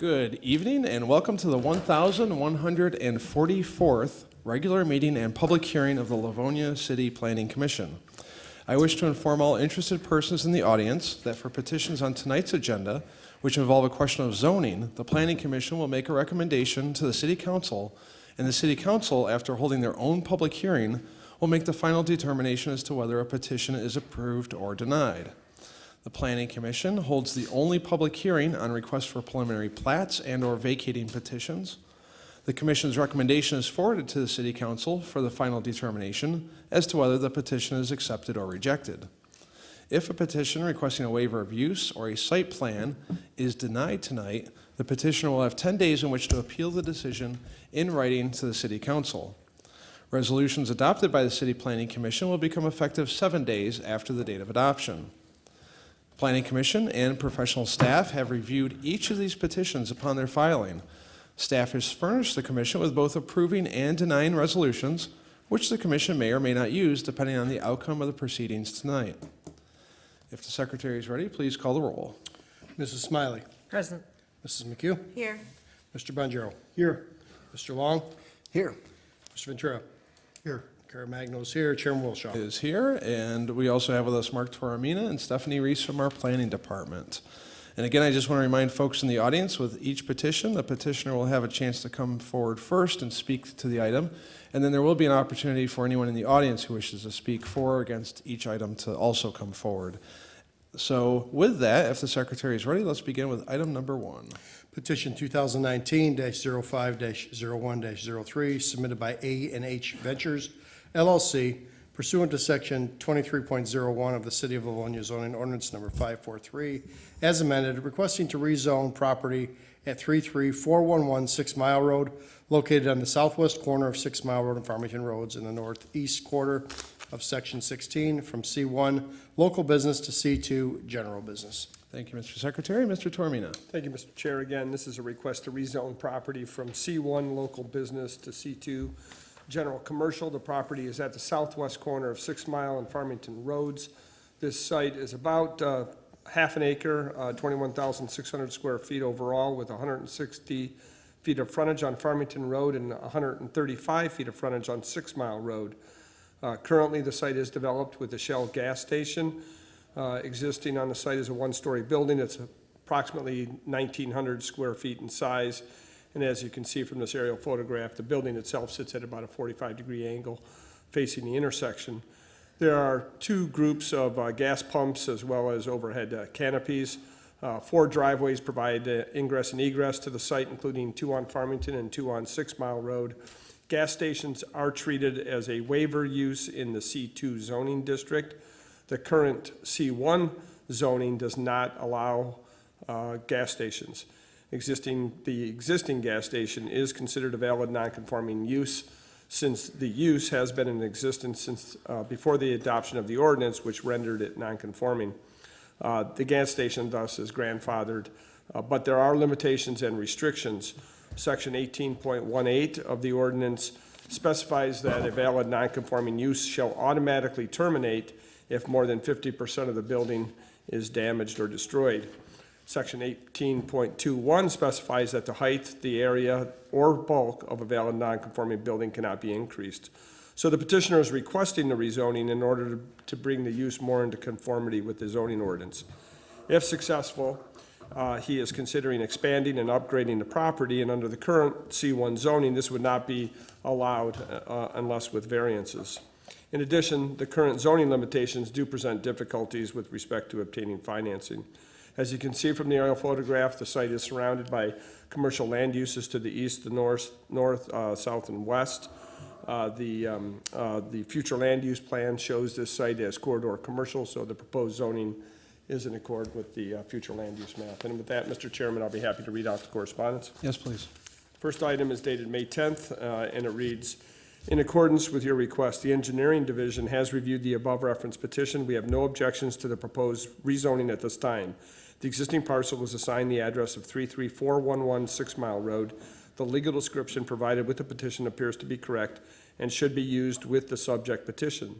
Good evening and welcome to the 1144th regular meeting and public hearing of the Livonia City Planning Commission. I wish to inform all interested persons in the audience that for petitions on tonight's agenda, which involve a question of zoning, the Planning Commission will make a recommendation to the City Council, and the City Council, after holding their own public hearing, will make the final determination as to whether a petition is approved or denied. The Planning Commission holds the only public hearing on requests for preliminary plats and/or vacating petitions. The Commission's recommendation is forwarded to the City Council for the final determination as to whether the petition is accepted or rejected. If a petition requesting a waiver of use or a site plan is denied tonight, the petitioner will have 10 days in which to appeal the decision in writing to the City Council. Resolutions adopted by the City Planning Commission will become effective 7 days after the date of adoption. Planning Commission and professional staff have reviewed each of these petitions upon their filing. Staff has furnished the Commission with both approving and denying resolutions, which the Commission may or may not use depending on the outcome of the proceedings tonight. If the Secretary is ready, please call the roll. Mrs. Smiley. Present. Mrs. McHugh. Here. Mr. Bonjero. Here. Mr. Long. Here. Mr. Ventura. Here. Caremagno is here. Chairman Wilshaw. Is here, and we also have with us Mark Toramina and Stephanie Reese from our Planning Department. And again, I just want to remind folks in the audience with each petition, the petitioner will have a chance to come forward first and speak to the item, and then there will be an opportunity for anyone in the audience who wishes to speak for or against each item to also come forward. So with that, if the Secretary is ready, let's begin with item number 1. Petition 2019-05-01-03 submitted by A&H Ventures, LLC, pursuant to Section 23.01 of the City of Livonia zoning ordinance number 543, as amended, requesting to rezone property at 33411 6 Mile Road, located on the southwest corner of 6 Mile Road and Farmington Roads in the northeast quarter of Section 16, from C1 Local Business to C2 General Business. Thank you, Mr. Secretary. Mr. Toramina. Thank you, Mr. Chair. Again, this is a request to rezone property from C1 Local Business to C2 General Commercial. The property is at the southwest corner of 6 Mile and Farmington Roads. This site is about half an acre, 21,600 square feet overall, with 160 feet of frontage on Farmington Road and 135 feet of frontage on 6 Mile Road. Currently, the site is developed with a Shell gas station. Existing on the site is a one-story building. It's approximately 1,900 square feet in size. And as you can see from this aerial photograph, the building itself sits at about a 45-degree angle facing the intersection. There are 2 groups of gas pumps as well as overhead canopies. 4 driveways provide ingress and egress to the site, including 2 on Farmington and 2 on 6 Mile Road. Gas stations are treated as a waiver use in the C2 zoning district. The current C1 zoning does not allow gas stations. The existing gas station is considered a valid nonconforming use, since the use has been in existence since before the adoption of the ordinance, which rendered it nonconforming. The gas station thus is grandfathered, but there are limitations and restrictions. Section 18.18 of the ordinance specifies that a valid nonconforming use shall automatically terminate if more than 50% of the building is damaged or destroyed. Section 18.21 specifies that the height, the area, or bulk of a valid nonconforming building cannot be increased. So the petitioner is requesting the rezoning in order to bring the use more into conformity with the zoning ordinance. If successful, he is considering expanding and upgrading the property, and under the current C1 zoning, this would not be allowed unless with variances. In addition, the current zoning limitations do present difficulties with respect to obtaining financing. As you can see from the aerial photograph, the site is surrounded by commercial land uses to the east, the north, south, and west. The future land use plan shows this site as corridor commercial, so the proposed zoning is in accord with the future land use map. And with that, Mr. Chairman, I'll be happy to read out the correspondence. Yes, please. First item is dated May 10th, and it reads, in accordance with your request, the Engineering Division has reviewed the above referenced petition. We have no objections to the proposed rezoning at this time. The existing parcel was assigned the address of 33411 6 Mile Road. The legal description provided with the petition appears to be correct and should be used with the subject petition.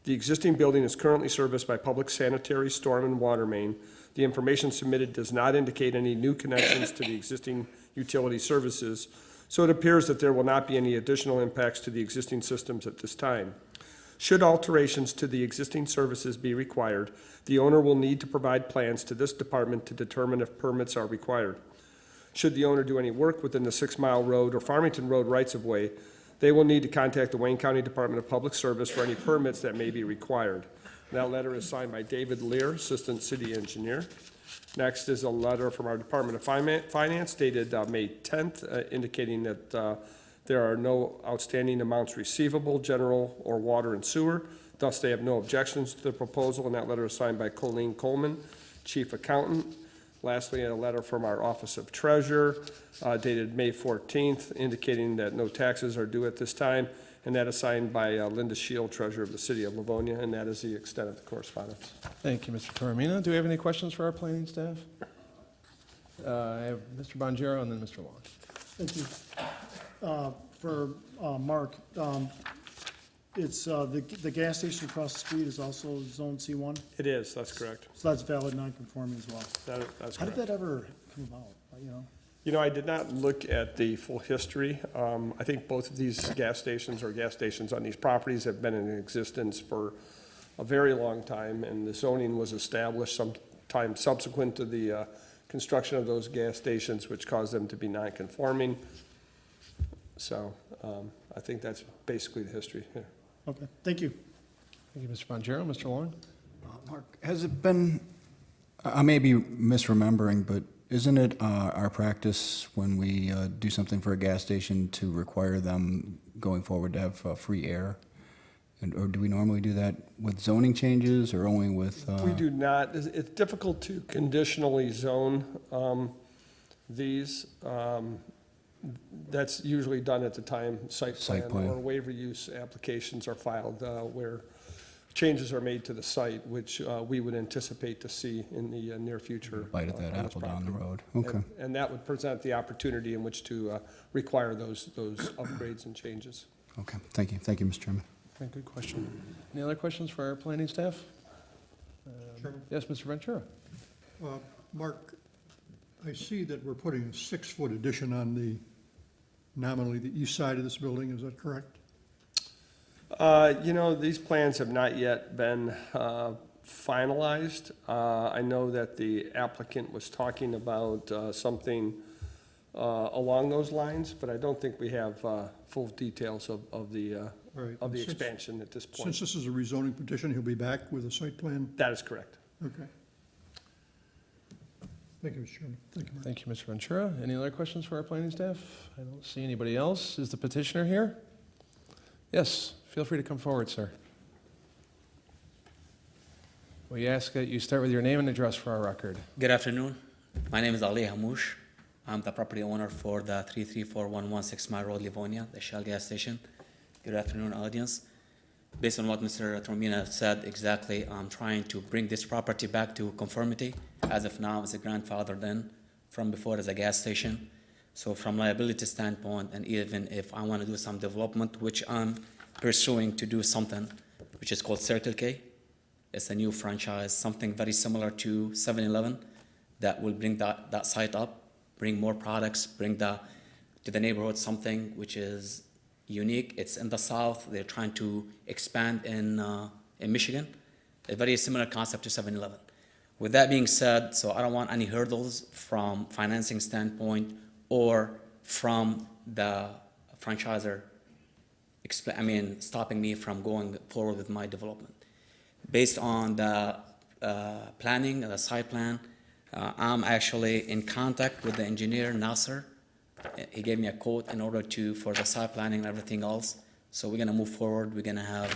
The existing building is currently serviced by public sanitary, storm, and water main. The information submitted does not indicate any new connections to the existing utility services, so it appears that there will not be any additional impacts to the existing systems at this time. Should alterations to the existing services be required, the owner will need to provide plans to this department to determine if permits are required. Should the owner do any work within the 6 Mile Road or Farmington Road rights-of-way, they will need to contact the Wayne County Department of Public Service for any permits that may be required. That letter is signed by David Lear, Assistant City Engineer. Next is a letter from our Department of Finance dated May 10th, indicating that there are no outstanding amounts receivable, general or water and sewer. Thus, they have no objections to the proposal, and that letter is signed by Colleen Coleman, Chief Accountant. Lastly, a letter from our Office of Treasurer dated May 14th, indicating that no taxes are due at this time, and that is signed by Linda Shield, Treasurer of the City of Livonia, and that is the extent of the correspondence. Thank you, Mr. Toromino. Do we have any questions for our planning staff? I have Mr. Bonjero and then Mr. Long. Thank you. For Mark, it's the gas station across the street is also Zone C1, It is, that's correct. so that's valid non-conforming as well. That's How did correct. that ever come about, you know? You know, I did not look at the full history. I think both of these gas stations on these properties have been in existence for a very long time, and the zoning was established sometime subsequent to the construction of those gas stations, which caused them to be non-conforming. So I think that's basically the history here. Okay, thank you. Thank you, Mr. Bonjero. Mr. Long? Mark, has it been, I may be misremembering, but isn't it our practice when we do something for a gas station to require them going forward to have free air? Or do we normally do that with zoning changes or only with? We do not. It's difficult to conditionally zone these. That's usually done at the time site Site plan plan. or waiver use applications are filed where changes are made to the site, which we would anticipate to see in the near future. Bite at that on this apple down the property. road. And- Okay, And that would present the opportunity in which to require those upgrades and changes. okay. Thank you. Thank you, Mr. Chairman. Okay, good question. Any other questions for our planning staff? Chairman? Yes, Mr. Ventura? Mark, I see that we're putting a 6-foot addition on the, nominally, the east side of this building, is that correct? You know, these plans have not yet been finalized. I know that the applicant was talking about something along those lines, but I don't think we have full details of the All right. of the Since- expansion at this point. Since this is a rezoning petition, he'll be back with a site plan? That is correct. Okay. Thank you, Mr. Chairman. Thank you, Mark. Thank you, Mr. Ventura. Any other questions for our planning staff? I don't see anybody else. Is the petitioner here? Yes, feel free to come forward, sir. We ask that you start with your name and address for our record. Good afternoon. My name is Ali Hamouche. I'm the property owner for the 33411 6 Mile Road, Livonia, the Shell gas station. Good afternoon, audience. Based on what Mr. Toromino said, exactly, I'm trying to bring this property back to conformity. As of now, it's a grandfathered in from before as a gas station. So from liability standpoint, and even if I want to do some development, which I'm pursuing to do something, which is called Circle K. It's a new franchise, something very similar to 7-Eleven that will bring that site up, bring more products, bring to the neighborhood something which is unique. It's in the south. They're trying to expand in Michigan. A very similar concept to 7-Eleven. With that being said, so I don't want any hurdles from financing standpoint or from the franchisor, stopping me from going forward with my development. Based on the planning, the site plan, I'm actually in contact with the engineer, Nasser. He gave me a quote in order for the site planning and everything else. So we're gonna move forward. We're gonna have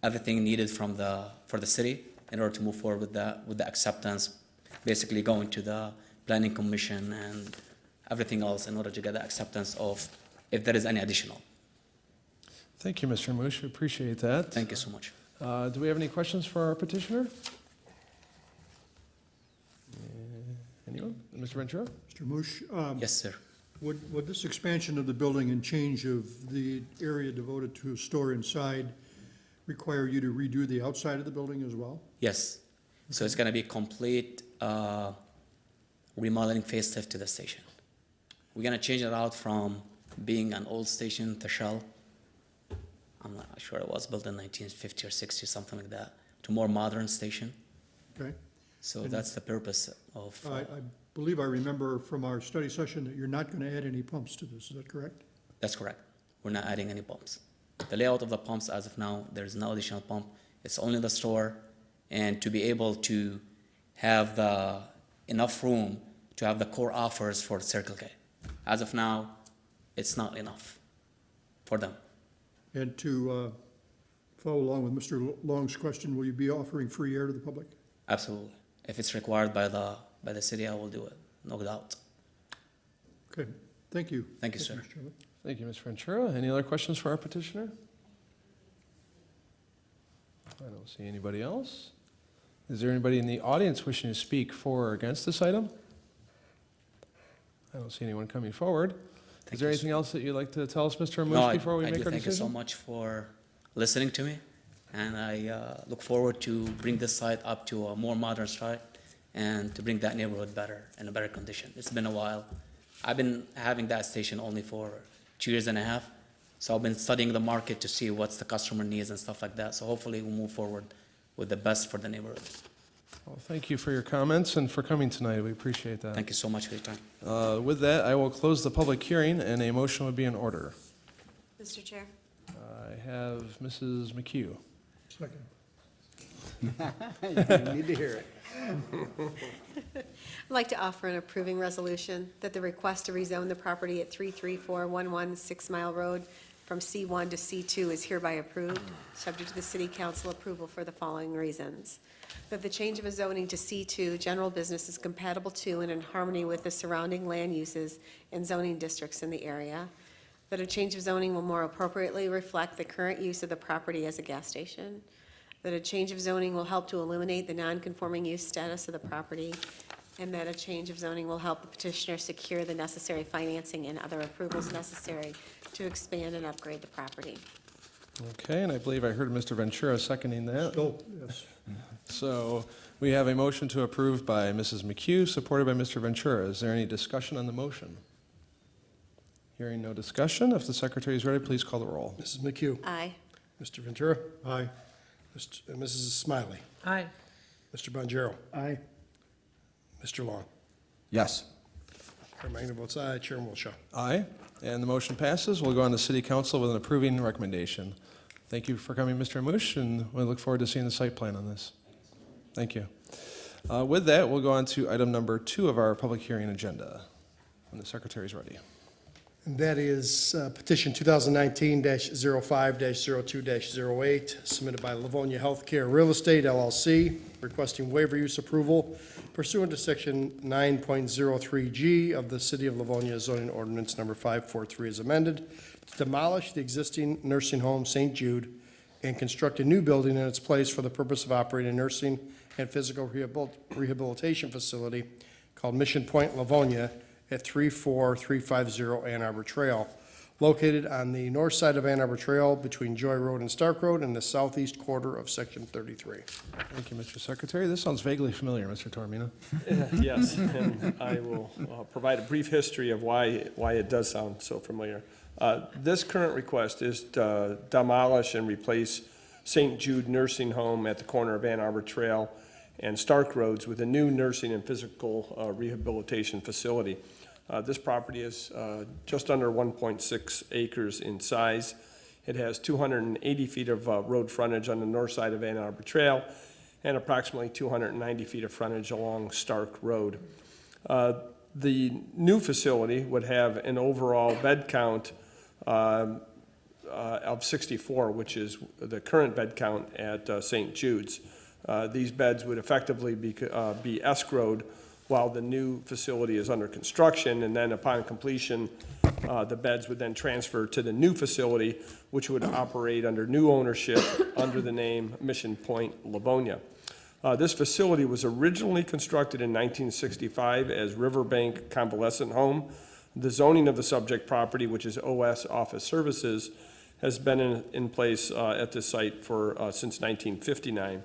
everything needed for the city in order to move forward with the acceptance, basically going to the planning commission and everything else in order to get the acceptance of if there is any additional. Thank you, Mr. Mush. We appreciate that. Thank you so much. Do we have any questions for our petitioner? Anyone? Mr. Ventura? Mr. Mush, Yes, sir. would this expansion of the building and change of the area devoted to a store inside require you to redo the outside of the building as well? Yes. So it's gonna be complete remodeling facelift to the station. We're gonna change it out from being an old station, the shell. I'm not sure it was built in 1950 or 60, something like that, to more modern station. Okay? So that's the purpose of. I believe I remember from our study session that you're not going to add any pumps to this, is that correct? That's correct. We're not adding any pumps. The layout of the pumps, as of now, there's no additional pump. It's only the store, and to be able to have enough room to have the core offers for Circle K. As of now, it's not enough for them. And to follow along with Mr. Long's question, will you be offering free air to the public? Absolutely. If it's required by the city, I will do it, no doubt. Okay, thank you. Thank you, sir. Mr. Chairman. Thank you, Ms. Ventura. Any other questions for our petitioner? I don't see anybody else. Is there anybody in the audience wishing to speak for or against this item? I don't see anyone coming forward. Is there you, anything else that you'd like to tell us, Mr. No, Amouche, before we I make do our thank you so decision? much for listening to me, and I look forward to bring this site up to a more modern site and to bring that neighborhood better, in a better condition. It's been a while. I've been having that station only for 2.5 years, so I've been studying the market to see what's the customer needs and stuff like that. So hopefully we'll move forward with the best for the neighborhood. Well, thank you for your comments and for coming tonight. We appreciate that. Thank you so much for your time. With that, I will close the public hearing, and a motion would be in order. Mr. Chair. I have Mrs. McHugh. Second. Need to hear it. I'd like to offer an approving resolution that the request to rezone the property at 33411 6 Mile Road from C1 to C2 is hereby approved, subject to the city council approval for the following reasons. That the change of a zoning to C2 general business is compatible to and in harmony with the surrounding land uses and zoning districts in the area. That a change of zoning will more appropriately reflect the current use of the property as a gas station. That a change of zoning will help to eliminate the non-conforming use status of the property, and that a change of zoning will help the petitioner secure the necessary financing and other approvals necessary to expand and upgrade the property. Okay, and I believe I heard Mr. Ventura seconding that. So, yes. So we have a motion to approve by Mrs. McHugh, supported by Mr. Ventura. Is there any discussion on the motion? Hearing no discussion, if the secretary is ready, please call the roll. Mrs. McHugh. Aye. Mr. Ventura. Aye. Mrs. Smiley. Aye. Mr. Bonjero. Aye. Mr. Long. Yes. Chair Magna votes aye. Chairman Wilshaw. Aye, and the motion passes. We'll go on to City Council with an approving recommendation. Thank you for coming, Mr. Amouche, and we look forward to seeing the site plan on this. Thank you. With that, we'll go on to item number 2 of our public hearing agenda, when the secretary is ready. And that is petition 2019-05-02-08, submitted by Livonia Healthcare Real Estate LLC, requesting waiver use approval pursuant to Section 9.03G of the City of Livonia zoning ordinance number 543 as amended, to demolish the existing nursing home St. Jude and construct a new building in its place for the purpose of operating a nursing and physical rehabilitation facility called Mission Point Livonia at 34350 Ann Arbor Trail, located on the north side of Ann Arbor Trail between Joy Road and Stark Road in the southeast quarter of Section 33. Thank you, Mr. Secretary. This sounds vaguely familiar, Mr. Tormina. Yes, and I will provide a brief history of why it does sound so familiar. This current request is to demolish and replace St. Jude Nursing Home at the corner of Ann Arbor Trail and Stark Roads with a new nursing and physical rehabilitation facility. This property is just under 1.6 acres in size. It has 280 feet of road frontage on the north side of Ann Arbor Trail and approximately 290 feet of frontage along Stark Road. The new facility would have an overall bed count of 64, which is the current bed count at St. Jude's. These beds would effectively be escrowed while the new facility is under construction, and then upon completion, the beds would then transfer to the new facility, which would operate under new ownership under the name Mission Point Livonia. This facility was originally constructed in 1965 as Riverbank Convalescent Home. The zoning of the subject property, which is OS Office Services, has been in place at this site for since 1959.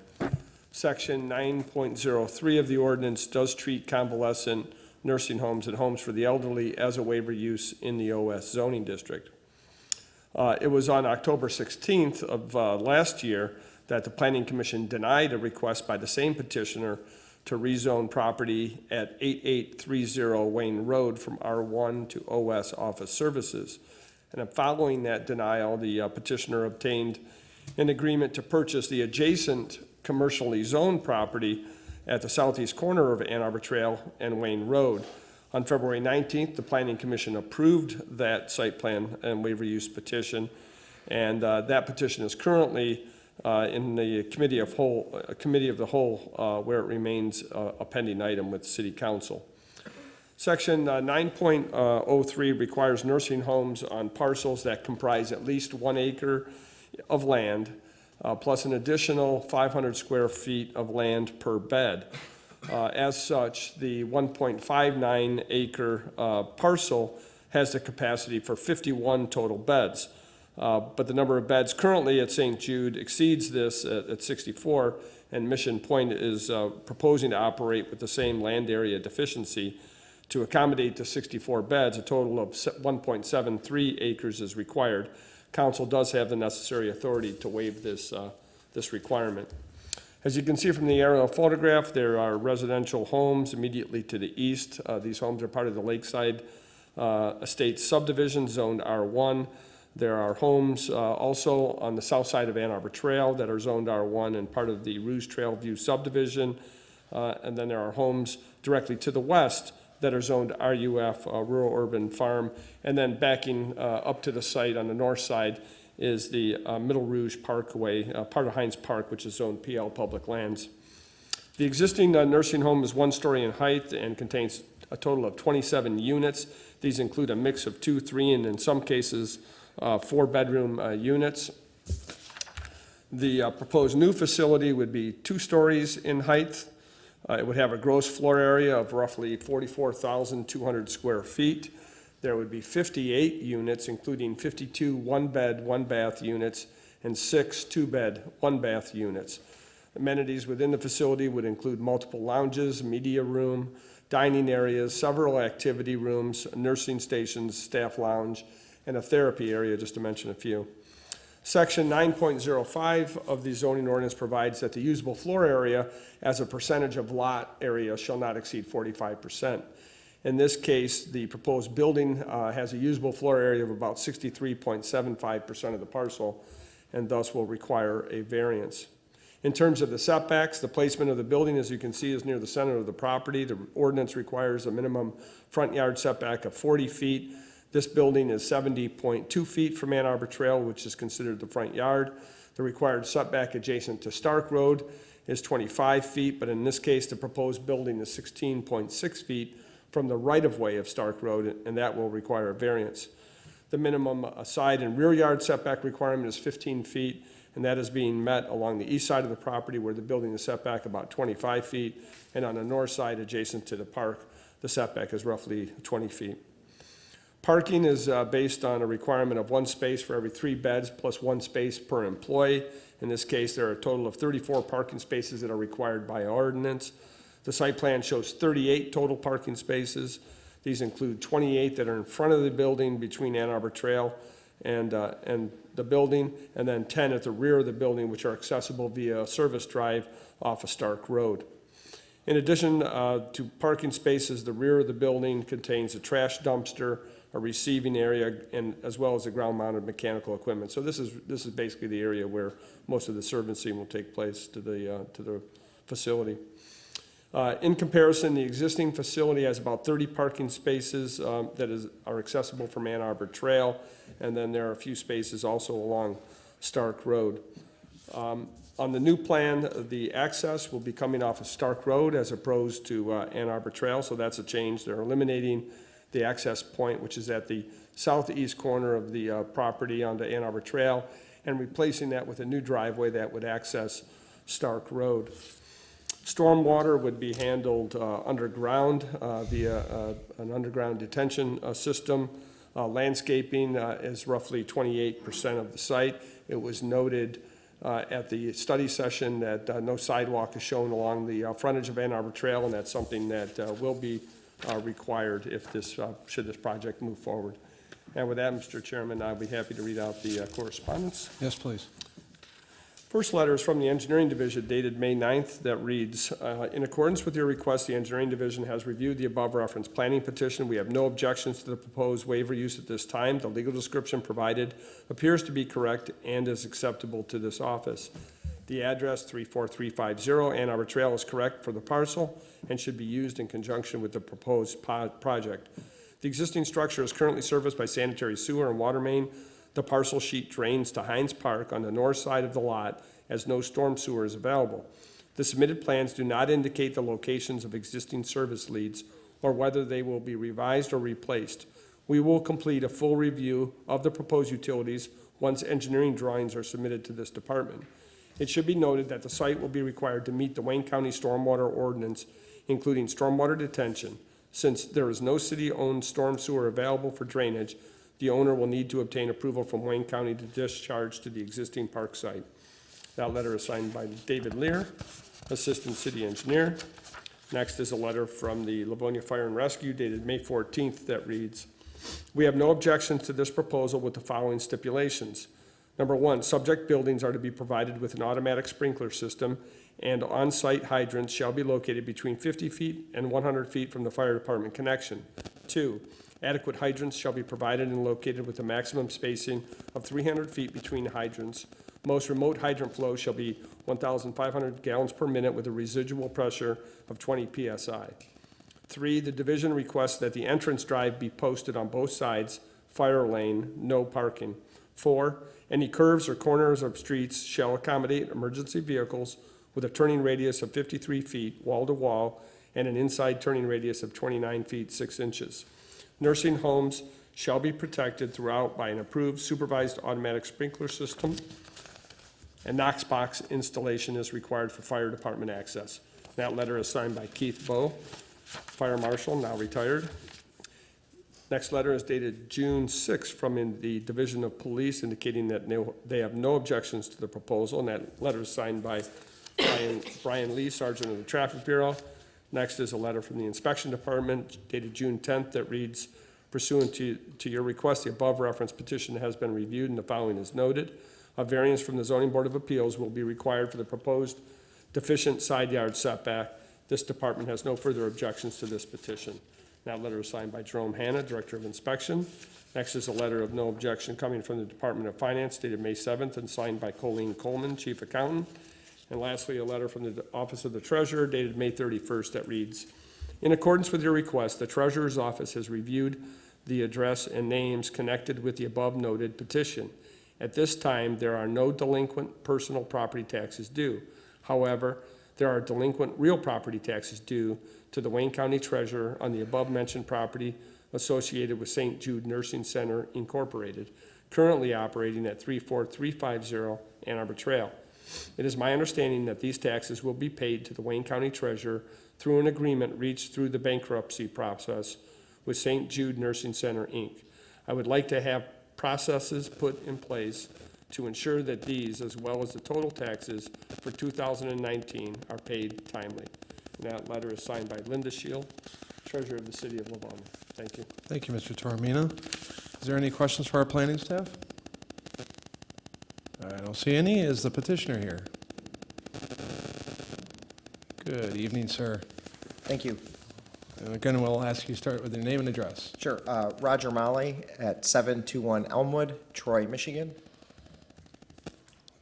Section 9.03 of the ordinance does treat convalescent nursing homes and homes for the elderly as a waiver use in the OS zoning district. It was on October 16th of last year that the Planning Commission denied a request by the same petitioner to rezone property at 8830 Wayne Road from R1 to OS Office Services. And then following that denial, the petitioner obtained an agreement to purchase the adjacent commercially zoned property at the southeast corner of Ann Arbor Trail and Wayne Road. On February 19th, the Planning Commission approved that site plan and waiver use petition, and that petition is currently in the Committee of the Whole, where it remains a pending item with City Council. Section 9.03 requires nursing homes on parcels that comprise at least 1 acre of land, plus an additional 500 square feet of land per bed. As such, the 1.59 acre parcel has the capacity for 51 total beds. But the number of beds currently at St. Jude exceeds this at 64, and Mission Point is proposing to operate with the same land area deficiency. To accommodate the 64 beds, a total of 1.73 acres is required. Council does have the necessary authority to waive this requirement. As you can see from the aerial photograph, there are residential homes immediately to the east. These homes are part of the Lakeside Estates subdivision, zoned R1. There are homes also on the south side of Ann Arbor Trail that are zoned R1 and part of the Rouge Trail View subdivision. And then there are homes directly to the west that are zoned RUF, Rural Urban Farm. And then backing up to the site on the north side is the Middle Rouge Parkway, part of Heinz Park, which is zoned PL Public Lands. The existing nursing home is 1 story in height and contains a total of 27 units. These include a mix of 2, 3, and in some cases, 4-bedroom units. The proposed new facility would be 2 stories in height. It would have a gross floor area of roughly 44,200 square feet. There would be 58 units, including 52 1-bed, 1-bath units and 6 2-bed, 1-bath units. Amenities within the facility would include multiple lounges, media room, dining areas, several activity rooms, nursing stations, staff lounge, and a therapy area, just to mention a few. Section 9.05 of the zoning ordinance provides that the usable floor area as a percentage of lot area shall not exceed 45%. In this case, the proposed building has a usable floor area of about 63.75% of the parcel, and thus will require a variance. In terms of the setbacks, the placement of the building, as you can see, is near the center of the property. The ordinance requires a minimum front yard setback of 40 feet. This building is 70.2 feet from Ann Arbor Trail, which is considered the front yard. The required setback adjacent to Stark Road is 25 feet, but in this case, the proposed building is 16.6 feet from the right-of-way of Stark Road, and that will require a variance. The minimum side and rear yard setback requirement is 15 feet, and that is being met along the east side of the property where the building is set back about 25 feet, and on the north side adjacent to the park, the setback is roughly 20 feet. Parking is based on a requirement of 1 space for every 3 beds plus 1 space per employee. In this case, there are a total of 34 parking spaces that are required by ordinance. The site plan shows 38 total parking spaces. These include 28 that are in front of the building between Ann Arbor Trail and the building, and then 10 at the rear of the building, which are accessible via a service drive off of Stark Road. In addition to parking spaces, the rear of the building contains a trash dumpster, a receiving area, and as well as the ground-mounted mechanical equipment. So this is basically the area where most of the servicing will take place to the facility. In comparison, the existing facility has about 30 parking spaces that are accessible from Ann Arbor Trail, and then there are a few spaces also along Stark Road. On the new plan, the access will be coming off of Stark Road as opposed to Ann Arbor Trail, so that's a change. They're eliminating the access point, which is at the southeast corner of the property onto Ann Arbor Trail, and replacing that with a new driveway that would access Stark Road. Stormwater would be handled underground via an underground detention system. Landscaping is roughly 28% of the site. It was noted at the study session that no sidewalk is shown along the frontage of Ann Arbor Trail, and that's something that will be required if this, should this project move forward. And with that, Mr. Chairman, I'll be happy to read out the correspondence. Yes, please. First letter is from the Engineering Division dated May 9th that reads, in accordance with your request, the Engineering Division has reviewed the above referenced planning petition. We have no objections to the proposed waiver use at this time. The legal description provided appears to be correct and is acceptable to this office. The address 34350 Ann Arbor Trail is correct for the parcel and should be used in conjunction with the proposed project. The existing structure is currently serviced by sanitary sewer and water main. The parcel sheet drains to Hines Park on the north side of the lot as no storm sewer is available. The submitted plans do not indicate the locations of existing service leads or whether they will be revised or replaced. We will complete a full review of the proposed utilities once engineering drawings are submitted to this department. It should be noted that the site will be required to meet the Wayne County Stormwater Ordinance, including stormwater detention. Since there is no city-owned storm sewer available for drainage, the owner will need to obtain approval from Wayne County to discharge to the existing park site. That letter is signed by David Lear, Assistant City Engineer. Next is a letter from the Livonia Fire and Rescue dated May 14th that reads, we have no objections to this proposal with the following stipulations. Number one, subject buildings are to be provided with an automatic sprinkler system, and on-site hydrants shall be located between 50 feet and 100 feet from the fire department connection. Two, adequate hydrants shall be provided and located with a maximum spacing of 300 feet between hydrants. Most remote hydrant flow shall be 1,500 gallons per minute with a residual pressure of 20 psi. Three, the division requests that the entrance drive be posted on both sides, fire lane, no parking. Four, any curves or corners of streets shall accommodate emergency vehicles with a turning radius of 53 feet wall to wall and an inside turning radius of 29 feet 6 inches. Nursing homes shall be protected throughout by an approved supervised automatic sprinkler system, and Knox box installation is required for fire department access. That letter is signed by Keith Bowe, Fire Marshal, now retired. Next letter is dated June 6th from the Division of Police indicating that they have no objections to the proposal, and that letter is signed by Brian Lee, Sergeant of the Traffic Bureau. Next is a letter from the Inspection Department dated June 10th that reads, pursuant to your request, the above referenced petition has been reviewed and the following is noted. A variance from the Zoning Board of Appeals will be required for the proposed deficient side yard setback. This department has no further objections to this petition. That letter is signed by Jerome Hanna, Director of Inspection. Next is a letter of no objection coming from the Department of Finance dated May 7th and signed by Colleen Coleman, Chief Accountant. And lastly, a letter from the Office of the Treasurer dated May 31st that reads, in accordance with your request, the Treasurer's Office has reviewed the address and names connected with the above noted petition. At this time, there are no delinquent personal property taxes due. However, there are delinquent real property taxes due to the Wayne County Treasurer on the above mentioned property associated with St. Jude Nursing Center Incorporated, currently operating at 34350 Ann Arbor Trail. It is my understanding that these taxes will be paid to the Wayne County Treasurer through an agreement reached through the bankruptcy process with St. Jude Nursing Center, Inc. I would like to have processes put in place to ensure that these, as well as the total taxes for 2019, are paid timely. And that letter is signed by Linda Shield, Treasurer of the City of Livonia. Thank you. Thank you, Mr. Toromina. Is there any questions for our planning staff? I don't see any. Is the petitioner here? Good evening, sir. Thank you. And again, we'll ask you to start with your name and address. Sure. Roger Molly at 721 Elmwood, Troy, Michigan.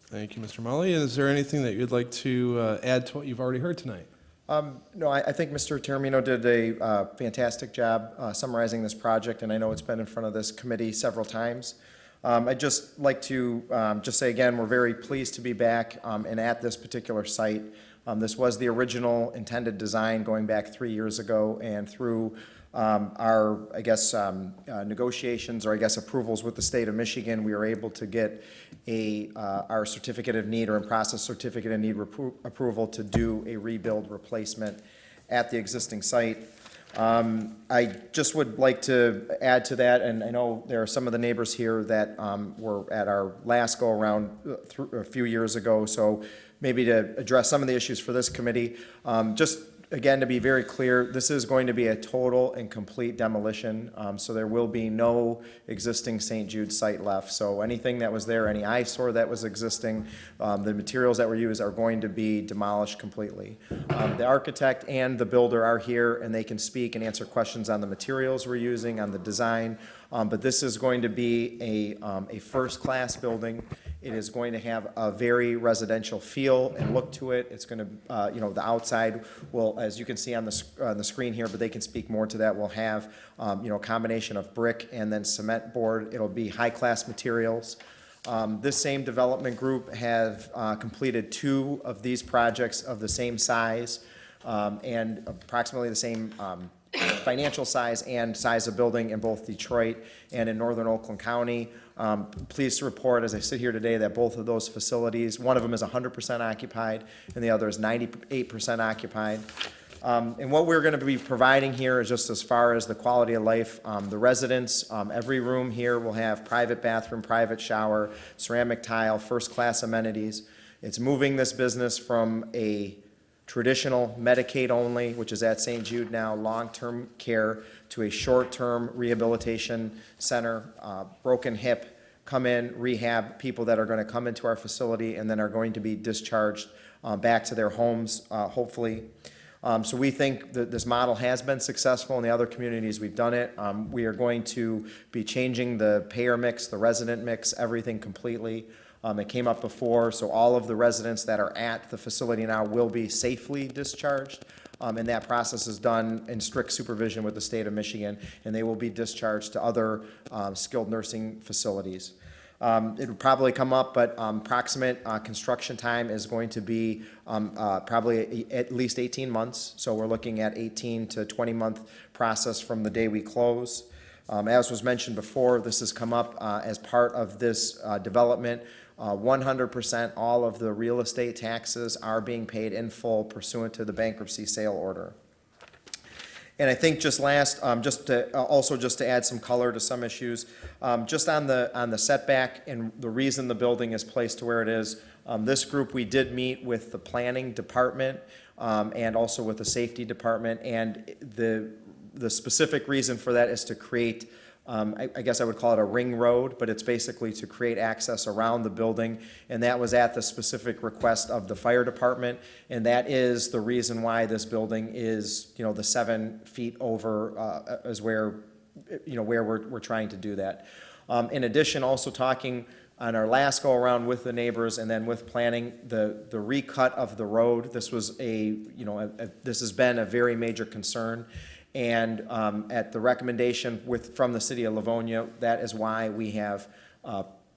Thank you, Mr. Molly. Is there anything that you'd like to add to what you've already heard tonight? No, I think Mr. Termino did a fantastic job summarizing this project, and I know it's been in front of this committee several times. I'd just like to just say again, we're very pleased to be back and at this particular site. This was the original intended design going back 3 years ago, and through our, I guess, negotiations or I guess approvals with the state of Michigan, we were able to get our certificate of need or in-process certificate of need approval to do a rebuild replacement at the existing site. I just would like to add to that, and I know there are some of the neighbors here that were at our last go-around a few years ago, so maybe to address some of the issues for this committee. Just, again, to be very clear, this is going to be a total and complete demolition, so there will be no existing St. Jude site left. So anything that was there, any eyesore that was existing, the materials that were used are going to be demolished completely. The architect and the builder are here, and they can speak and answer questions on the materials we're using, on the design. But this is going to be a first-class building. It is going to have a very residential feel and look to it. It's going to, the outside will, as you can see on the screen here, but they can speak more to that, will have, a combination of brick and then cement board. It'll be high-class materials. This same development group have completed 2 of these projects of the same size and approximately the same financial size and size of building in both Detroit and in northern Oakland County. Pleased to report, as I sit here today, that both of those facilities, one of them is 100% occupied and the other is 98% occupied. And what we're going to be providing here is just as far as the quality of life, the residents, every room here will have private bathroom, private shower, ceramic tile, first-class amenities. It's moving this business from a traditional Medicaid only, which is at St. Jude now, long-term care, to a short-term rehabilitation center, broken hip, come in, rehab people that are going to come into our facility and then are going to be discharged back to their homes, hopefully. So we think that this model has been successful in the other communities we've done it. We are going to be changing the payer mix, the resident mix, everything completely. It came up before, so all of the residents that are at the facility now will be safely discharged. And that process is done in strict supervision with the state of Michigan, and they will be discharged to other skilled nursing facilities. It would probably come up, but approximate construction time is going to be probably at least 18 months. So we're looking at 18 to 20-month process from the day we close. As was mentioned before, this has come up as part of this development. 100% all of the real estate taxes are being paid in full pursuant to the bankruptcy sale order. And I think just last, just to add some color to some issues, just on the setback and the reason the building is placed to where it is, this group, we did meet with the planning department and also with the safety department, and the specific reason for that is to create, I guess I would call it a ring road, but it's basically to create access around the building, and that was at the specific request of the fire department, and that is the reason why this building is, the 7 feet over is where, where we're trying to do that. In addition, also talking on our last go-around with the neighbors and then with planning, the recut of the road, this was this has been a very major concern. And at the recommendation from the city of Livonia, that is why we have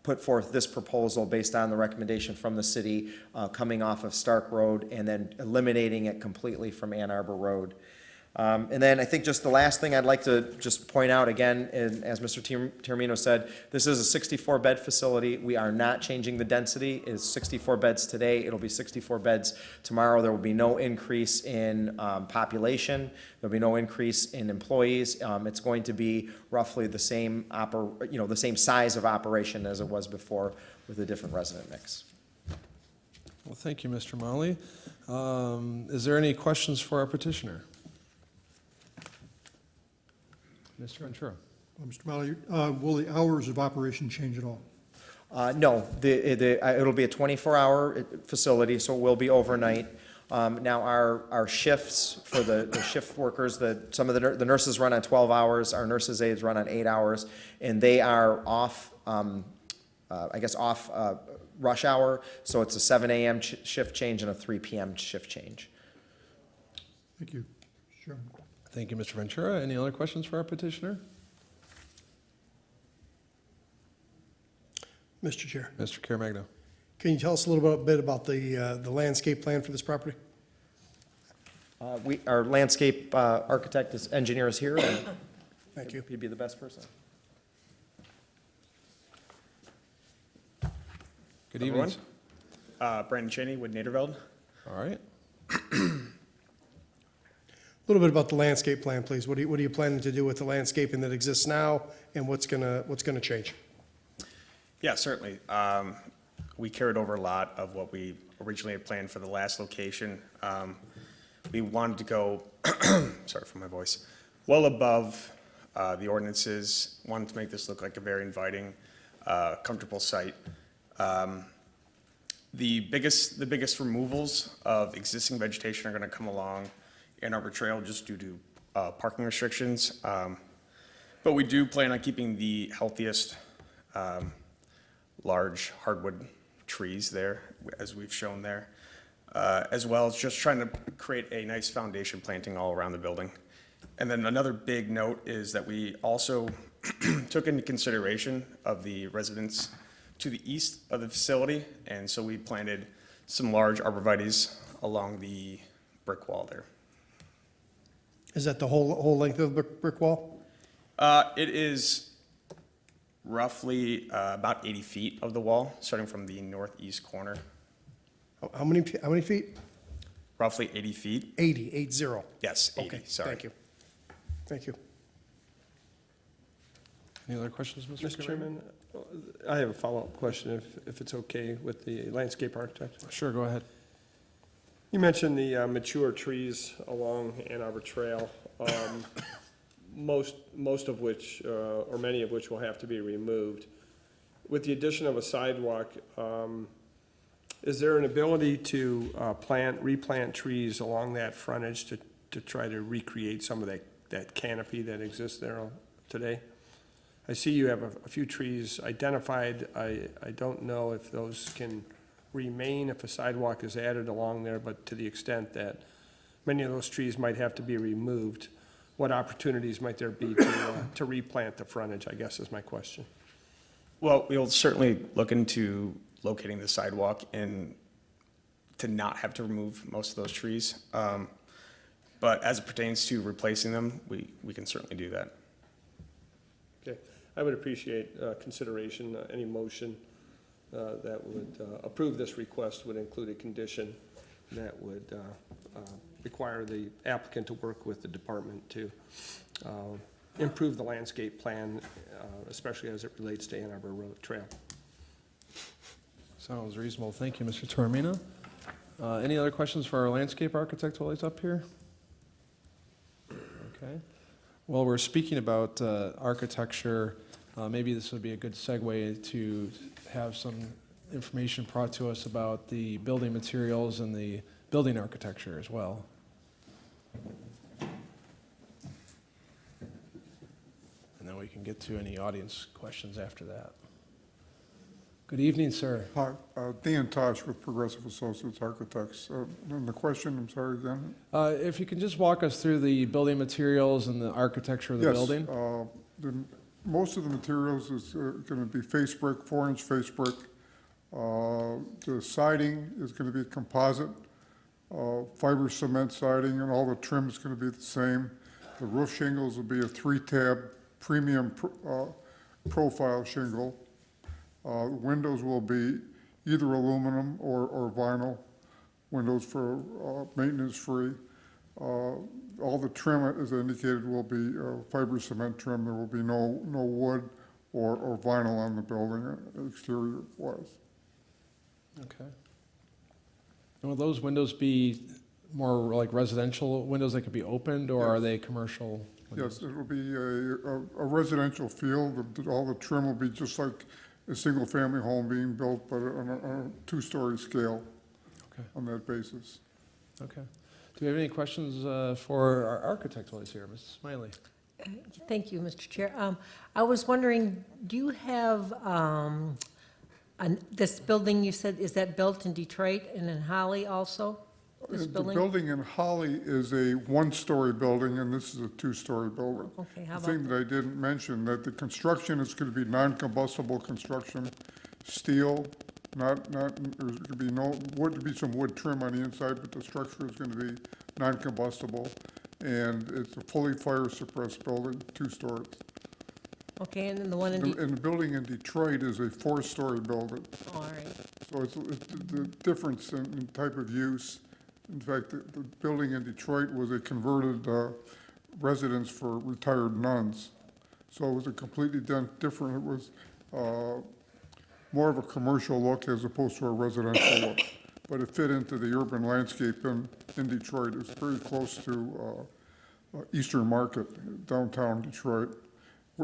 put forth this proposal based on the recommendation from the city coming off of Stark Road and then eliminating it completely from Ann Arbor Road. And then I think just the last thing I'd like to just point out again, and as Mr. Termino said, this is a 64-bed facility. We are not changing the density. It's 64 beds today. It'll be 64 beds tomorrow. There will be no increase in population. There'll be no increase in employees. It's going to be roughly the same the same size of operation as it was before with a different resident mix. Well, thank you, Mr. Molly. Is there any questions for our petitioner? Mr. Ventura. Mr. Molly, will the hours of operation change at all? No, it'll be a 24-hour facility, so it will be overnight. Now, our shifts for the shift workers, some of the nurses run on 12 hours, our nurses' aides run on 8 hours, and they are off, off rush hour, so it's a 7 a.m. shift change and a 3 p.m. shift change. Thank you, Mr. Chairman. Thank you, Mr. Ventura. Any other questions for our petitioner? Mr. Chair, Mr. Caremagno. can you tell us a little bit about the landscape plan for this property? Our landscape architect, engineer is here, and Thank you. he'd be the best person. Good evening. Brandon Cheney with Naderveld. All right. little bit about the landscape plan, please. What are you planning to do with the landscaping that exists now, and what's gonna change? Yeah, certainly. We carried over a lot of what we originally had planned for the last location. We wanted to go, sorry for my voice, well above the ordinances, wanted to make this look like a very inviting, comfortable site. The biggest removals of existing vegetation are going to come along Ann Arbor Trail just due to parking restrictions. But we do plan on keeping the healthiest large hardwood trees there, as we've shown there, as well as just trying to create a nice foundation planting all around the building. And then another big note is that we also took into consideration of the residents to the east of the facility, and so we planted some large arborvitaes along the brick wall there. Is that the whole length of the brick wall? It is roughly about 80 feet of the wall, starting from the northeast corner, How many feet? roughly 80 feet. 80. Yes, 80, Okay, sorry. thank you. Thank you. Any other questions, Mr. Mr. Chairman, I have a follow-up question, if it's okay with the landscape architect. Sure, go ahead. You mentioned the mature trees along Ann Arbor Trail, most of which, or many of which will have to be removed. With the addition of a sidewalk, is there an ability to replant trees along that frontage to try to recreate some of that canopy that exists there today? I see you have a few trees identified. I don't know if those can remain if a sidewalk is added along there, but to the extent that many of those trees might have to be removed, what opportunities might there be to replant the frontage, I guess is my question. Well, we'll certainly look into locating the sidewalk and to not have to remove most of those trees. But as it pertains to replacing them, we can certainly do that. Okay, I would appreciate consideration, any motion that would approve this request would include a condition that would require the applicant to work with the department to improve the landscape plan, especially as it relates to Ann Arbor Road Trail. Sounds reasonable. Thank you, Mr. Toromino. Any other questions for our landscape architect while he's up here? Okay. Well, we're speaking about architecture. Maybe this would be a good segue to have some information brought to us about the building materials and the building architecture as well. And then we can get to any audience questions after that. Good evening, sir. Hi, Dan Tosh with Progressive Associates Architects. And the question, I'm sorry, again? If you can just walk us through the building materials and the architecture of the building? Yes, most of the materials is going to be face brick, 4-inch face brick. The siding is going to be composite, fiber cement siding, and all the trim is going to be the same. The roof shingles will be a 3-tab premium profile shingle. Windows will be either aluminum or vinyl windows for maintenance-free. All the trim, as indicated, will be fiber cement trim. There will be no wood or vinyl on the building exterior-wise. Okay. And will those windows be more like residential windows that could be opened, or are they commercial windows? Yes, it will be a residential feel. All the trim will be just like a single-family home being built, but on a 2-story scale. Okay. On that basis. Okay. Do we have any questions for our architect while he's here, Mrs. Smiley? Thank you, Mr. Chair. I was wondering, do you have, this building you said, is that built in Detroit and in Holly also? This The building? building in Holly is a 1-story building, and this is a 2-story building. Okay, how The thing about, that I didn't mention, that the construction is going to be non-combustible construction, steel, there's going to be some wood trim on the inside, but the structure is going to be non-combustible, and it's a fully fire suppressed building, 2 stories. okay, and then the one in, And the building in Detroit is a 4-story building. all right, So it's the difference in type of use In fact, the building in Detroit was a converted residence for retired nuns. So it was a completely different, it was more of a commercial look as opposed to a residential look. But it fit into the urban landscape in Detroit. It's very close to Eastern Market, downtown Detroit,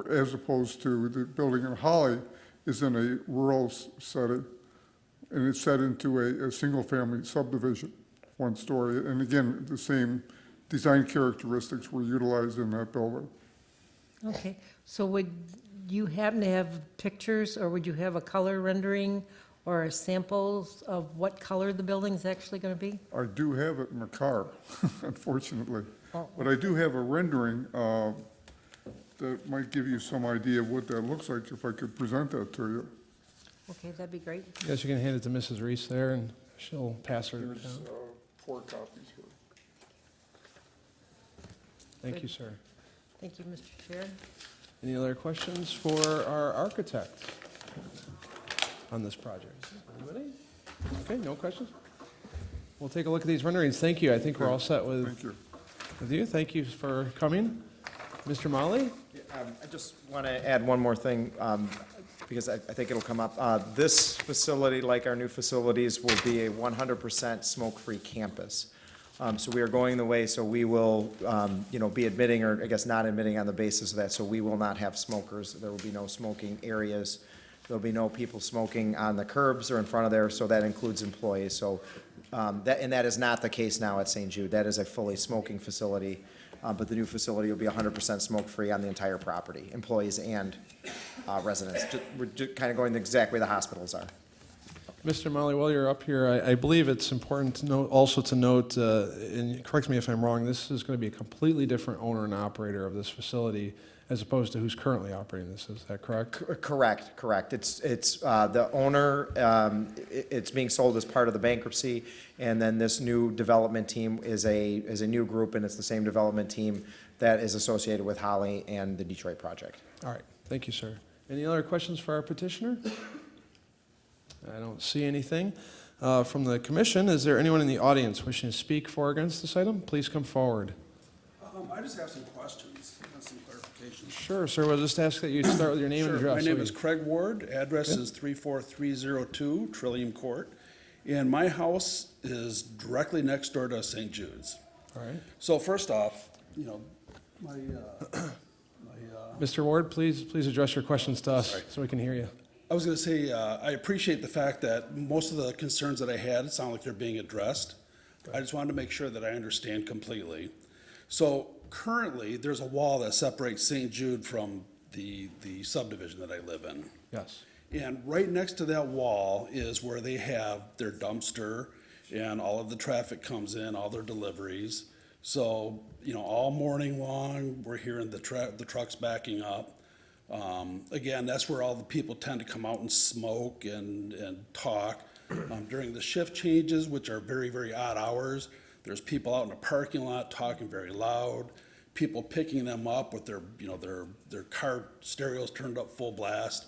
as opposed to the building in Holly is in a rural setting, and it's set into a single-family subdivision, one story. And again, the same design characteristics were utilized in that building. Okay, so would you happen to have pictures, or would you have a color rendering or samples of what color the building's actually going to be? I do have it in the car, unfortunately. Oh. But I do have a rendering that might give you some idea of what that looks like if I could present that to you. Okay, that'd be great. Yes, you can hand it to Mrs. Reese there, and she'll pass her There's down. 4 copies here. Thank you, sir. Thank you, Mr. Chair. Any other questions for our architect on this project? Anybody? Okay, no questions? We'll take a look at these renderings. Thank you. I think we're all set with Thank you. you. Thank you for coming. Mr. Molly? I just want to add one more thing, because I think it'll come up. This facility, like our new facilities, will be a 100% smoke-free campus. So we are going the way, so we will, be admitting, or I guess not admitting on the basis of that, so we will not have smokers. There will be no smoking areas. There'll be no people smoking on the curbs or in front of there, so that includes employees. So, that is not the case now at St. Jude. That is a fully smoking facility, but the new facility will be 100% smoke-free on the entire property, employees and residents. We're kind of going the exact way the hospitals are. Mr. Molly, while you're up here, I believe it's important to note, also to note, and correct me if I'm wrong, this is going to be a completely different owner and operator of this facility as opposed to who's currently operating this. Is that correct? Correct. It's the owner, it's being sold as part of the bankruptcy, and then this new development team is a new group, and it's the same development team that is associated with Holly and the Detroit project. All right. Thank you, sir. Any other questions for our petitioner? I don't see anything. From the commission, is there anyone in the audience wishing to speak for or against this item? Please come forward. I just have some questions, some clarifications. Sure, sir. We'll just ask that you start with your name and Sure. address. My name is Craig Ward. Address is 34302 Trillium Court. And my house is directly next door to St. Jude's. All right. So first off, my Mr. Ward, please address your questions to us so we can hear you. I was going to say, I appreciate the fact that most of the concerns that I had sound like they're being addressed. I just wanted to make sure that I understand completely. So currently, there's a wall that separates St. Jude from the subdivision that I live in. Yes. And right next to that wall is where they have their dumpster, and all of the traffic comes in, all their deliveries. So, all morning long, we're hearing the trucks backing up. Again, that's where all the people tend to come out and smoke and talk. During the shift changes, which are very, very odd hours, there's people out in the parking lot talking very loud, people picking them up with their car stereos turned up full blast.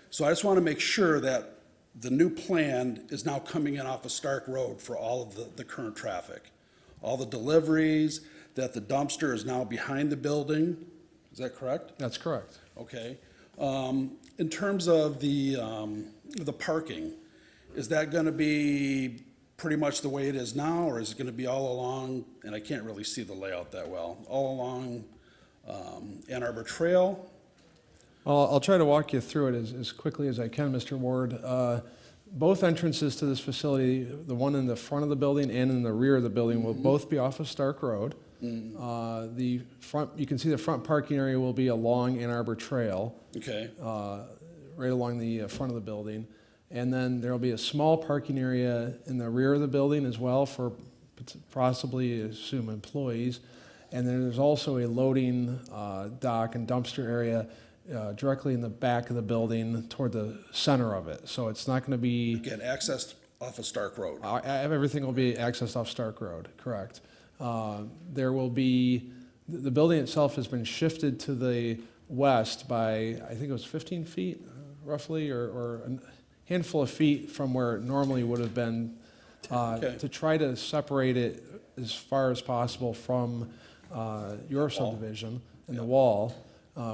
So I just want to make sure that the new plan is now coming in off of Stark Road for all of the current traffic. All the deliveries, that the dumpster is now behind the building. Is that correct? That's correct. Okay. In terms of the parking, is that going to be pretty much the way it is now, or is it going to be all along, and I can't really see the layout that well, all along Ann Arbor Trail? Well, I'll try to walk you through it as quickly as I can, Mr. Ward. Both entrances to this facility, the one in the front of the building and in the rear of the building, will both be off of Stark Road. The front, you can see the front parking area will be along Ann Arbor Trail, Okay. right along the front of the building. And then there'll be a small parking area in the rear of the building as well for possibly, assume, employees. And then there's also a loading dock and dumpster area directly in the back of the building toward the center of it. So it's not going to be, Again, access off of Stark Road. everything will be accessed off Stark Road, correct. There will be, the building itself has been shifted to the west by, I think it was 15 feet roughly, or a handful of feet from where it normally would have been Okay. to try to separate it as far as possible from your subdivision and the wall,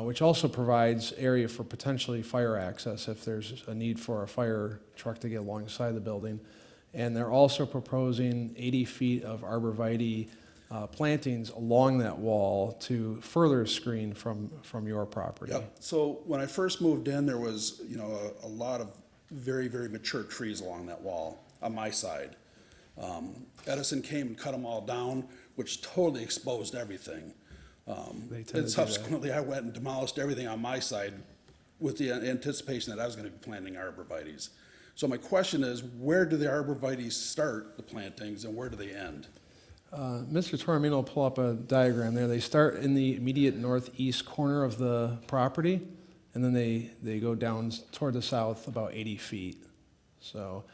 which also provides area for potentially fire access if there's a need for a fire truck to get alongside the building. And they're also proposing 80 feet of arborvitae plantings along that wall to further screen from your property. Yep. So when I first moved in, there was, a lot of very, very mature trees along that wall on my side. Edison came and cut them all down, which totally exposed everything. They tend to do And that. subsequently, I went and demolished everything on my side with the anticipation that I was gonna be planting arborvitaes. So my question is, where do the arborvitaes start, the plantings, and where do they end? Mr. Toromino will pull up a diagram there. They start in the immediate northeast corner of the property, and then they go down toward the south about 80 feet. So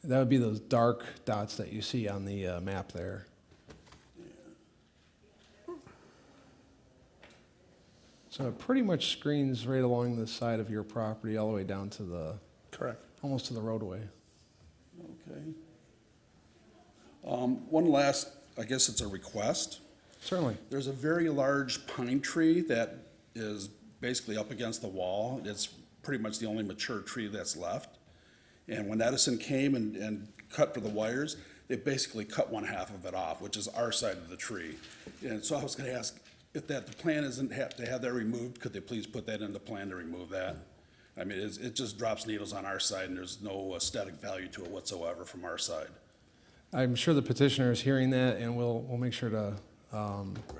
that would be those dark dots that you see on the map there. So it pretty much screens right along the side of your property, all the way down to the, Correct. almost to the roadway. Okay. One last, I guess it's a request. Certainly. There's a very large pine tree that is basically up against the wall. It's pretty much the only mature tree that's left. And when Edison came and cut for the wires, they basically cut one half of it off, which is our side of the tree. And so I was gonna ask, if the plan isn't to have that removed, could they please put that in the plan to remove that? I mean, it just drops needles on our side, and there's no aesthetic value to it whatsoever from our side. I'm sure the petitioner is hearing that, and we'll make sure to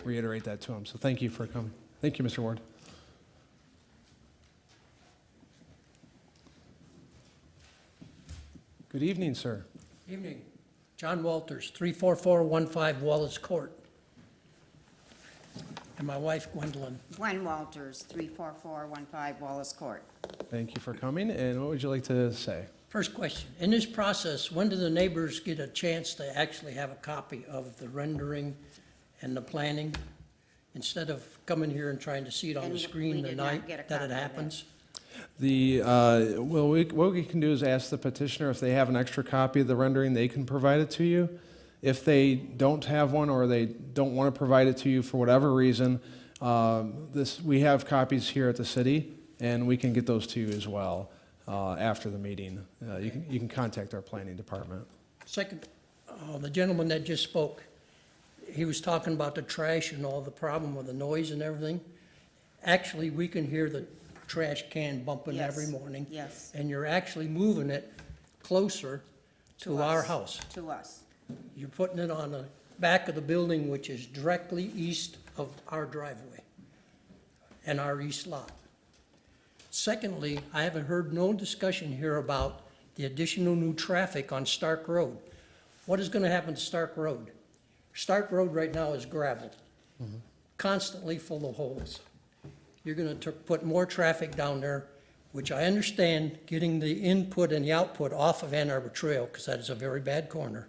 reiterate that to him. So thank you for coming. Thank you, Mr. Ward. Good evening, sir. Evening. John Walters, 34415 Wallace Court. And my wife Gwendolyn. Gwen Walters, 34415 Wallace Court. Thank you for coming, and what would you like to say? First question, in this process, when do the neighbors get a chance to actually have a copy of the rendering and the planning? Instead of coming here and trying to see it on And the screen we the did not night get a that copy it of it. happens? What we can do is ask the petitioner if they have an extra copy of the rendering, they can provide it to you. If they don't have one or they don't want to provide it to you for whatever reason, we have copies here at the city, and we can get those to you as well after the meeting. You can contact our planning department. Second, the gentleman that just spoke, he was talking about the trash and all the problem with the noise and everything. Actually, we can hear the trash can bumping Yes, every morning. yes. And you're actually moving it closer to our us, house. To us. You're putting it on the back of the building, which is directly east of our driveway and our east lot. Secondly, I haven't heard no discussion here about the additional new traffic on Stark Road. What is gonna happen to Stark Road? Stark Road right now is gravel, constantly full of holes. You're gonna put more traffic down there, which I understand getting the input and the output off of Ann Arbor Trail, because that is a very bad corner.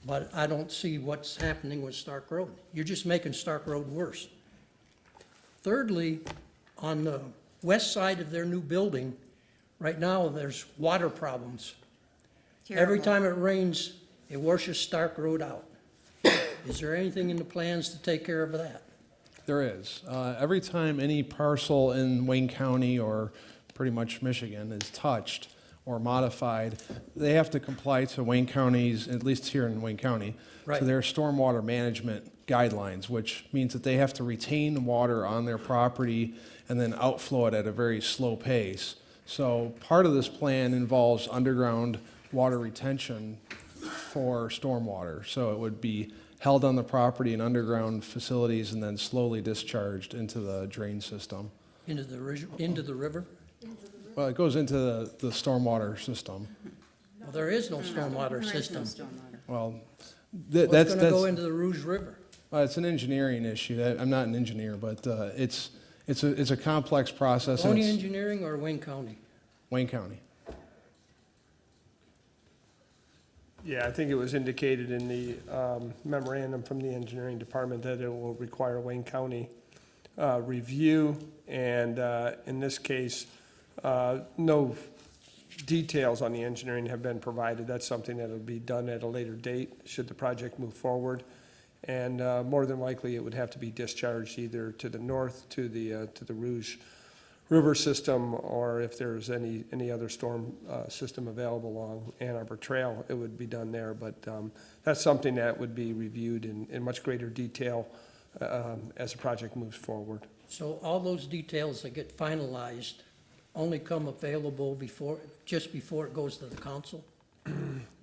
But I don't see what's happening with Stark Road. You're just making Stark Road worse. Thirdly, on the west side of their new building, right now, there's water problems. Every Terrible. time it rains, it washes Stark Road out. Is there anything in the plans to take care of that? There is. Every time any parcel in Wayne County or pretty much Michigan is touched or modified, they have to comply to Wayne County's, at least here in Wayne County, to Right. their stormwater management guidelines, which means that they have to retain water on their property and then outflow it at a very slow pace. So part of this plan involves underground water retention for stormwater. So it would be held on the property in underground facilities and then slowly discharged into the drain system. Into the river? Well, it goes into the stormwater system. Well, there is no stormwater There is no system. stormwater. Well, Well, that's, it's gonna go into the Rouge River. it's an engineering issue. I'm not an engineer, but it's a complex process. and Tony it's Engineering or Wayne County? Wayne County. Yeah, I think it was indicated in the memorandum from the engineering department that it will require Wayne County review, and in this case, no details on the engineering have been provided. That's something that'll be done at a later date, should the project move forward. And more than likely, it would have to be discharged either to the north, to the Rouge River system, or if there's any other storm system available along Ann Arbor Trail, it would be done there. But that's something that would be reviewed in much greater detail as the project moves forward. So all those details that get finalized only come available just before it goes to the council?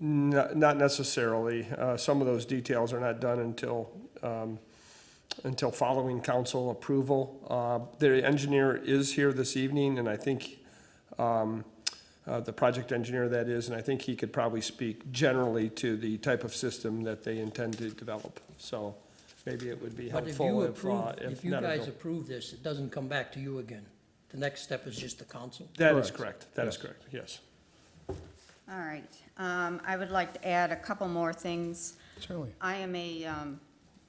Not necessarily. Some of those details are not done until following council approval. The engineer is here this evening, and I think, the project engineer that is, and I think he could probably speak generally to the type of system that they intend to develop. So maybe it would be But if helpful you if approve, if you not guys avail- approve this, it doesn't come back to you again. The next step is just the council? That is correct. That is Yes. correct, yes. All right. I would like to add a couple more things. Certainly. I am a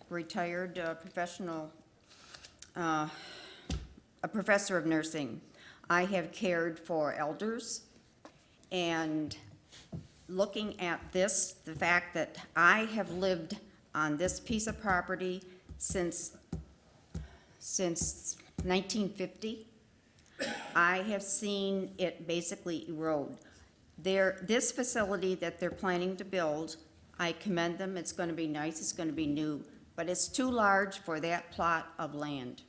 retired professional, a professor of nursing. I have cared for elders, and looking at this, the fact that I have lived on this piece of property since 1950, I have seen it basically erode. This facility that they're planning to build, I commend them, it's gonna be nice, it's gonna be new, but it's too large for that plot of land.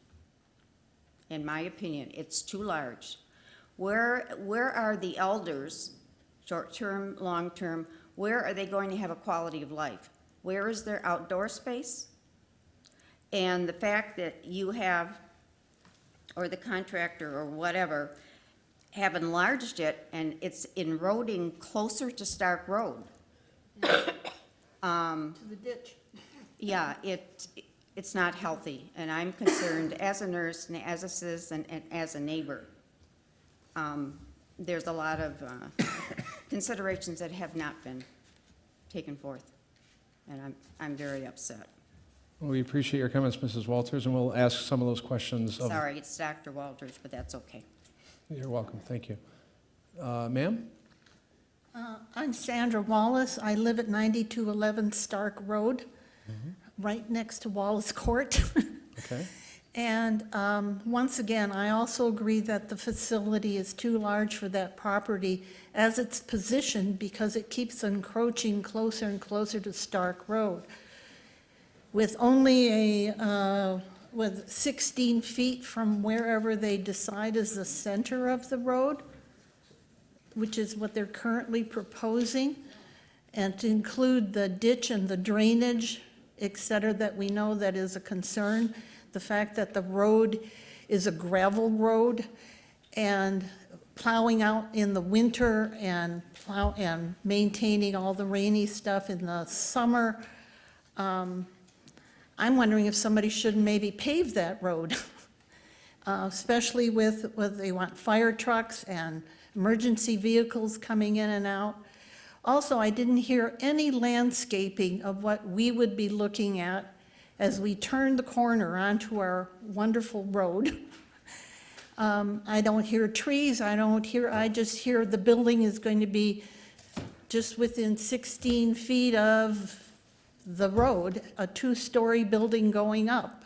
In my opinion, it's too large. Where are the elders, short-term, long-term, where are they going to have a quality of life? Where is their outdoor space? And the fact that you have, or the contractor or whatever, have enlarged it and it's eroding closer to Stark Road. To the ditch. Yeah, it's not healthy, and I'm concerned as a nurse and as a citizen and as a neighbor. There's a lot of considerations that have not been taken forth, and I'm very upset. Well, we appreciate your comments, Mrs. Walters, and we'll ask some of those questions of... Sorry, it's Dr. Walters, but that's okay. You're welcome, thank you. Ma'am? I'm Sandra Wallace. I live at 9211 Stark Road, right next to Wallace Court. Okay. And once again, I also agree that the facility is too large for that property as it's positioned because it keeps encroaching closer and closer to Stark Road. With only with 16 feet from wherever they decide is the center of the road, which is what they're currently proposing, and to include the ditch and the drainage, et cetera, that we know that is a concern. The fact that the road is a gravel road and plowing out in the winter and maintaining all the rainy stuff in the summer. I'm wondering if somebody should maybe pave that road, especially with they want fire trucks and emergency vehicles coming in and out. Also, I didn't hear any landscaping of what we would be looking at as we turn the corner onto our wonderful road. I don't hear trees, I just hear the building is going to be just within 16 feet of the road, a two-story building going up.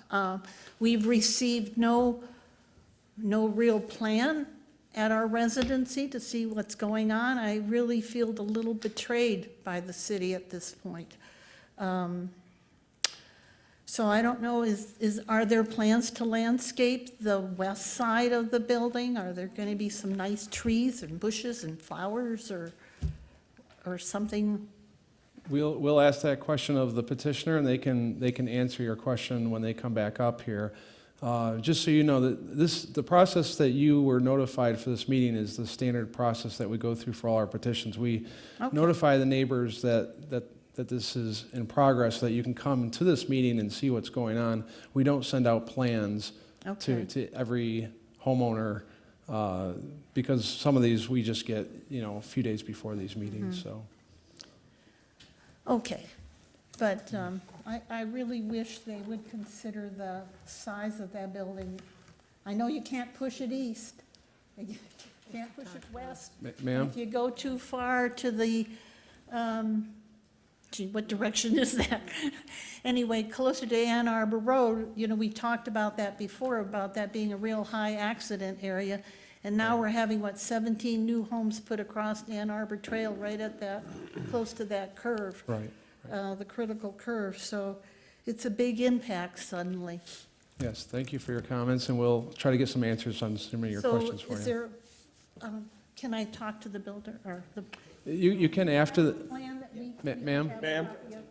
We've received no real plan at our residency to see what's going on. I really feel a little betrayed by the city at this point. So I don't know, are there plans to landscape the west side of the building? Are there going to be some nice trees and bushes and flowers or something? We'll ask that question of the petitioner, and they can answer your question when they come back up here. Just so you know, that the process that you were notified for this meeting is the standard process that we go through for all our petitions. We notify the neighbors that this is in progress, so that you can come to this meeting and see what's going on. We don't send out plans to every homeowner, because some of these we just get, a few days before these meetings, so. Okay, but I really wish they would consider the size of that building. I know you can't push it east. Can't push it west. Ma'am? If you go too far to the, gee, what direction is that? Anyway, closer to Ann Arbor Road, you know, we talked about that before, about that being a real high accident area. And now we're having, 17 new homes put across Ann Arbor Trail right at that, close to that curve. Right. The critical curve. So it's a big impact suddenly. Yes, thank you for your comments, and we'll try to get some answers on some of your questions for So is you. there, can I talk to the builder or the You can after, the plan that we? ma'am? Ma'am?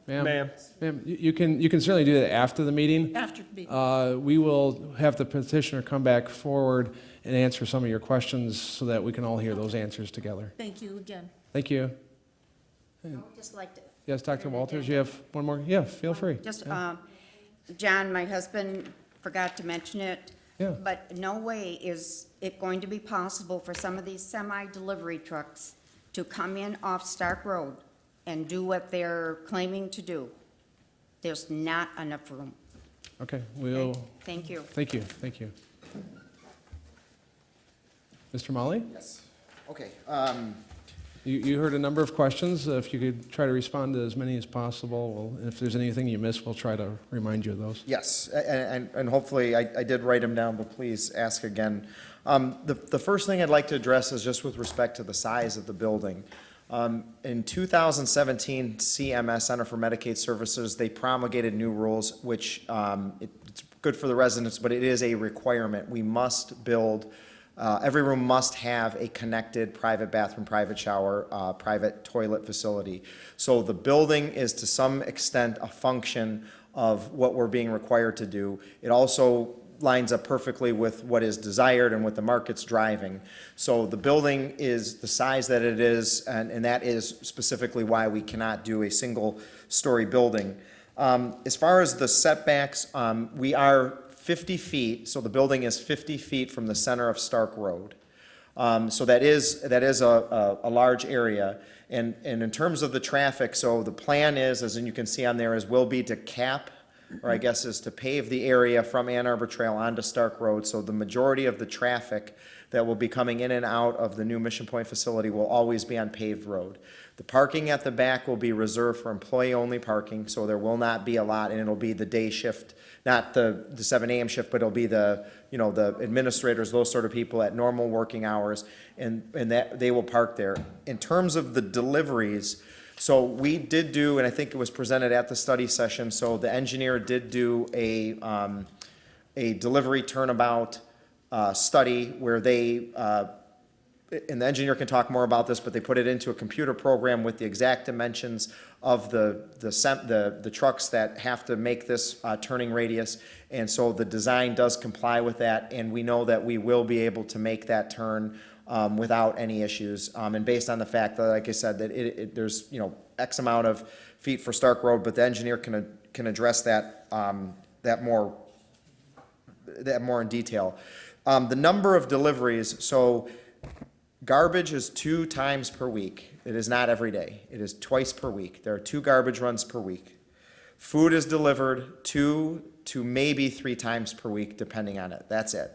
Ma'am? Ma'am. Ma'am, you can certainly do that after the meeting. After the meeting. We will have the petitioner come back forward and answer some of your questions so that we can all hear those answers together. Thank you again. Thank you. I would just like to. Yes, Dr. Walters, you have one more? Yeah, feel free. Just, Yeah. John, my husband forgot to mention it. Yeah. But no way is it going to be possible for some of these semi-delivery trucks to come in off Stark Road and do what they're claiming to do. There's not enough room. Okay, we'll, Thank you. thank you, thank you. Mr. Molly? Yes. Okay, You heard a number of questions. If you could try to respond to as many as possible, well, if there's anything you missed, we'll try to remind you of those. yes, and hopefully, I did write them down, but please ask again. The first thing I'd like to address is just with respect to the size of the building. In 2017, CMS, Center for Medicaid Services, they promulgated new rules, which it's good for the residents, but it is a requirement. We must build, every room must have a connected private bathroom, private shower, private toilet facility. So the building is to some extent a function of what we're being required to do. It also lines up perfectly with what is desired and what the market's driving. So the building is the size that it is, and that is specifically why we cannot do a single-story building. As far as the setbacks, we are 50 feet, so the building is 50 feet from the center of Stark Road. So that is a large area. And in terms of the traffic, so the plan is, as you can see on there, will be to cap, or I guess is to pave the area from Ann Arbor Trail onto Stark Road. So the majority of the traffic that will be coming in and out of the new Mission Point facility will always be on paved road. The parking at the back will be reserved for employee-only parking, so there will not be a lot, and it'll be the day shift, not the 7 a.m. shift, but it'll be the administrators, those sort of people at normal working hours, and that they will park there. In terms of the deliveries, so we did do, and I think it was presented at the study session, so the engineer did do a delivery turnabout study where they, and the engineer can talk more about this, but they put it into a computer program with the exact dimensions of the trucks that have to make this turning radius. And so the design does comply with that, and we know that we will be able to make that turn without any issues. And based on the fact that, like I said, that there's, X amount of feet for Stark Road, but the engineer can address that, that more in detail. The number of deliveries, so garbage is 2 times per week. It is not every day. It is twice per week. There are 2 garbage runs per week. Food is delivered 2 to maybe 3 times per week, depending on it. That's it.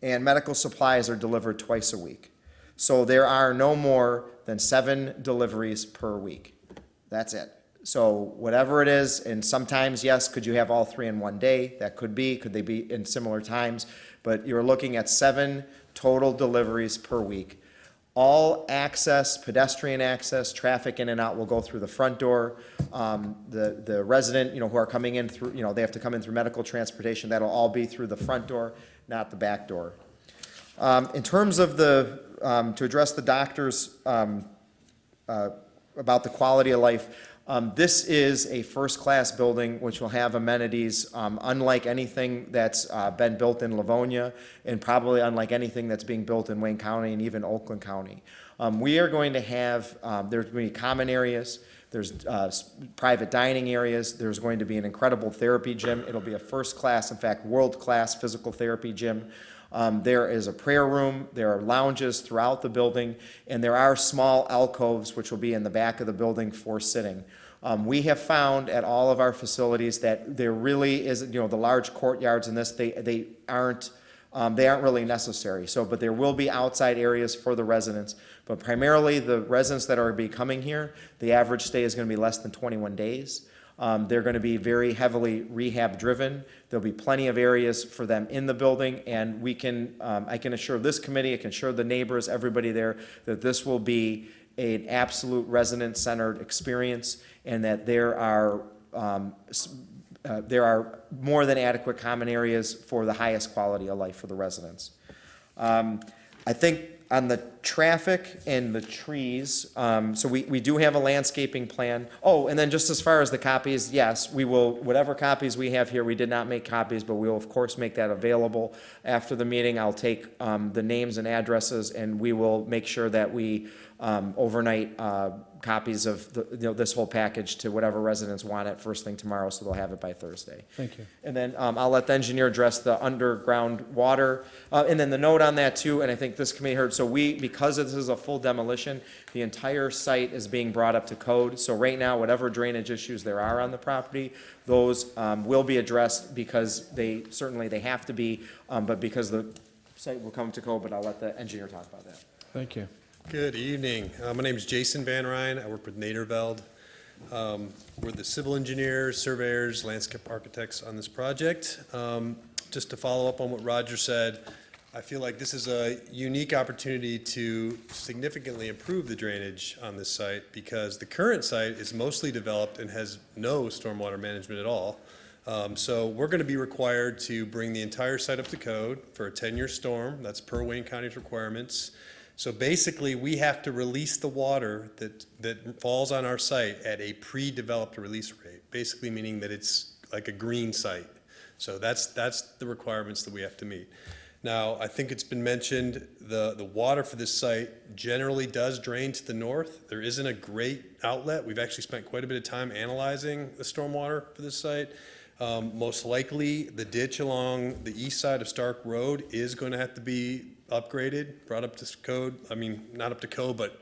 And medical supplies are delivered twice a week. So there are no more than 7 deliveries per week. That's it. So whatever it is, and sometimes, yes, could you have all 3 in one day? That could be. Could they be in similar times? But you're looking at 7 total deliveries per week. All access, pedestrian access, traffic in and out will go through the front door. The resident, who are coming in through, they have to come in through medical transportation. That'll all be through the front door, not the back door. In terms of to address the doctors about the quality of life, this is a first-class building which will have amenities unlike anything that's been built in Livonia, and probably unlike anything that's being built in Wayne County and even Oakland County. We are going to have, there's going to be common areas, there's private dining areas, there's going to be an incredible therapy gym. It'll be a first-class, in fact, world-class physical therapy gym. There is a prayer room, there are lounges throughout the building, and there are small alcoves which will be in the back of the building for sitting. We have found at all of our facilities that there really is, the large courtyards in this, they aren't they aren't really necessary. So, but there will be outside areas for the residents. But primarily, the residents that are be coming here, the average stay is going to be less than 21 days. They're going to be very heavily rehab-driven. There'll be plenty of areas for them in the building, and we can, I can assure this committee, I can assure the neighbors, everybody there, that this will be an absolute resident-centered experience, and that there are more than adequate common areas for the highest quality of life for the residents. I think on the traffic and the trees, so we do have a landscaping plan. Oh, and then just as far as the copies, yes, we will, whatever copies we have here, we did not make copies, but we will of course make that available. After the meeting, I'll take the names and addresses, and we will make sure that we overnight copies of this whole package to whatever residents want it first thing tomorrow, so they'll have it by Thursday. Thank you. And then I'll let the engineer address the underground water. And then the note on that too, and I think this committee heard, so because this is a full demolition, the entire site is being brought up to code. So right now, whatever drainage issues there are on the property, those will be addressed because they have to be, but because the site will come to code, but I'll let the engineer talk about that. Thank you. Good evening. My name is Jason Van Ryn. I work with Naderveld. We're the civil engineers, surveyors, landscape architects on this project. Just to follow up on what Roger said, I feel like this is a unique opportunity to significantly improve the drainage on this site because the current site is mostly developed and has no stormwater management at all. So we're going to be required to bring the entire site up to code for a 10-year storm. That's per Wayne County's requirements. So basically, we have to release the water that falls on our site at a pre-developed release rate, basically meaning that it's like a green site. So that's the requirements that we have to meet. Now, I think it's been mentioned, the water for this site generally does drain to the north. There isn't a great outlet. We've actually spent quite a bit of time analyzing the stormwater for this site. Most likely, the ditch along the east side of Stark Road is going to have to be upgraded, brought up to code. I mean, not up to code, but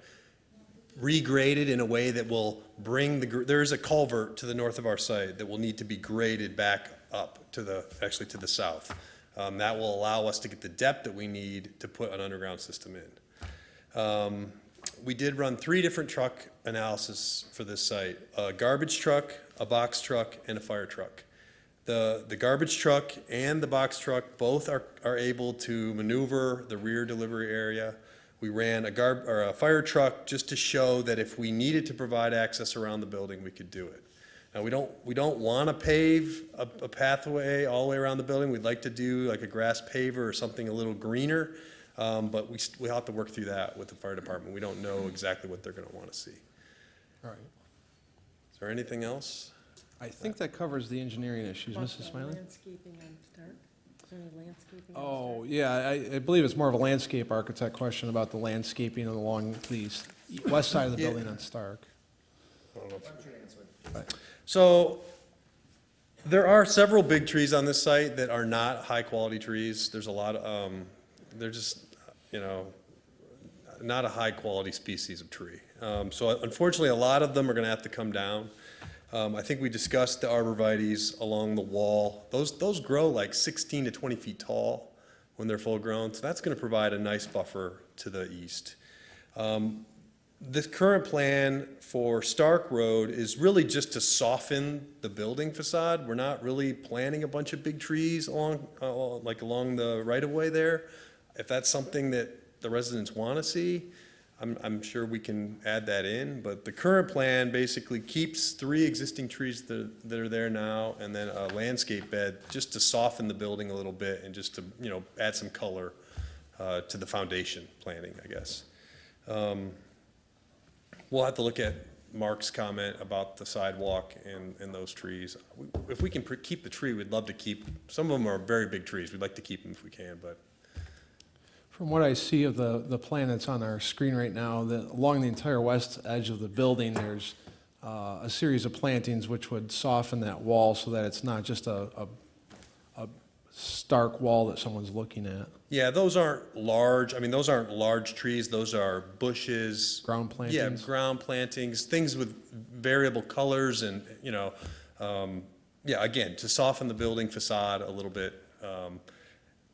regraded in a way that will bring there is a culvert to the north of our site that will need to be graded back up to actually to the south. That will allow us to get the depth that we need to put an underground system in. We did run 3 different truck analysis for this site: a garbage truck, a box truck, and a fire truck. The garbage truck and the box truck both are able to maneuver the rear delivery area. We ran a fire truck just to show that if we needed to provide access around the building, we could do it. Now, we don't want to pave a pathway all the way around the building. We'd like to do like a grass paver or something a little greener, but we'll have to work through that with the fire department. We don't know exactly what they're going to want to see. All right. Is there anything else? I think that covers the engineering issues. Mrs. Smiley? Landscaping on Stark? Is there any landscaping on Oh, yeah, I believe it's more of a landscape architect question about the landscaping along the west side of the building on Stark. So there are several big trees on this site that are not high-quality trees. There's a lot of, they're just, not a high-quality species of tree. So unfortunately, a lot of them are going to have to come down. I think we discussed the arborvitaes along the wall. Those grow like 16 to 20 feet tall when they're full-grown, so that's going to provide a nice buffer to the east. This current plan for Stark Road is really just to soften the building facade. We're not really planting a bunch of big trees along the right-of-way there. If that's something that the residents want to see, I'm sure we can add that in. But the current plan basically keeps 3 existing trees that are there now, and then a landscape bed just to soften the building a little bit and just to add some color to the foundation planting, I guess. We'll have to look at Mark's comment about the sidewalk and those trees. If we can keep the tree, we'd love to keep. Some of them are very big trees. We'd like to keep them if we can, but. From what I see of the plan that's on our screen right now, along the entire west edge of the building, there's a series of plantings which would soften that wall so that it's not just a stark wall that someone's looking at. Yeah, those aren't large. I mean, those aren't large trees. Those are bushes. Ground plantings? Yeah, ground plantings, things with variable colors and, again, to soften the building facade a little bit.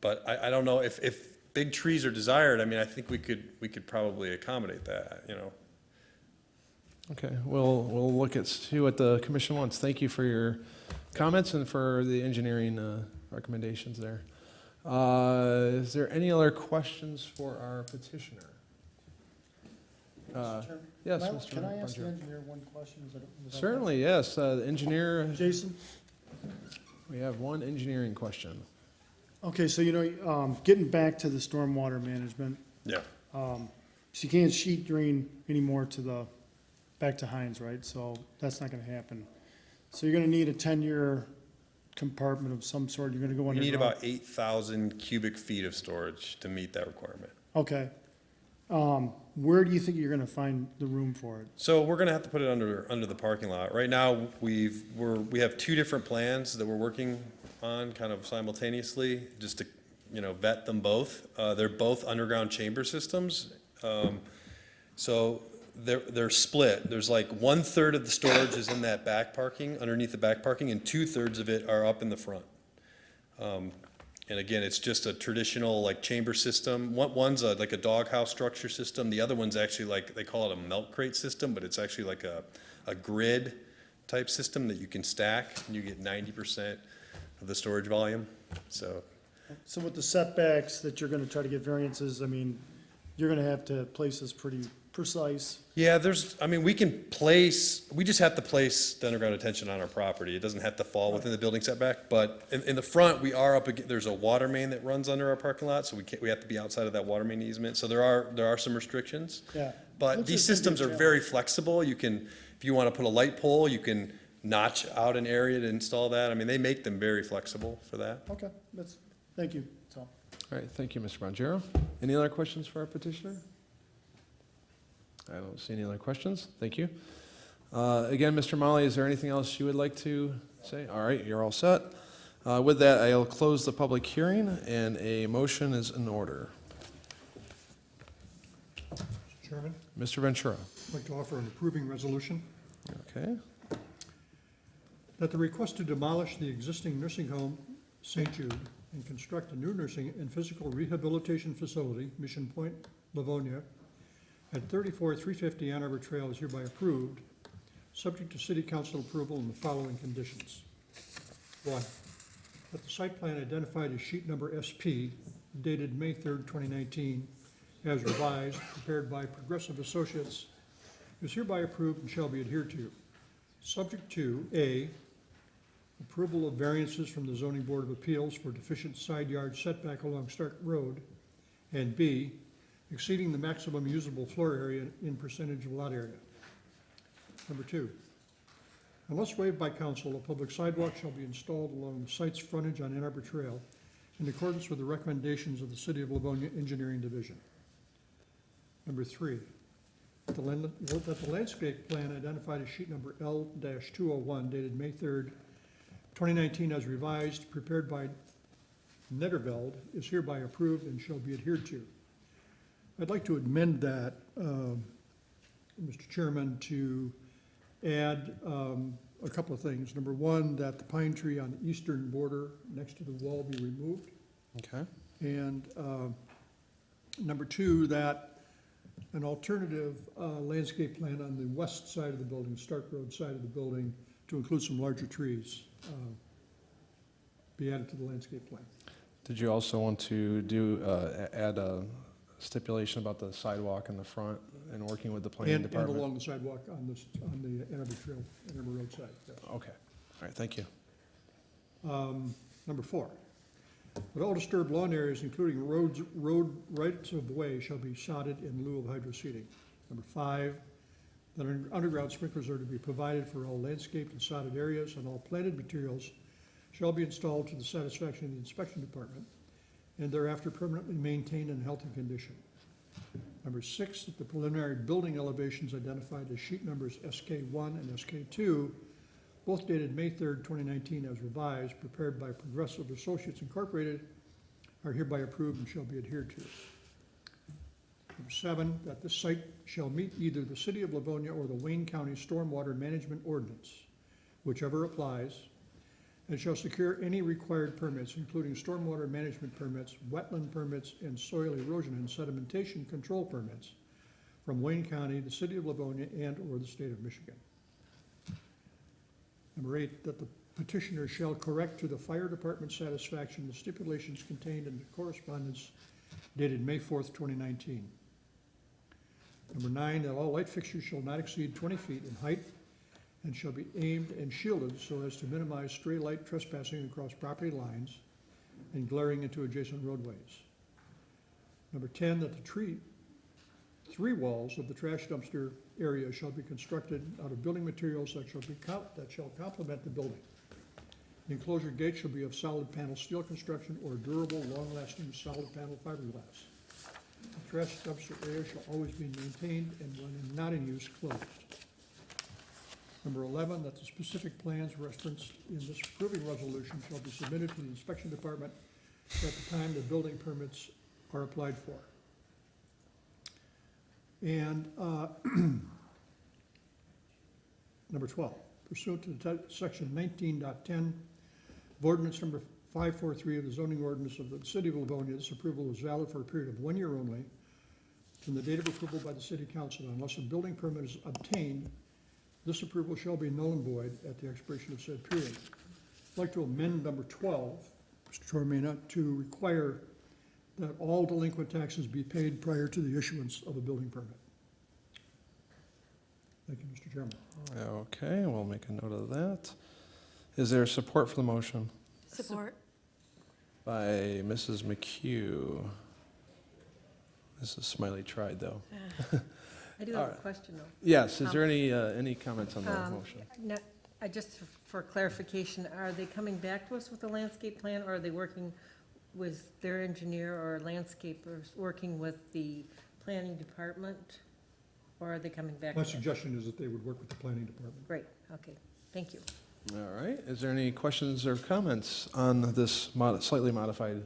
But I don't know if big trees are desired, I mean, I think we could probably accommodate that, you know. Okay, we'll look at, see what the commission wants. Thank you for your comments and for the engineering recommendations there. Is there any other questions for our petitioner? Yes, Mr. Can I ask the Bonjero. engineer one question? Is that Certainly, yes. The engineer, okay? Jason? we have one engineering question. Okay, so getting back to the stormwater management, Yeah. so you can't sheet drain anymore back to Heinz, right? So that's not gonna happen. So you're gonna need a 10-year compartment of some sort, you're gonna go We underground? need about 8,000 cubic feet of storage to meet that requirement. Okay. Where do you think you're gonna find the room for it? So we're gonna have to put it under the parking lot. Right now, we have two different plans that we're working on kind of simultaneously, just to, vet them both. They're both underground chamber systems. So they're split. There's like 1/3 of the storage is in that back parking, underneath the back parking, and 2/3 of it are up in the front. And again, it's just a traditional like chamber system. One's like a doghouse structure system. The other one's actually like, they call it a milk crate system, but it's actually like a grid type system that you can stack, and you get 90% of the storage volume, so. So with the setbacks that you're gonna try to get variances, I mean, you're gonna have to place this pretty precise. Yeah, we just have to place the underground detention on our property. It doesn't have to fall within the building setback, but in the front, we are there's a water main that runs under our parking lot, so we have to be outside of that water main easement, so there are some restrictions. Yeah. But Looks these like it's gonna systems be are a very flexible. You can, if you want to put a light pole, you can notch out an area to install that. I mean, they make them very flexible for that. Okay, thank you, that's all. All right, thank you, Mr. Bonjero. Any other questions for our petitioner? I don't see any other questions. Thank you. Again, Mr. Molly, is there anything else you would like to say? All right, you're all set. With that, I'll close the public hearing, and a motion is in order. Mr. Chairman, Mr. Ventura. I'd like to offer an approving resolution Okay. that the request to demolish the existing nursing home, St. Jude, and construct a new nursing and physical rehabilitation facility, Mission Point, Livonia, at 34350 Ann Arbor Trail is hereby approved, subject to city council approval and the following conditions. One, that the site plan identified as sheet number SP, dated May 3rd, 2019, as revised, prepared by Progressive Associates, is hereby approved and shall be adhered to, subject to A, approval of variances from the Zoning Board of Appeals for deficient side yard setback along Stark Road, and B, exceeding the maximum usable floor area in percentage of lot area. Number two, unless waived by council, a public sidewalk shall be installed along the site's frontage on Ann Arbor Trail in accordance with the recommendations of the City of Livonia Engineering Division. Number three, that the landscape plan identified as sheet number L-201 dated May 3rd, 2019 as revised, prepared by Netterveld, is hereby approved and shall be adhered to. I'd like to amend that, Mr. Chairman, to add a couple of things. Number one, that the pine tree on the eastern border next to the wall be removed. Okay. And number two, that an alternative landscape plan on the west side of the building, Stark Road side of the building, to include some larger trees, be added to the landscape plan. Did you also want to add a stipulation about the sidewalk in the front and working with the planning And department? along the sidewalk on the Ann Arbor Trail, Ann Arbor Road side, yes. Okay. All right, thank you. Number four, that all disturbed lawn areas, including road rights of way, shall be sodded in lieu of hydro seeding. Number five, that underground sprinklers are to be provided for all landscaped and sodded areas, and all planted materials shall be installed to the satisfaction of the inspection department, and thereafter permanently maintained in healthy condition. Number six, that the preliminary building elevations identified as sheet numbers SK1 and SK2, both dated May 3rd, 2019 as revised, prepared by Progressive Associates Incorporated, are hereby approved and shall be adhered to. Number seven, that this site shall meet either the City of Livonia or the Wayne County Stormwater Management Ordinance, whichever applies, and shall secure any required permits, including stormwater management permits, wetland permits, and soil erosion and sedimentation control permits from Wayne County, the city of Livonia, and/or the state of Michigan. Number 8, that the petitioner shall correct to the fire department's satisfaction the stipulations contained in the correspondence dated May 4th, 2019. Number 9, that all light fixtures shall not exceed 20 feet in height and shall be aimed and shielded so as to minimize stray light trespassing across property lines and glaring into adjacent roadways. Number 10, that the three walls of the trash dumpster area shall be constructed out of building materials that shall complement the building. The enclosure gate shall be of solid panel steel construction or durable, long-lasting solid panel fiberglass. The trash dumpster area shall always be maintained and when not in use, closed. Number 11, that the specific plans referenced in this approving resolution shall be submitted to the inspection department at the time the building permits are applied for. And number 12, pursuant to section 19.10 of ordinance number 543 of the zoning ordinance of the city of Livonia, this approval is valid for a period of 1 year only from the date of approval by the city council. Unless a building permit is obtained, this approval shall be null and void at the expiration of said period. I'd like to amend number 12, Mr. Tormina, to require that all delinquent taxes be paid prior to the issuance of a building permit. Thank you, Mr. Chairman. Okay, we'll make a note of that. Is there support for the motion? Support. By Mrs. McHugh. Mrs. Smiley tried, though. I do have a question, though. Yes, is there any comments on the motion? No, just for clarification, are they coming back to us with a landscape plan, or are they working with their engineer or landscapers, working with the planning department? Or are they coming back? My to us? suggestion is that they would work with the planning department. Great, okay, thank you. All right, is there any questions or comments on this slightly modified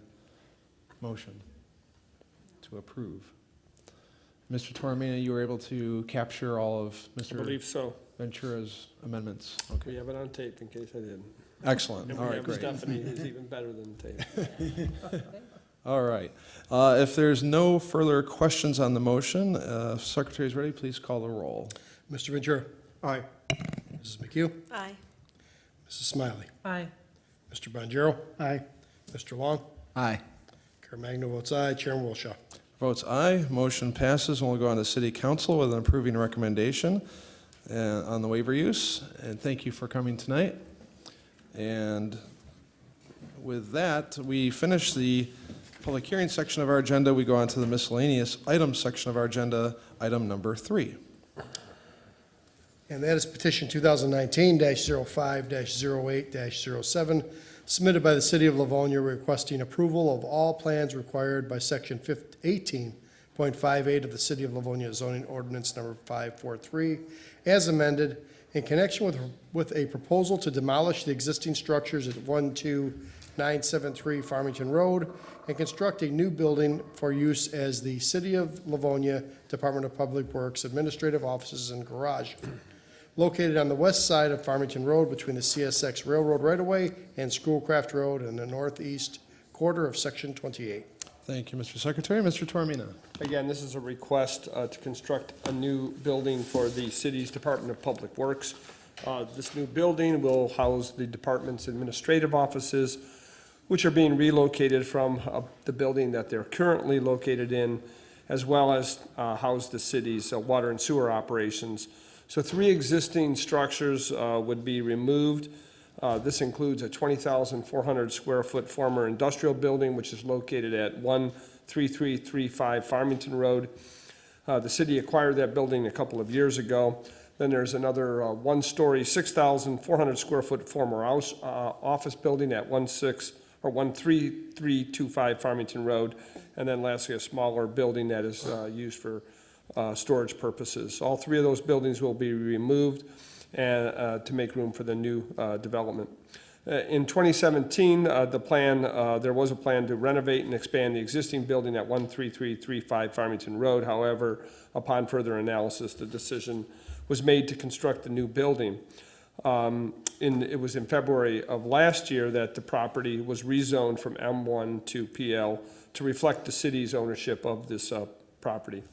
motion to approve? Mr. Tormina, you were able to capture all of I Mr. believe so. Ventura's amendments? We Okay, have it on tape in case I didn't. excellent, And all we right, have great. Stephanie, who's even better than tape. All right, if there's no further questions on the motion, if Secretary's ready, please call the roll. Mr. Ventura? Aye. Mrs. McHugh? Aye. Mrs. Smiley? Aye. Mr. Bonjero? Aye. Mr. Long? Aye. Caremagna votes aye. Chairman Wilshaw. Votes aye, motion passes, and we'll go on to City Council with an approving recommendation on the waiver use. And thank you for coming tonight. And with that, we finish the public hearing section of our agenda. We go on to the miscellaneous items section of our agenda, item number 3. And that is petition 2019-05-08-07, submitted by the city of Livonia requesting approval of all plans required by section 18.58 of the city of Livonia zoning ordinance number 543, as amended, in connection with a proposal to demolish the existing structures at 12973 Farmington Road and construct a new building for use as the City of Livonia Department of Public Works Administrative Offices and Garage, located on the west side of Farmington Road between the CSX Railroad right-of-way and Schoolcraft Road in the northeast quarter of Section 28. Thank you, Mr. Secretary. Mr. Tormina. Again, this is a request to construct a new building for the city's Department of Public Works. This new building will house the department's administrative offices, which are being relocated from the building that they're currently located in, as well as house the city's water and sewer operations. So 3 existing structures would be removed. This includes a 20,400 square foot former industrial building, which is located at 13335 Farmington Road. The city acquired that building a couple of years ago. Then there's another 1-story, 6,400 square foot former office building at 13325 Farmington Road. And then lastly, a smaller building that is used for storage purposes. All 3 of those buildings will be removed and to make room for the new development. In 2017, there was a plan to renovate and expand the existing building at 13335 Farmington Road. However, upon further analysis, the decision was made to construct the new building. It was in February of last year that the property was rezoned from M1 to PL to reflect the city's ownership of this property.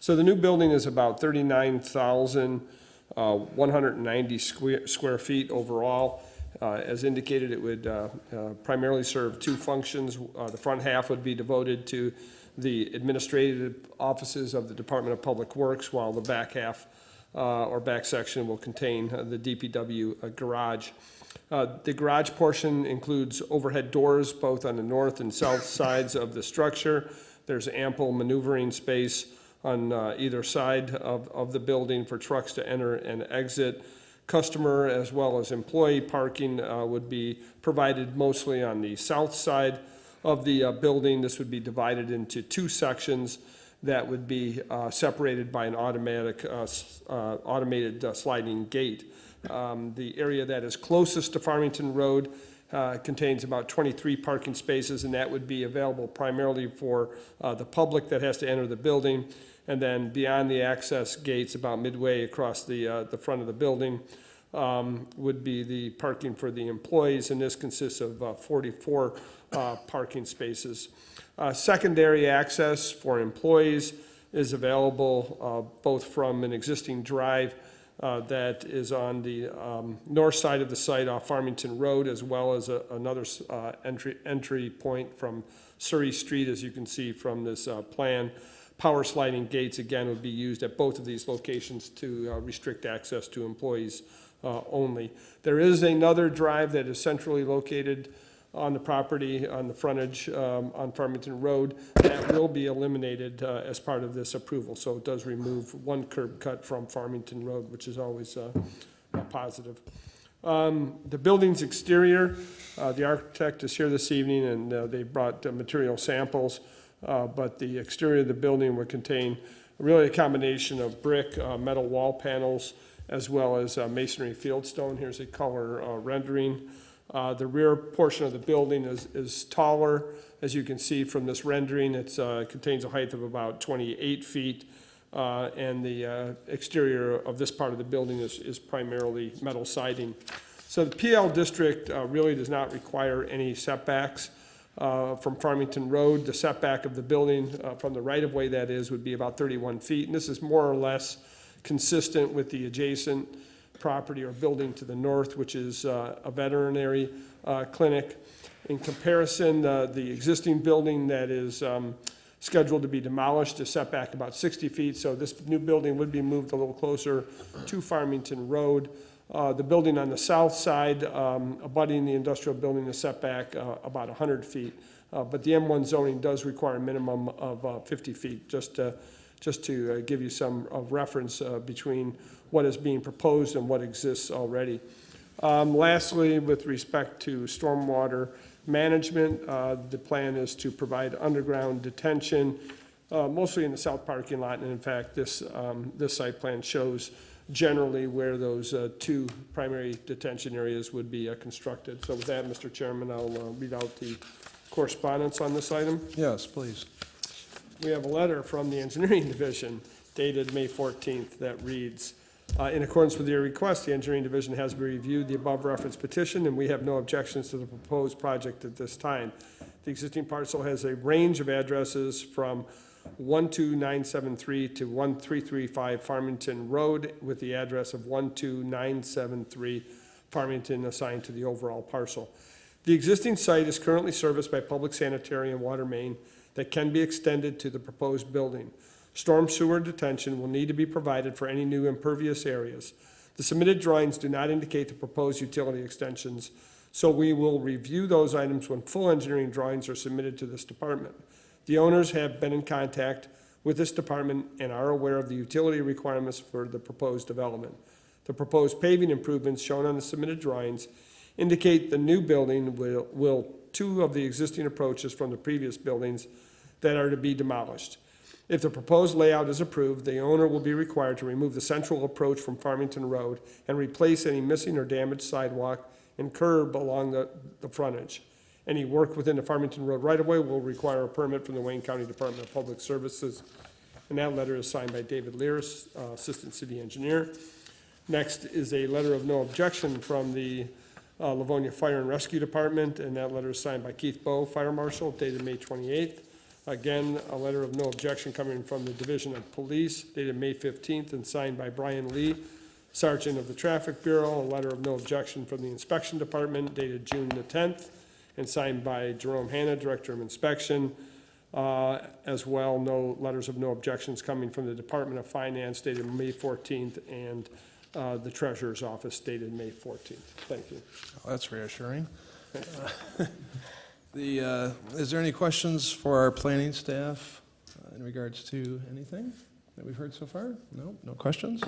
So the new building is about 39,190 square feet overall. As indicated, it would primarily serve two functions. The front half would be devoted to the administrative offices of the Department of Public Works, while the back half or back section will contain the DPW garage. The garage portion includes overhead doors both on the north and south sides of the structure. There's ample maneuvering space on either side of the building for trucks to enter and exit. Customer as well as employee parking would be provided mostly on the south side of the building. This would be divided into two sections that would be separated by an automated sliding gate. The area that is closest to Farmington Road contains about 23 parking spaces, and that would be available primarily for the public that has to enter the building. And then beyond the access gates, about midway across the front of the building, would be the parking for the employees, and this consists of 44 parking spaces. Secondary access for employees is available both from an existing drive that is on the north side of the site off Farmington Road, as well as another entry point from Surrey Street, as you can see from this plan. Power sliding gates, again, would be used at both of these locations to restrict access to employees only. There is another drive that is centrally located on the property, on the frontage on Farmington Road, that will be eliminated as part of this approval. So it does remove one curb cut from Farmington Road, which is always a positive. The building's exterior, the architect is here this evening, and they brought material samples, but the exterior of the building would contain really a combination of brick, metal wall panels, as well as masonry fieldstone. Here's a color rendering. The rear portion of the building is taller. As you can see from this rendering, it contains a height of about 28 feet, and the exterior of this part of the building is primarily metal siding. So the PL district really does not require any setbacks from Farmington Road. The setback of the building from the right-of-way, that is, would be about 31 feet, and this is more or less consistent with the adjacent property or building to the north, which is a veterinary clinic. In comparison, the existing building that is scheduled to be demolished is set back about 60 feet, so this new building would be moved a little closer to Farmington Road. The building on the south side, abutting the industrial building, is set back about 100 feet, but the M1 zoning does require a minimum of 50 feet, just to give you some reference between what is being proposed and what exists already. Lastly, with respect to stormwater management, the plan is to provide underground detention, mostly in the south parking lot, and in fact, this site plan shows generally where those two primary detention areas would be constructed. So with that, Mr. Chairman, I'll read out the correspondence on this item. Yes, please. We have a letter from the Engineering Division dated May 14th that reads, in accordance with your request, the Engineering Division has reviewed the above referenced petition, and we have no objections to the proposed project at this time. The existing parcel has a range of addresses from 12973 to 1335 Farmington Road, with the address of 12973 Farmington assigned to the overall parcel. The existing site is currently serviced by public sanitary and water main that can be extended to the proposed building. Storm sewer detention will need to be provided for any new impervious areas. The submitted drawings do not indicate the proposed utility extensions, so we will review those items when full engineering drawings are submitted to this department. The owners have been in contact with this department and are aware of the utility requirements for the proposed development. The proposed paving improvements shown on the submitted drawings indicate the new building will two of the existing approaches from the previous buildings that are to be demolished. If the proposed layout is approved, the owner will be required to remove the central approach from Farmington Road and replace any missing or damaged sidewalk and curb along the frontage. Any work within the Farmington Road right-of-way will require a permit from the Wayne County Department of Public Services, and that letter is signed by David Lear, Assistant City Engineer. Next is a letter of no objection from the Livonia Fire and Rescue Department, and that letter is signed by Keith Bowe, Fire Marshal, dated May 28th. Again, a letter of no objection coming from the Division of Police, dated May 15th, and signed by Brian Lee, Sergeant of the Traffic Bureau. A letter of no objection from the Inspection Department, dated June the 10th, and signed by Jerome Hanna, Director of Inspection. As well, no letters of no objections coming from the Department of Finance, dated May 14th, and the Treasurer's Office, dated May 14th. Thank you. Oh, that's reassuring. Is there any questions for our planning staff in regards to anything that we've heard so far? No, no questions?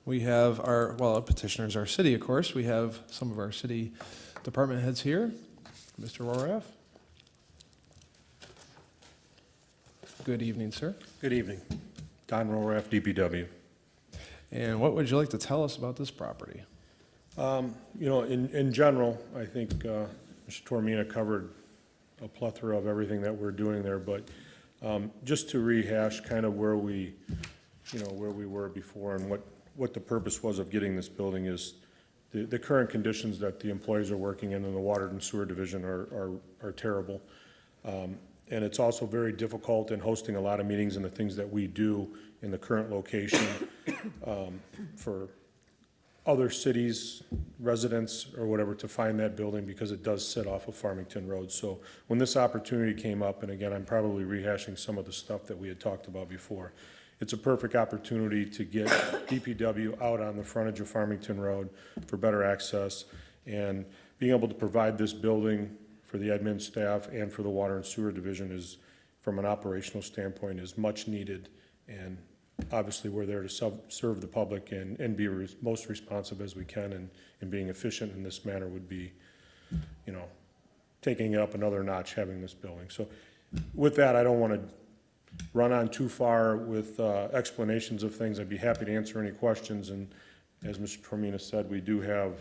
We have our, well, petitioners, our city, of course. We have some of our city department heads here. Mr. Roraff. Good evening, sir. Good evening. Don Roraff, DPW. And what would you like to tell us about this property? You know, in general, I think Mr. Tormina covered a plethora of everything that we're doing there, but just to rehash kind of where we, you know, where we were before and what the purpose was of getting this building is the current conditions that the employees are working in the Water and Sewer Division are terrible. And it's also very difficult in hosting a lot of meetings and the things that we do in the current location for other cities, residents, or whatever, to find that building because it does sit off of Farmington Road. So when this opportunity came up, and again, I'm probably rehashing some of the stuff that we had talked about before, it's a perfect opportunity to get DPW out on the frontage of Farmington Road for better access, and being able to provide this building for the admin staff and for the Water and Sewer Division is, from an operational standpoint, is much needed. And obviously, we're there to serve the public and be most responsive as we can, and being efficient in this manner would be, you know, taking it up another notch, having this building. So with that, I don't want to run on too far with explanations of things. I'd be happy to answer any questions, and as Mr. Tormina said, we do have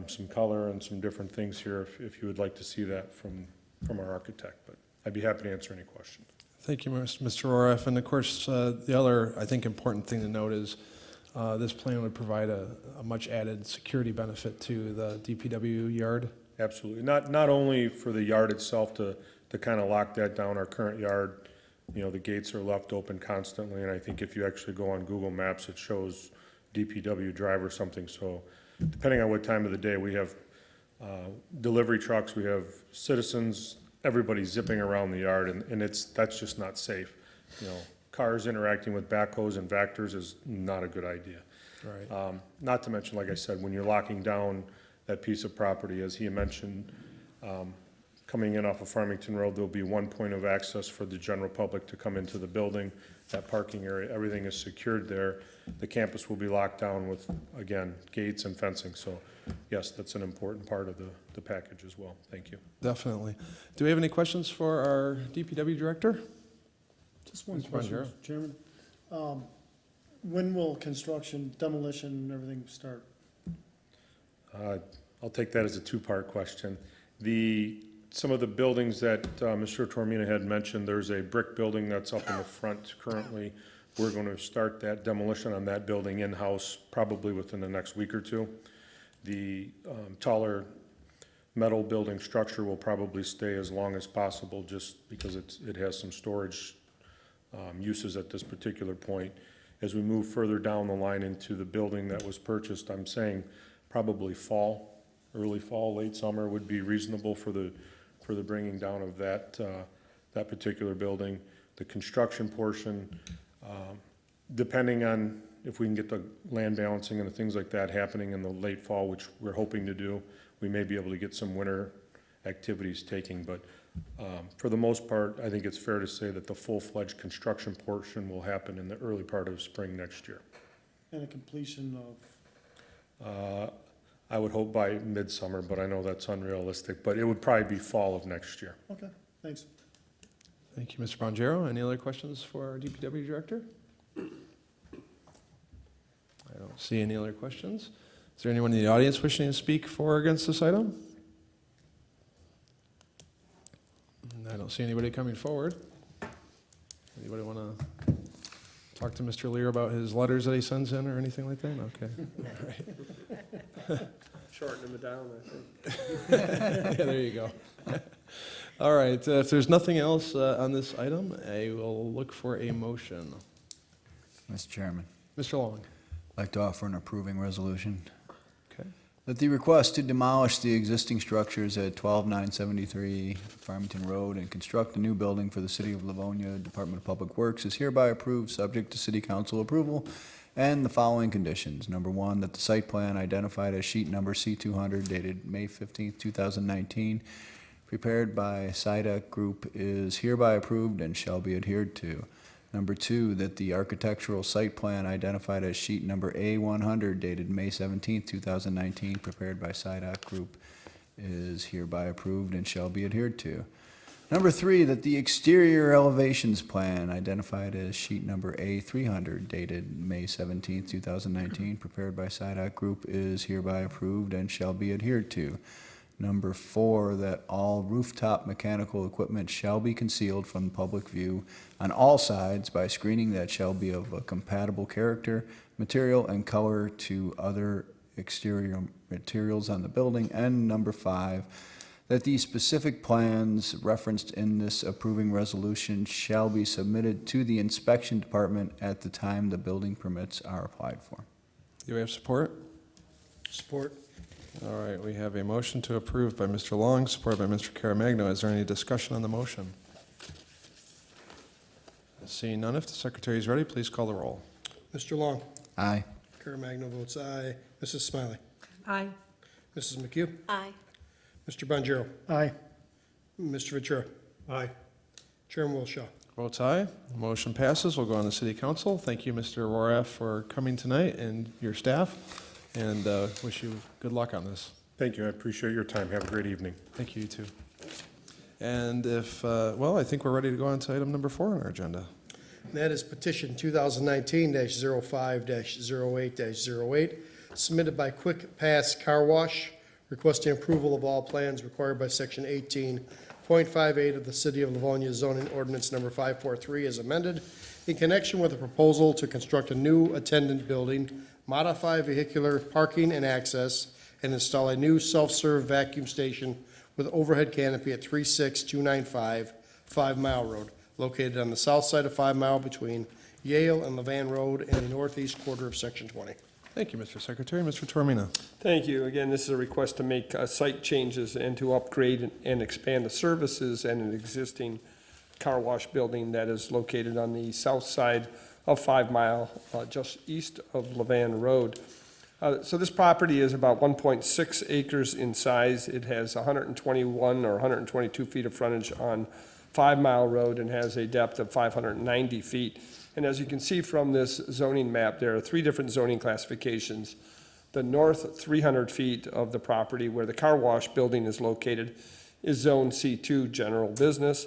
some color and some different things here if you would like to see that from our architect, but I'd be happy to answer any questions. Thank you, Mr. Roraff. And of course, the other, I think, important thing to note is this plan would provide a much added security benefit to the DPW yard. Absolutely. Not only for the yard itself to kind of lock that down, our current yard, you know, the gates are left open constantly, and I think if you actually go on Google Maps, it shows DPW drive or something. So depending on what time of the day, we have delivery trucks, we have citizens, everybody zipping around the yard, and that's just not safe. You know, cars interacting with backhoes and vectors is not a good idea. Right. Not to mention, like I said, when you're locking down that piece of property, as he mentioned, coming in off of Farmington Road, there'll be one point of access for the general public to come into the building. That parking area, everything is secured there. The campus will be locked down with, again, gates and fencing. So yes, that's an important part of the package as well. Thank you. Definitely. Do we have any questions for our DPW director? Just one Mr. question, Bonjero. Mr. Chairman. When will construction, demolition, and everything start? I'll take that as a two-part question. Some of the buildings that Mr. Tormina had mentioned, there's a brick building that's up in the front currently. We're going to start that demolition on that building in-house probably within the next week or two. The taller metal building structure will probably stay as long as possible just because it has some storage uses at this particular point. As we move further down the line into the building that was purchased, I'm saying probably fall, early fall, late summer would be reasonable for the bringing down of that particular building. The construction portion, depending on if we can get the land balancing and the things like that happening in the late fall, which we're hoping to do, we may be able to get some winter activities taking. But for the most part, I think it's fair to say that the full-fledged construction portion will happen in the early part of spring next year. And a completion of? I would hope by midsummer, but I know that's unrealistic, but it would probably be fall of next year. Okay, thanks. Thank you, Mr. Bonjero. Any other questions for our DPW director? I don't see any other questions. Is there anyone in the audience wishing to speak for or against this item? I don't see anybody coming forward. Anybody want to talk to Mr. Lear about his letters that he sends in or anything like that? Okay. All right. Shortening it down, I think. Yeah, there you go. All right, if there's nothing else on this item, I will look for a motion. Mr. Chairman, Mr. Long. I'd like to offer an approving resolution. Okay. That the request to demolish the existing structures at 12973 Farmington Road and construct a new building for the City of Livonia Department of Public Works is hereby approved, subject to City Council approval, and the following conditions. Number one, that the site plan identified as sheet number C200 dated May 15th, 2019, prepared by SIDA Group is hereby approved and shall be adhered to. Number two, that the architectural site plan identified as sheet number A100 dated May 17th, 2019, prepared by SIDOC Group is hereby approved and shall be adhered to. Number three, that the exterior elevations plan identified as sheet number A300 dated May 17th, 2019, prepared by SIDOC Group is hereby approved and shall be adhered to. Number four, that all rooftop mechanical equipment shall be concealed from public view on all sides by screening that shall be of a compatible character, material, and color to other exterior materials on the building. And number five, that the specific plans referenced in this approving resolution shall be submitted to the inspection department at the time the building permits are applied for. Do we have support? Support. All right, we have a motion to approve by Mr. Long, supported by Mr. Caremagno. Is there any discussion on the motion? Seeing none, if the secretary is ready, please call the roll. Mr. Long. Aye. Caremagno votes aye. Mrs. Smiley. Aye. Mrs. McHugh. Aye. Mr. Bonjero. Aye. Mr. Ventura. Aye. Chairman Wilshaw. Votes aye. Motion passes. We'll go on to City Council. Thank you, Mr. Roraff, for coming tonight and your staff, and wish you good luck on this. Thank you, I appreciate your time. Have a great evening. Thank you, you too. And if, well, I think we're ready to go on to item number 4 on our agenda. And that is petition 2019-05-08-08, submitted by Quick Pass Car Wash, requesting approval of all plans required by section 18.58 of the City of Livonia zoning ordinance number 543 as amended, in connection with a proposal to construct a new attendant building, modify vehicular parking and access, and install a new self-serve vacuum station with overhead canopy at 36295 5 Mile Road, located on the south side of 5 Mile between Yale and Levan Road in the northeast quarter of Section 20. Thank you, Mr. Secretary. Mr. Tormina. Thank you. Again, this is a request to make site changes and to upgrade and expand the services and an existing car wash building that is located on the south side of 5 Mile, just east of Levan Road. So this property is about 1.6 acres in size. It has 121 or 122 feet of frontage on 5 Mile Road and has a depth of 590 feet. And as you can see from this zoning map, there are 3 different zoning classifications. The north 300 feet of the property where the car wash building is located is Zone C2, General Business,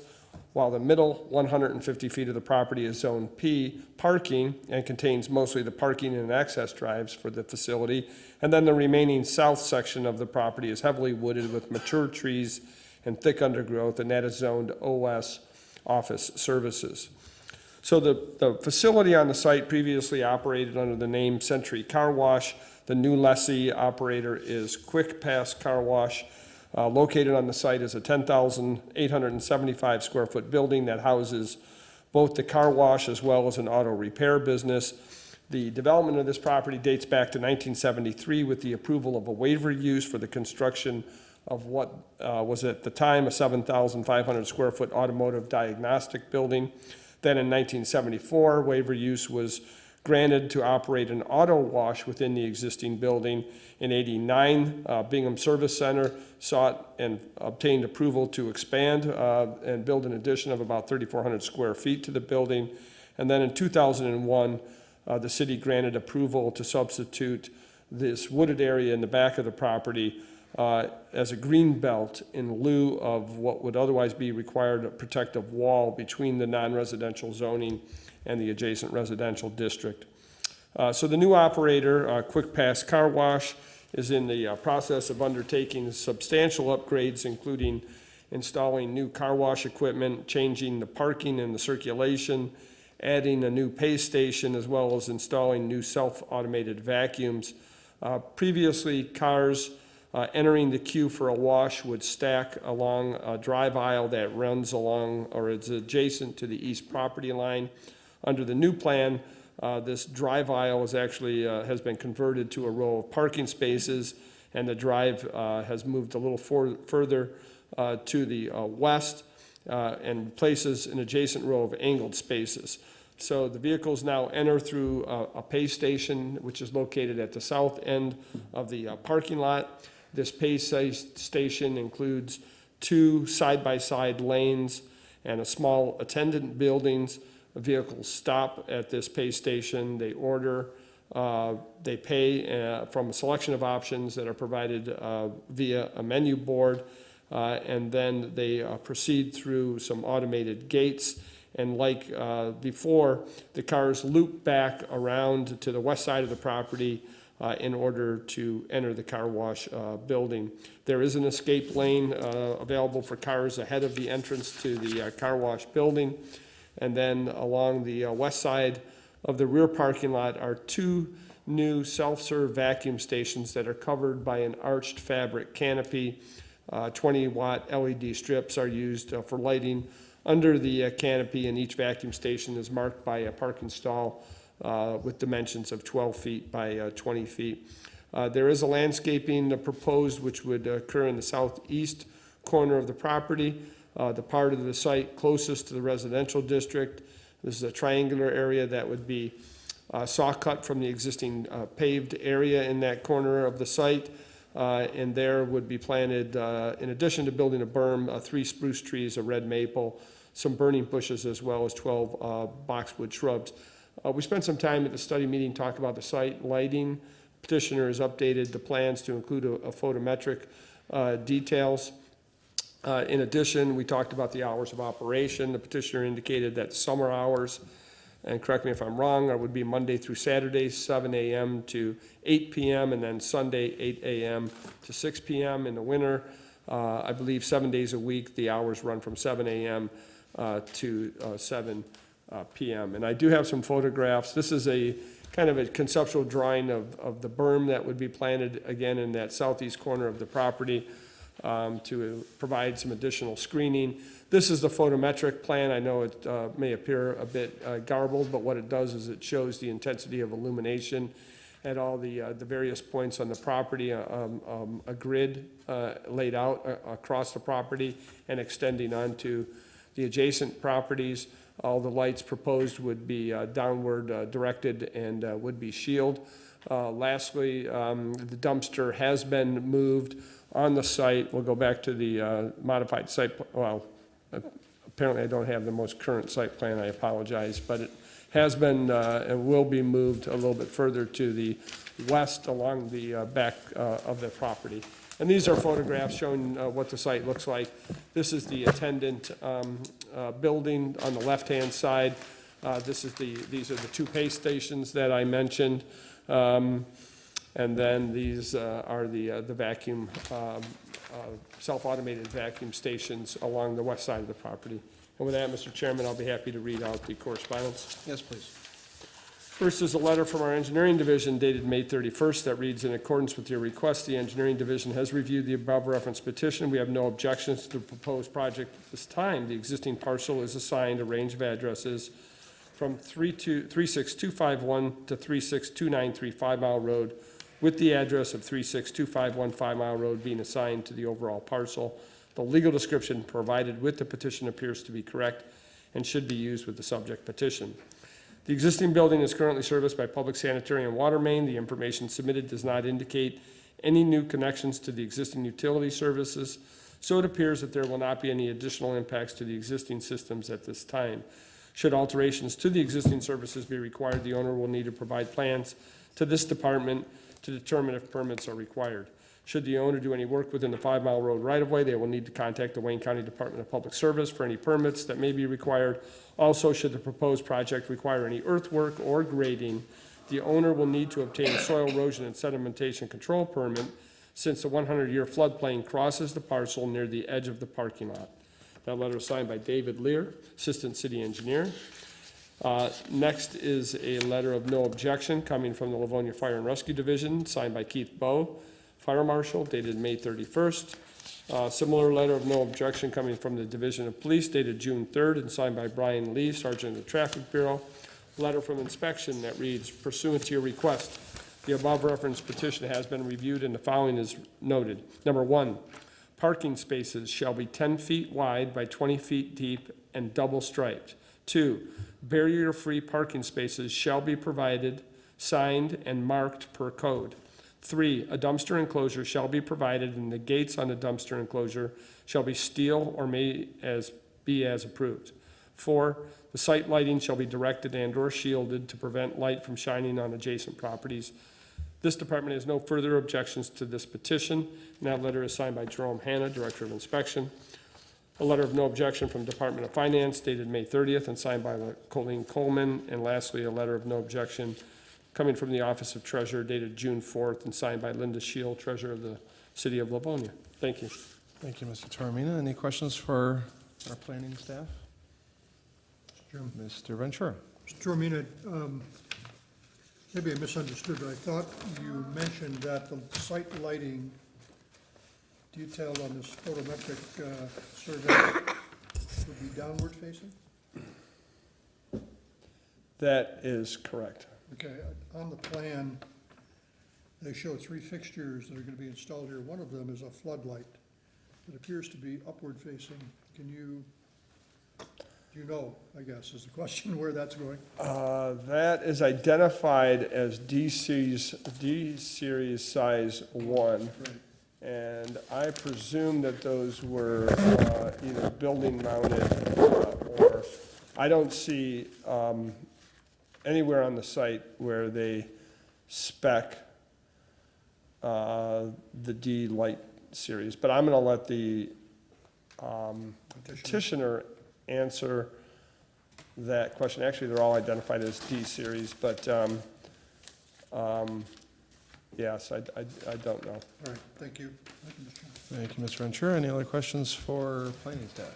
while the middle 150 feet of the property is Zone P, Parking, and contains mostly the parking and access drives for the facility. And then the remaining south section of the property is heavily wooded with mature trees and thick undergrowth, and that is zoned OS, Office Services. So the facility on the site previously operated under the name Century Car Wash. The new lessee operator is Quick Pass Car Wash. Located on the site is a 10,875 square foot building that houses both the car wash as well as an auto repair business. The development of this property dates back to 1973 with the approval of a waiver use for the construction of what was at the time a 7,500 square foot automotive diagnostic building. Then in 1974, waiver use was granted to operate an auto wash within the existing building. In '89, Bingham Service Center sought and obtained approval to expand and build an addition of about 3,400 square feet to the building. And then in 2001, the city granted approval to substitute this wooded area in the back of the property as a green belt in lieu of what would otherwise be required a protective wall between the non-residential zoning and the adjacent residential district. So the new operator, Quick Pass Car Wash, is in the process of undertaking substantial upgrades, including installing new car wash equipment, changing the parking and the circulation, adding a new pay station, as well as installing new self-automated vacuums. Previously, cars entering the queue for a wash would stack along a drive aisle that runs along or is adjacent to the east property line. Under the new plan, this drive aisle is actually has been converted to a row of parking spaces, and the drive has moved a little further to the west and places an adjacent row of angled spaces. So the vehicles now enter through a pay station, which is located at the south end of the parking lot. This pay station includes 2 side-by-side lanes and a small attendant buildings. Vehicles stop at this pay station, they order, they pay from a selection of options that are provided via a menu board, and then they proceed through some automated gates. And like before, the cars loop back around to the west side of the property in order to enter the car wash building. There is an escape lane available for cars ahead of the entrance to the car wash building. And then along the west side of the rear parking lot are 2 new self-serve vacuum stations that are covered by an arched fabric canopy. 20-watt LED strips are used for lighting under the canopy, and each vacuum station is marked by a parking stall with dimensions of 12 feet by 20 feet. There is a landscaping proposed which would occur in the southeast corner of the property, the part of the site closest to the residential district. This is a triangular area that would be saw cut from the existing paved area in that corner of the site. And there would be planted, in addition to building a berm, 3 spruce trees, a red maple, some burning bushes, as well as 12 boxwood shrubs. We spent some time at the study meeting talking about the site lighting. Petitioner has updated the plans to include a photometric details. In addition, we talked about the hours of operation. The petitioner indicated that summer hours, and correct me if I'm wrong, would be Monday through Saturday, 7 a.m. to 8 p.m., and then Sunday, 8 a.m. to 6 p.m. In the winter, I believe 7 days a week, the hours run from 7 a.m. To 7 p.m. And I do have some photographs. This is a kind of a conceptual drawing of the berm that would be planted, again, in that southeast corner of the property to provide some additional screening. This is the photometric plan. I know it may appear a bit garbled, but what it does is it shows the intensity of illumination at all the various points on the property, a grid laid out across the property and extending onto the adjacent properties. All the lights proposed would be downward directed and would be shielded. Lastly, the dumpster has been moved on the site. We'll go back to the modified site, well, apparently I don't have the most current site plan, I apologize, but it has been and will be moved a little bit further to the west along the back of the property. And these are photographs showing what the site looks like. This is the attendant building on the left-hand side. These are the 2 pay stations that I mentioned. And then these are the vacuum, self-automated vacuum stations along the west side of the property. And with that, Mr. Chairman, I'll be happy to read out the correspondence. Yes, please. First is a letter from our engineering division dated May 31st that reads, in accordance with your request, the engineering division has reviewed the above referenced petition. We have no objections to the proposed project at this time. The existing parcel is assigned a range of addresses from 36251 to 36293 5 Mile Road, with the address of 36251 5 Mile Road being assigned to the overall parcel. The legal description provided with the petition appears to be correct and should be used with the subject petition. The existing building is currently serviced by public sanitary and water main. The information submitted does not indicate any new connections to the existing utility services, so it appears that there will not be any additional impacts to the existing systems at this time. Should alterations to the existing services be required, the owner will need to provide plans to this department to determine if permits are required. Should the owner do any work within the 5 Mile Road right-of-way, they will need to contact the Wayne County Department of Public Service for any permits that may be required. Also, should the proposed project require any earthwork or grading, the owner will need to obtain a soil erosion and sedimentation control permit, since the 100-year floodplain crosses the parcel near the edge of the parking lot. That letter is signed by David Lear, Assistant City Engineer. Next is a letter of no objection coming from the Livonia Fire and Rescue Division, signed by Keith Bowe, Fire Marshal, dated May 31st. Similar letter of no objection coming from the Division of Police, dated June 3rd, and signed by Brian Lee, Sergeant of the Traffic Bureau. Letter from Inspection that reads, pursuant to your request, the above referenced petition has been reviewed and the following is noted. Number one, parking spaces shall be 10 feet wide by 20 feet deep and double striped. 2, barrier-free parking spaces shall be provided, signed, and marked per code. 3, a dumpster enclosure shall be provided, and the gates on the dumpster enclosure shall be steel or may be as approved. 4, the site lighting shall be directed and/or shielded to prevent light from shining on adjacent properties. This department has no further objections to this petition, and that letter is signed by Jerome Hanna, Director of Inspection. A letter of no objection from Department of Finance dated May 30th and signed by Colleen Coleman. And lastly, a letter of no objection coming from the Office of Treasurer dated June 4th and signed by Linda Shield, Treasurer of the City of Livonia. Thank you. Thank you, Mr. Toromina. Any questions for our planning staff? Mr. Ventura. Mr. Toromina, maybe I misunderstood, but I thought you mentioned that the site lighting detailed on this photometric survey would be downward facing? That is correct. Okay, on the plan, they show 3 fixtures that are going to be installed here. One of them is a floodlight that appears to be upward facing. Can you, do you know, I guess, is the question, where that's going? That is identified as D-Series size 1. Right. And I presume that those were either building mounted or, I don't see anywhere on the site where they spec the D Light series. But I'm going to let the petitioner answer that question. Actually, they're all identified as D series, but yes, I don't know. All right, thank you. Thank you, Mr. Chairman. Thank you, Mr. Ventura. Any other questions for planning staff?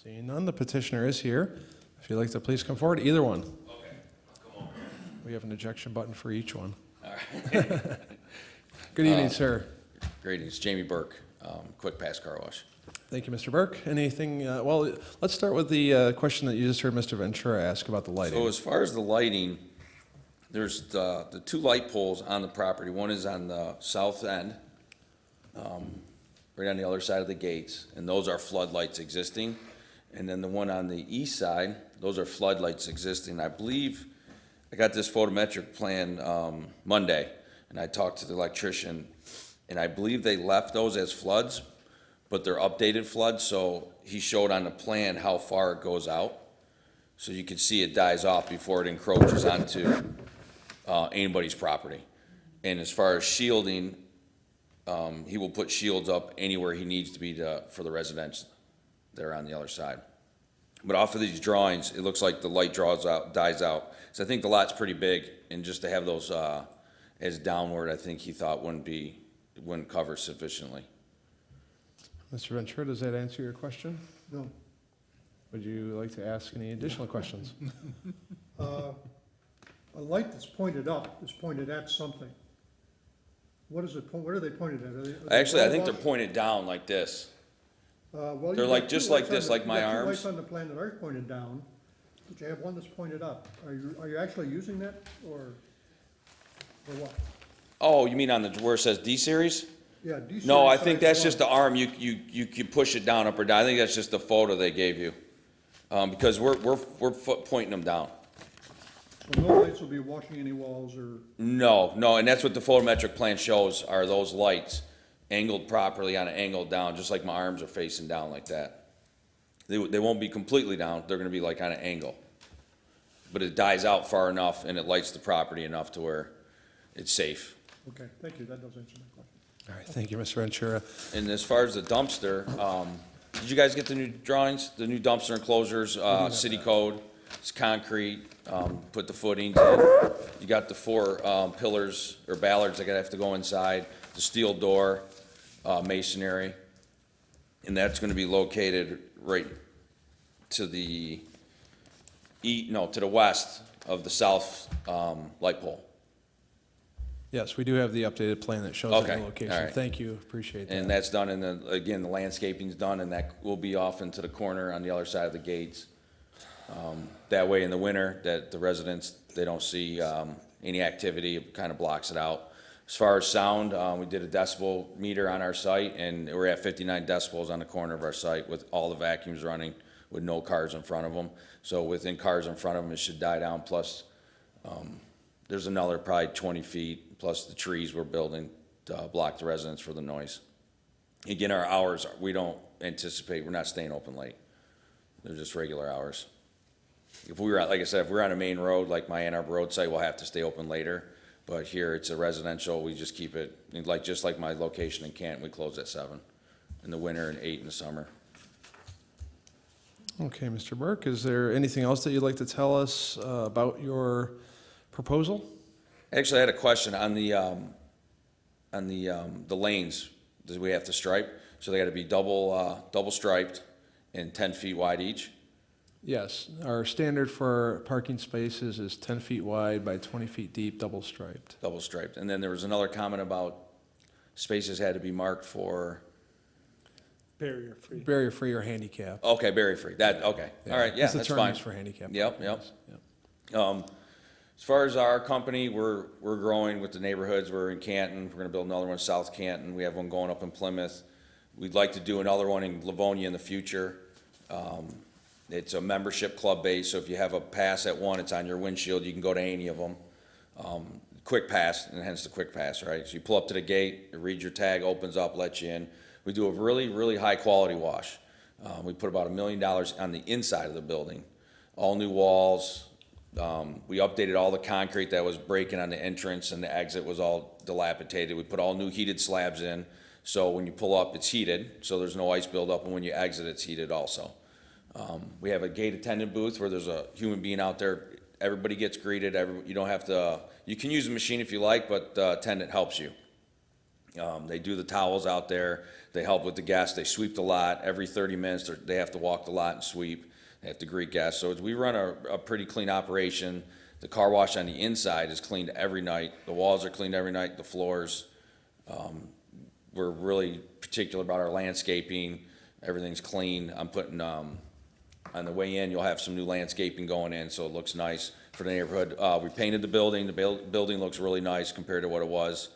Seeing none, the petitioner is here. If you'd like to please come forward, either one. Okay, come on. We have an ejection button for each one. All right. Good evening, sir. Greetings, Jamie Burke, Quick Pass Car Wash. Thank you, Mr. Burke. Anything, well, let's start with the question that you just heard Mr. Ventura ask about the lighting. So as far as the lighting, there's the 2 light poles on the property. One is on the south end, right on the other side of the gates, and those are floodlights existing. And then the one on the east side, those are floodlights existing. I believe, I got this photometric plan Monday, and I talked to the electrician, and I believe they left those as floods, but they're updated floods, so he showed on the plan how far it goes out. So you can see it dies off before it encroaches onto anybody's property. And as far as shielding, he will put shields up anywhere he needs to be for the residents that are on the other side. But off of these drawings, it looks like the light dies out. So I think the lot's pretty big, and just to have those as downward, I think he thought wouldn't cover sufficiently. Mr. Ventura, does that answer your question? No. Would you like to ask any additional questions? A light that's pointed up is pointed at something. What is it, what are they pointed at? Are they Actually, I think they're robots? pointed down like this. Well, They're you've like got just two like lights on this, the- like my you've got two arms. lights on the plan that are pointed down, but you have one that's pointed up. Are you actually using that, or what? Oh, you mean on the, where it says D-Series? Yeah, D No, I series think size that's one. just the arm, you can push it down, up or down. I think that's just the photo they gave you. Because we're pointing them down. So no lights will be washing any walls or, No, and that's what the photometric plan shows, are those lights angled properly on an angle down, just like my arms are facing down like that. They won't be completely down, they're gonna be like on an angle. But it dies out far enough and it lights the property enough to where it's safe. okay, thank you, that does answer my question. All right, thank you, Mr. Ventura. And as far as the dumpster, did you guys get the new drawings, the new dumpster enclosures, city code? It's concrete, put the footings in. You got the 4 pillars or ballards that have to go inside, the steel door, masonry. And that's gonna be located right to the, to the west of the south light pole. Yes, we do have the updated plan that shows Okay, that all location. right. Thank you, appreciate that. And that's done, and again, the landscaping's done, and that will be off into the corner on the other side of the gates. That way in the winter, that the residents, they don't see any activity, it kind of blocks it out. As far as sound, we did a decibel meter on our site, and we're at 59 decibels on the corner of our site with all the vacuums running, with no cars in front of them. So within cars in front of them, it should die down, plus there's another probably 20 feet, plus the trees we're building to block the residents for the noise. Again, our hours, we don't anticipate, we're not staying open late. They're just regular hours. If we were, like I said, if we're on a main road, like my Ann Arbor Road site, we'll have to stay open later. But here, it's a residential, we just keep it, just like my location in Canton, we close at 7 in the winter and 8 in the summer. Okay, Mr. Burke, is there anything else that you'd like to tell us about your proposal? Actually, I had a question on the lanes that we have to stripe. So they gotta be double striped and 10 feet wide each. Yes, our standard for parking spaces is 10 feet wide by 20 feet deep, double striped. Double striped. And then there was another comment about spaces had to be marked for, Barrier-free. Barrier-free or handicap. okay, barrier free. That, okay. All right, yeah, That's the that's term fine. used for handicap. Yep, parking, yep. yes, As far as our company, we're growing with the neighborhoods. We're in Canton. We're gonna build another one in South Canton. We have one going up in Plymouth. We'd like to do another one in Livonia in the future. It's a membership club base, so if you have a pass at one, it's on your windshield. You can go to any of them. Quick pass, and hence the quick pass, right? So you pull up to the gate, you read your tag, opens up, lets you in. We do a really, really high-quality wash. We put about $1 million on the inside of the building. All new walls. We updated all the concrete that was breaking on the entrance, and the exit was all dilapidated. We put all new heated slabs in, so when you pull up, it's heated, so there's no ice buildup, and when you exit, it's heated also. We have a gate attendant booth where there's a human being out there. Everybody gets greeted. You don't have to, you can use the machine if you like, but the attendant helps you. They do the towels out there. They help with the guests. They sweep the lot. Every 30 minutes, they have to walk the lot and sweep. They have to greet guests. So we run a pretty clean operation. The car wash on the inside is cleaned every night. The walls are cleaned every night, the floors. We're really particular about our landscaping. Everything's clean. I'm putting, on the way in, you'll have some new landscaping going in, so it looks nice for the neighborhood. We painted the building. The building looks really nice compared to what it was.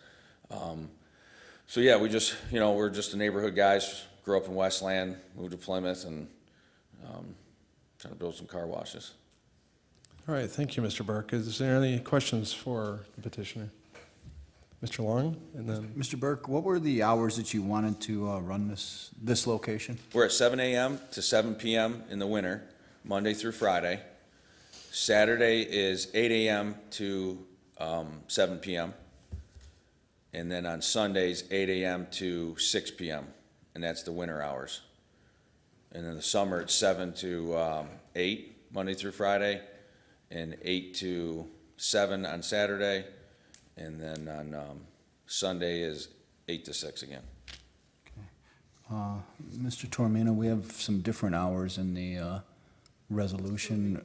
So yeah, we just, we're just the neighborhood guys, grew up in Westland, moved to Plymouth, and trying to build some car washes. All right, thank you, Mr. Burke. Is there any questions for the petitioner? Mr. Long, and then, Mr. Burke, what were the hours that you wanted to run this location? We're at 7 a.m. to 7 p.m. in the winter, Monday through Friday. Saturday is 8 a.m. to 7 p.m. And then on Sundays, 8 a.m. to 6 p.m., and that's the winter hours. And in the summer, it's 7 to 8, Monday through Friday, and 8 to 7 on Saturday, and then on Sunday is 8 to 6 again. Mr. Tormina, we have some different hours in the resolution.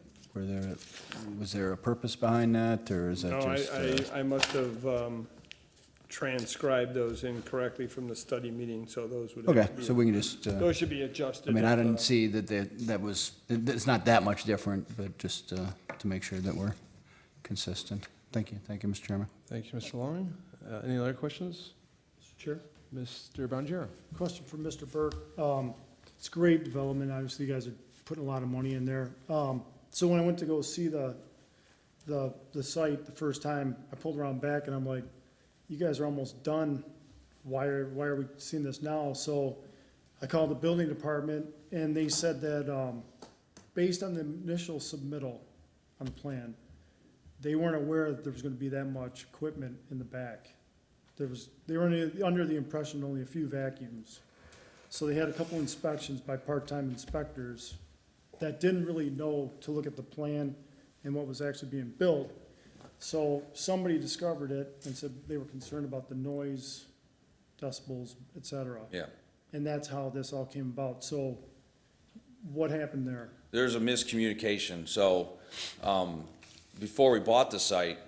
Was there a purpose behind that, or is that No, just? I must have transcribed those incorrectly from the study meeting, so those would have Okay, to be. so we can just. Those should be adjusted. I mean, I if, didn't see that was, it's not that much different, but just to make sure that we're consistent. Thank you, Mr. Chairman. thank you, Mr. Long. Any other questions? Mr. Chair? Mr. Bonjero? Question for Mr. Burke. It's great development, obviously you guys are putting a lot of money in there. So when I went to go see the site the first time, I pulled around back and I'm like, you guys are almost done. Why are we seeing this now? So I called the building department and they said that, based on the initial submittal on the plan, they weren't aware that there was gonna be that much equipment in the back. They were under the impression only a few vacuums. So they had a couple inspections by part-time inspectors that didn't really know to look at the plan and what was actually being built. So somebody discovered it and said they were concerned about the noise, decibels, et cetera. Yeah. And that's how this all came about. So What happened there? There's a miscommunication. So, before we bought the site,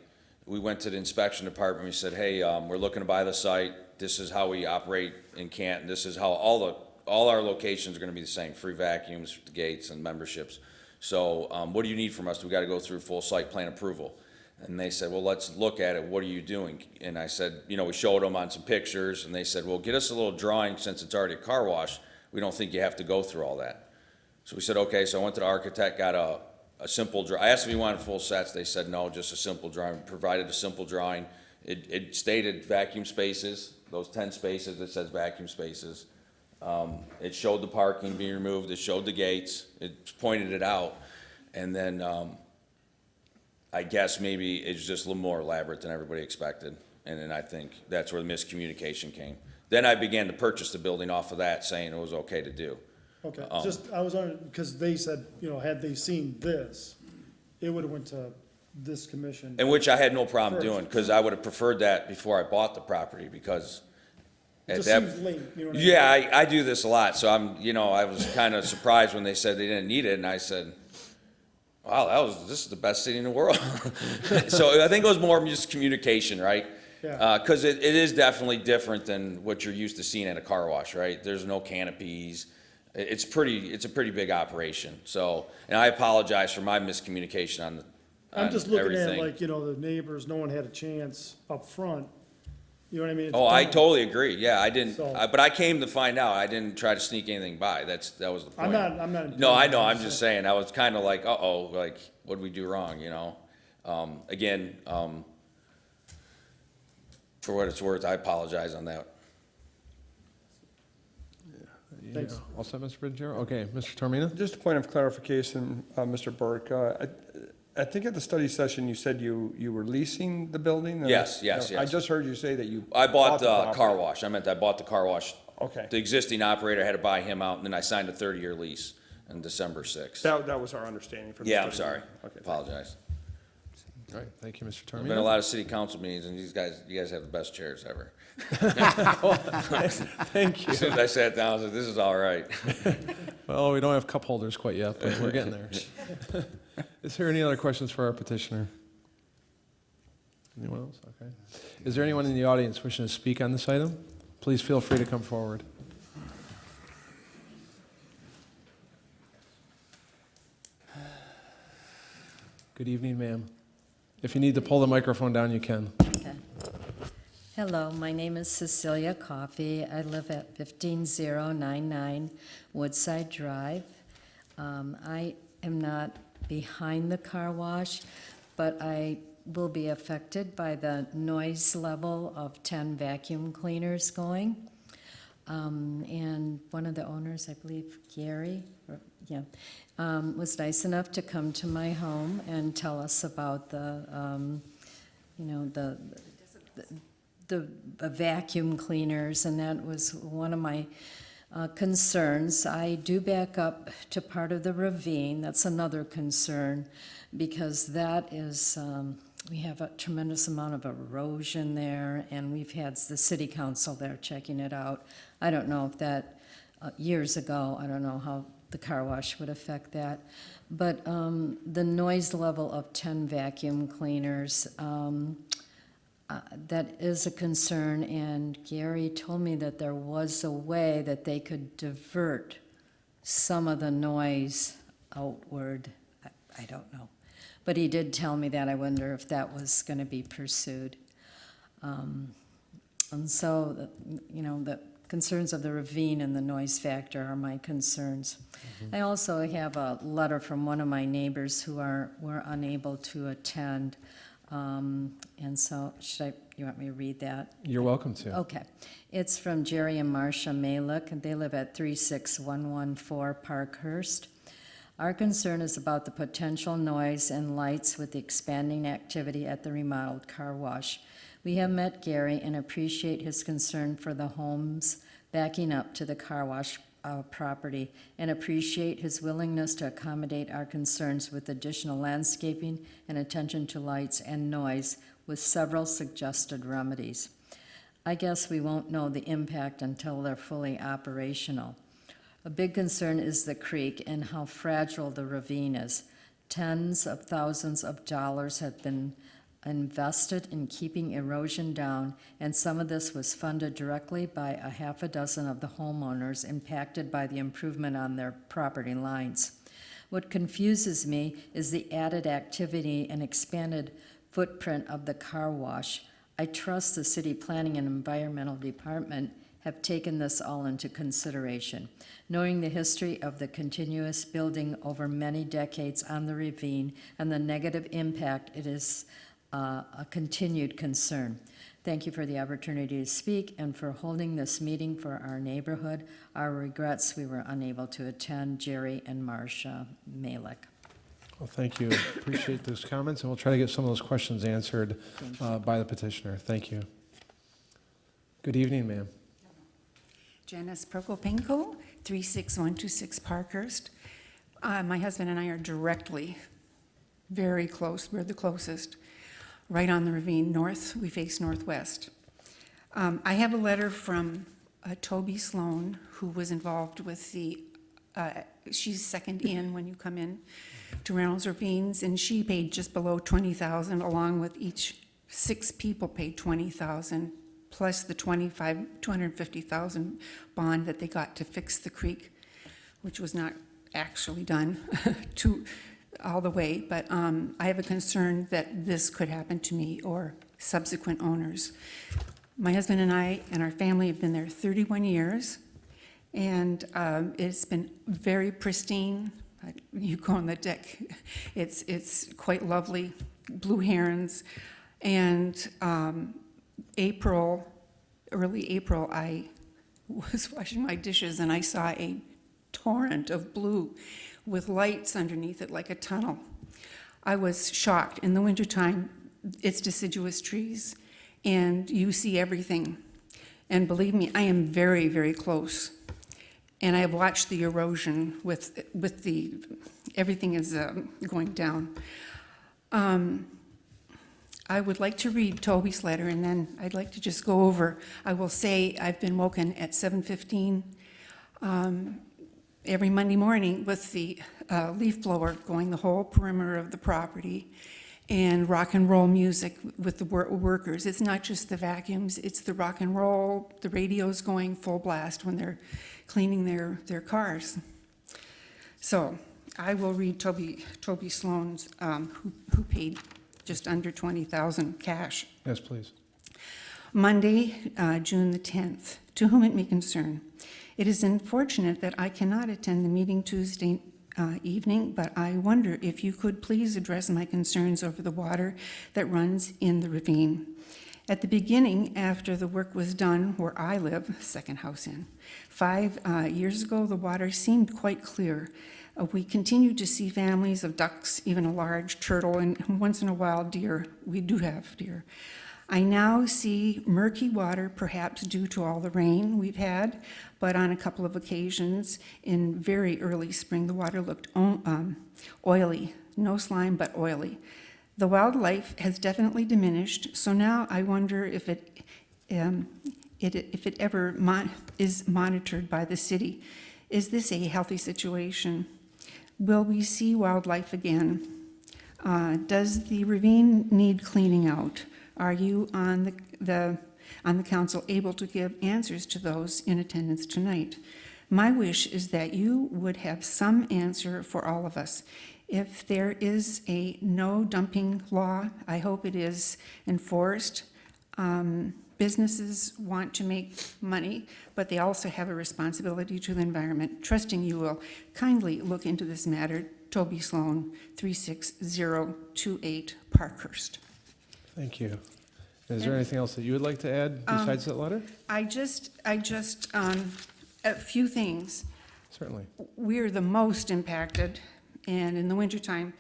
we went to the inspection department. We said, hey, we're looking to buy the site. This is how we operate in Canton. This is how all our locations are gonna be the same, free vacuums, gates, and memberships. So, what do you need from us? We gotta go through full site plan approval. And they said, well, let's look at it. What are you doing? And I said, you know, we showed them on some pictures, and they said, well, get us a little drawing since it's already a car wash. We don't think you have to go through all that. So we said, okay, so I went to the architect, got a simple I asked if he wanted full sets. They said, no, just a simple drawing. Provided a simple drawing. It stated vacuum spaces, those 10 spaces, it says vacuum spaces. It showed the parking being removed, it showed the gates, it pointed it out. And then, I guess maybe it's just a little more elaborate than everybody expected. And then I think that's where the miscommunication came. Then I began to purchase the building off of that, saying it was okay to do. Okay, just, I was on, because they said, you know, had they seen this, it would've went to this commission. And which I had no problem First. doing, because I would have preferred that before I bought the property, because It at just that. seems late, you know what I mean? Yeah, I do this a lot, so I was kind of surprised when they said they didn't need it, and I said, wow, this is the best city in the world. So I think it was more just communication, right? Yeah. Because it is definitely different than what you're used to seeing at a car wash, right? There's no canopies. It's a pretty big operation, so, and I apologize for my miscommunication on I'm just looking at everything. like, you know, the neighbors, no one had a chance up front, you know what I mean? It's Oh, I done. totally agree, yeah, I didn't, So- but I came to find out, I didn't try to sneak anything by, that was the point. I'm not. No, I know, I'm just saying, I was kind of like, uh-oh, like, what'd we do wrong, you know? Again, for what it's worth, I apologize on that. Thanks. All set, Mr. Bridgero? Okay, Mr. Tormina? Just a point of clarification, Mr. Burke. I think at the study session, you said you were leasing the building? Yes. I just heard you say that you. I bought the property. car wash, I bought the car wash. Okay. The existing operator had to buy him out, and then I signed a 30-year lease on December 6th. That was our understanding from the Yeah, I'm study. sorry, Okay. apologize. All right, thank you, Mr. There's been a Tormina. lot of city council meetings, and you guys have the best chairs ever. Thank As soon as I sat down, I was like, this is all right. Well, we don't have cup holders quite yet, but we're getting there. Is there any other questions for our petitioner? Anyone else? Okay. Is there anyone in the audience wishing to speak on this item? Please feel free to come forward. Good evening, ma'am. If you need to pull the microphone down, you can. Okay. Hello, my name is Cecilia Coffey. I live at 15099 Woodside Drive. I am not behind the car wash, but I will be affected by the noise level of 10 vacuum cleaners going. And one of the owners, I believe Gary, was nice enough to come to my home and tell us about the vacuum cleaners, and that was one of my concerns. I do back up to part of the ravine. That's another concern, because that is, we have a tremendous amount of erosion there, and we've had the city council there checking it out. I don't know if that, years ago, I don't know how the car wash would affect that. But the noise level of 10 vacuum cleaners, that is a concern, and Gary told me that there was a way that they could divert some of the noise outward. I don't know. But he did tell me that. I wonder if that was going to be pursued. And so, the concerns of the ravine and the noise factor are my concerns. I also have a letter from one of my neighbors who were unable to attend. And so, you want me to read that? You're welcome to. Okay. It's from Jerry and Marcia Malick, and they live at 36114 Parkhurst. Our concern is about the potential noise and lights with the expanding activity at the remodeled car wash. We have met Gary and appreciate his concern for the homes backing up to the car wash property, and appreciate his willingness to accommodate our concerns with additional landscaping and attention to lights and noise with several suggested remedies. I guess we won't know the impact until they're fully operational. A big concern is the creek and how fragile the ravine is. Tens of thousands of dollars have been invested in keeping erosion down, and some of this was funded directly by a half a dozen of the homeowners impacted by the improvement on their property lines. What confuses me is the added activity and expanded footprint of the car wash. I trust the City Planning and Environmental Department have taken this all into consideration. Knowing the history of the continuous building over many decades on the ravine and the negative impact, it is a continued concern. Thank you for the opportunity to speak and for holding this meeting for our neighborhood. Our regrets we were unable to attend. Jerry and Marcia Malik. Well, thank you. Appreciate those comments, and we'll try to get some of those questions answered by the petitioner. Thank you. Good evening, ma'am. Janice Prokopenko, 36126 Parkhurst. My husband and I are directly, very close. We're the closest. Right on the ravine north, we face northwest. I have a letter from Toby Sloan, who was involved with the, she's second in when you come in to Reynolds Ravines, and she paid just below $20,000, along with each 6 people paid $20,000, plus the $250,000 bond that they got to fix the creek, which was not actually done all the way, but I have a concern that this could happen to me or subsequent owners. My husband and I and our family have been there 31 years, and it's been very pristine. You go on the deck, it's quite lovely, blue herons, and early April, I was washing my dishes and I saw a torrent of blue with lights underneath it like a tunnel. I was shocked. In the wintertime, it's deciduous trees, and you see everything. And believe me, I am very, very close. And I have watched the erosion with the, everything is going down. I would like to read Toby's letter, and then I'd like to just go over. I will say I've been woken at 7:15 every Monday morning with the leaf blower going the whole perimeter of the property, and rock and roll music with the workers. It's not just the vacuums, it's the rock and roll, the radios going full blast when they're cleaning their cars. So I will read Toby Sloan's, who paid just under $20,000 cash. Yes, please. Monday, June the 10th. To whom it may concern. It is unfortunate that I cannot attend the meeting Tuesday evening, but I wonder if you could please address my concerns over the water that runs in the ravine. At the beginning, after the work was done where I live, second house in, 5 years ago, the water seemed quite clear. We continued to see families of ducks, even a large turtle, and once in a while deer. We do have deer. I now see murky water, perhaps due to all the rain we've had, but on a couple of occasions in very early spring, the water looked oily, no slime, but oily. The wildlife has definitely diminished, so now I wonder if it ever is monitored by the city. Is this a healthy situation? Will we see wildlife again? Does the ravine need cleaning out? Are you on the council able to give answers to those in attendance tonight? My wish is that you would have some answer for all of us. If there is a no dumping law, I hope it is enforced. Businesses want to make money, but they also have a responsibility to the environment. Trusting you will kindly look into this matter. Toby Sloan, 36028 Parkhurst. Thank you. Is there anything else that you would like to add besides that letter? I just, a few things. Certainly. We're the most impacted, and in the wintertime,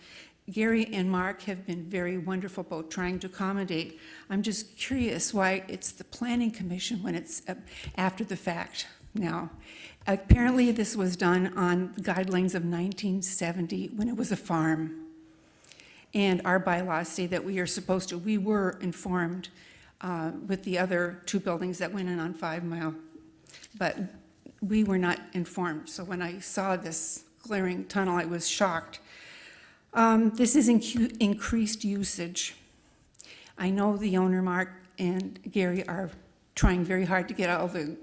Gary and Mark have been very wonderful about trying to accommodate. I'm just curious why it's the Planning Commission when it's after the fact now. Apparently, this was done on guidelines of 1970 when it was a farm. And our bylaws say that we were informed with the other 2 buildings that went in on 5 Mile. But we were not informed. So when I saw this glaring tunnel, I was shocked. This is increased usage. I know the owner, Mark and Gary, are trying very hard to get all the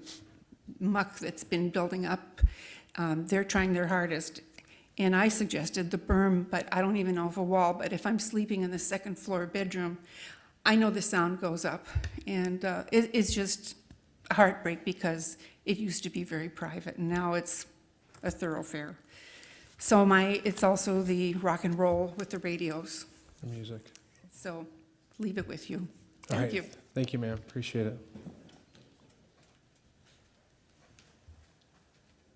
muck that's been building up. They're trying their hardest. And I suggested the berm, but I don't even know if a wall, but if I'm sleeping in the second floor bedroom, I know the sound goes up. And it's just a heartbreak because it used to be very private and now it's a thoroughfare. So it's also the rock and roll with the radios. The music. So leave it with you. All Thank right. you. Thank you, ma'am. Appreciate it.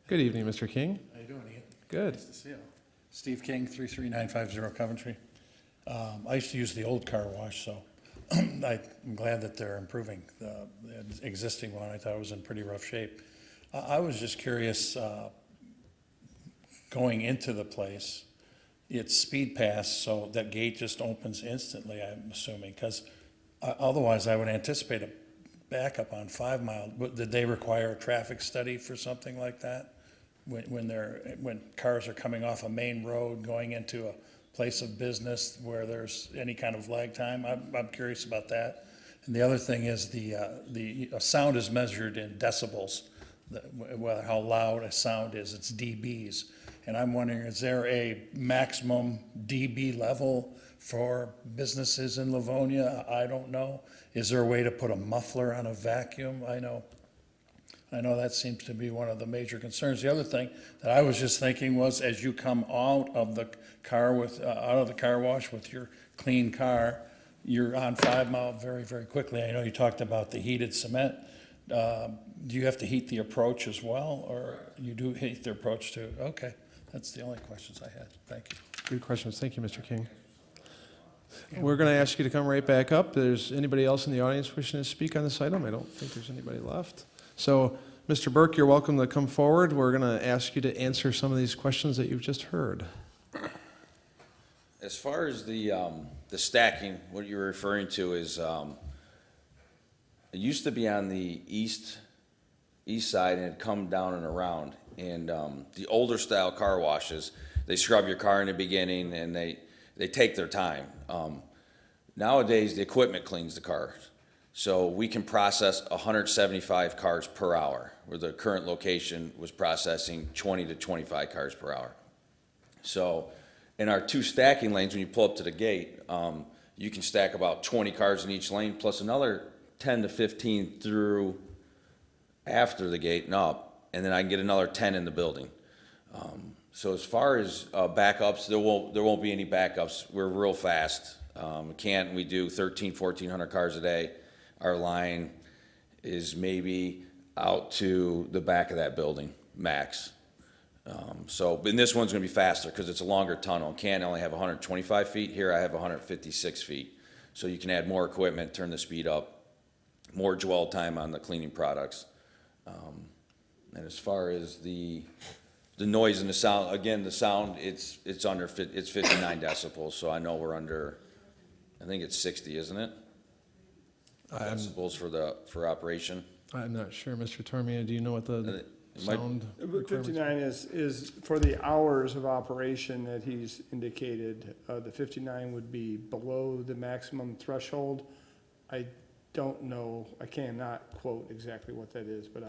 Good evening, Mr. King. How you doing, Ian? Good. Nice to see you. Steve King, 33950 Coventry. I used to use the old car wash, so I'm glad that they're improving the existing one. I thought it was in pretty rough shape. I was just curious, going into the place, it's speed pass, so that gate just opens instantly, I'm assuming, because otherwise I would anticipate a backup on 5 Mile. Did they require a traffic study for something like that? When cars are coming off a main road going into a place of business where there's any kind of lag time? I'm curious about that. And the other thing is the sound is measured in decibels, whether how loud a sound is, it's dBs. And I'm wondering, is there a maximum dB level for businesses in Livonia? I don't know. Is there a way to put a muffler on a vacuum? I know that seems to be one of the major concerns. The other thing that I was just thinking was, as you come out of the car out of the car wash with your clean car, you're on 5 Mile very, very quickly. I know you talked about the heated cement. Do you have to heat the approach as well, or you do heat the approach too? Okay, that's the only questions I had. Thank you. Good questions. Thank you, Mr. King. We're going to ask you to come right back up. There's anybody else in the audience wishing to speak on this item? I don't think there's anybody left. So, Mr. Burke, you're welcome to come forward. We're going to ask you to answer some of these questions that you've just heard. As far as the stacking, what you're referring to is, it used to be on the east side and it'd come down and around. And the older style car washes, they scrub your car in the beginning and they take their time. Nowadays, the equipment cleans the cars. So we can process 175 cars per hour, where the current location was processing 20 to 25 cars per hour. So in our 2 stacking lanes, when you pull up to the gate, you can stack about 20 cars in each lane, plus another 10 to 15 through after the gate and up, and then I can get another 10 in the building. So as far as backups, there won't be any backups. We're real fast. We do 1,400 cars a day. Our line is maybe out to the back of that building, max. And this one's gonna be faster because it's a longer tunnel. Can't only have 125 feet. Here I have 156 feet. So you can add more equipment, turn the speed up, more dwell time on the cleaning products. And as far as the noise and the sound, again, the sound, it's 59 decibels, so I know we're under, I think it's 60, isn't it? Decibels for operation. I'm not sure, Mr. Tormina, do you know what the sound requirements? 59 is for the hours of operation that he's indicated. The 59 would be below the maximum threshold. I don't know, I cannot quote exactly what that is, but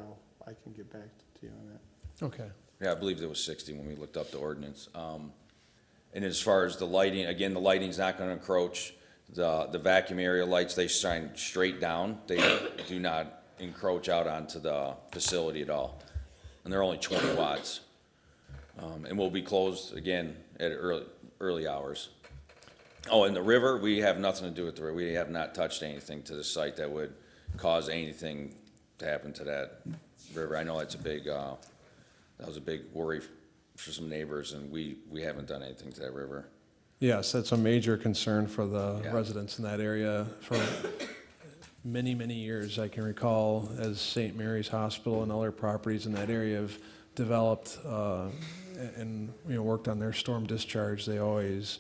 I can get back to you on that. Okay. Yeah, I believe it was 60 when we looked up the ordinance. And as far as the lighting, again, the lighting's not gonna encroach. The vacuum area lights, they shine straight down. They do not encroach out onto the facility at all. And they're only 20 watts. And we'll be closed again at early hours. Oh, and the river, we have nothing to do with the river. We have not touched anything to the site that would cause anything to happen to that river. I know that's that was a big worry for some neighbors, and we haven't done anything to that river. Yes, that's a major concern for the Yeah. residents in that area for many, many years. I can recall as St. Mary's Hospital and other properties in that area have developed and worked on their storm discharge. They always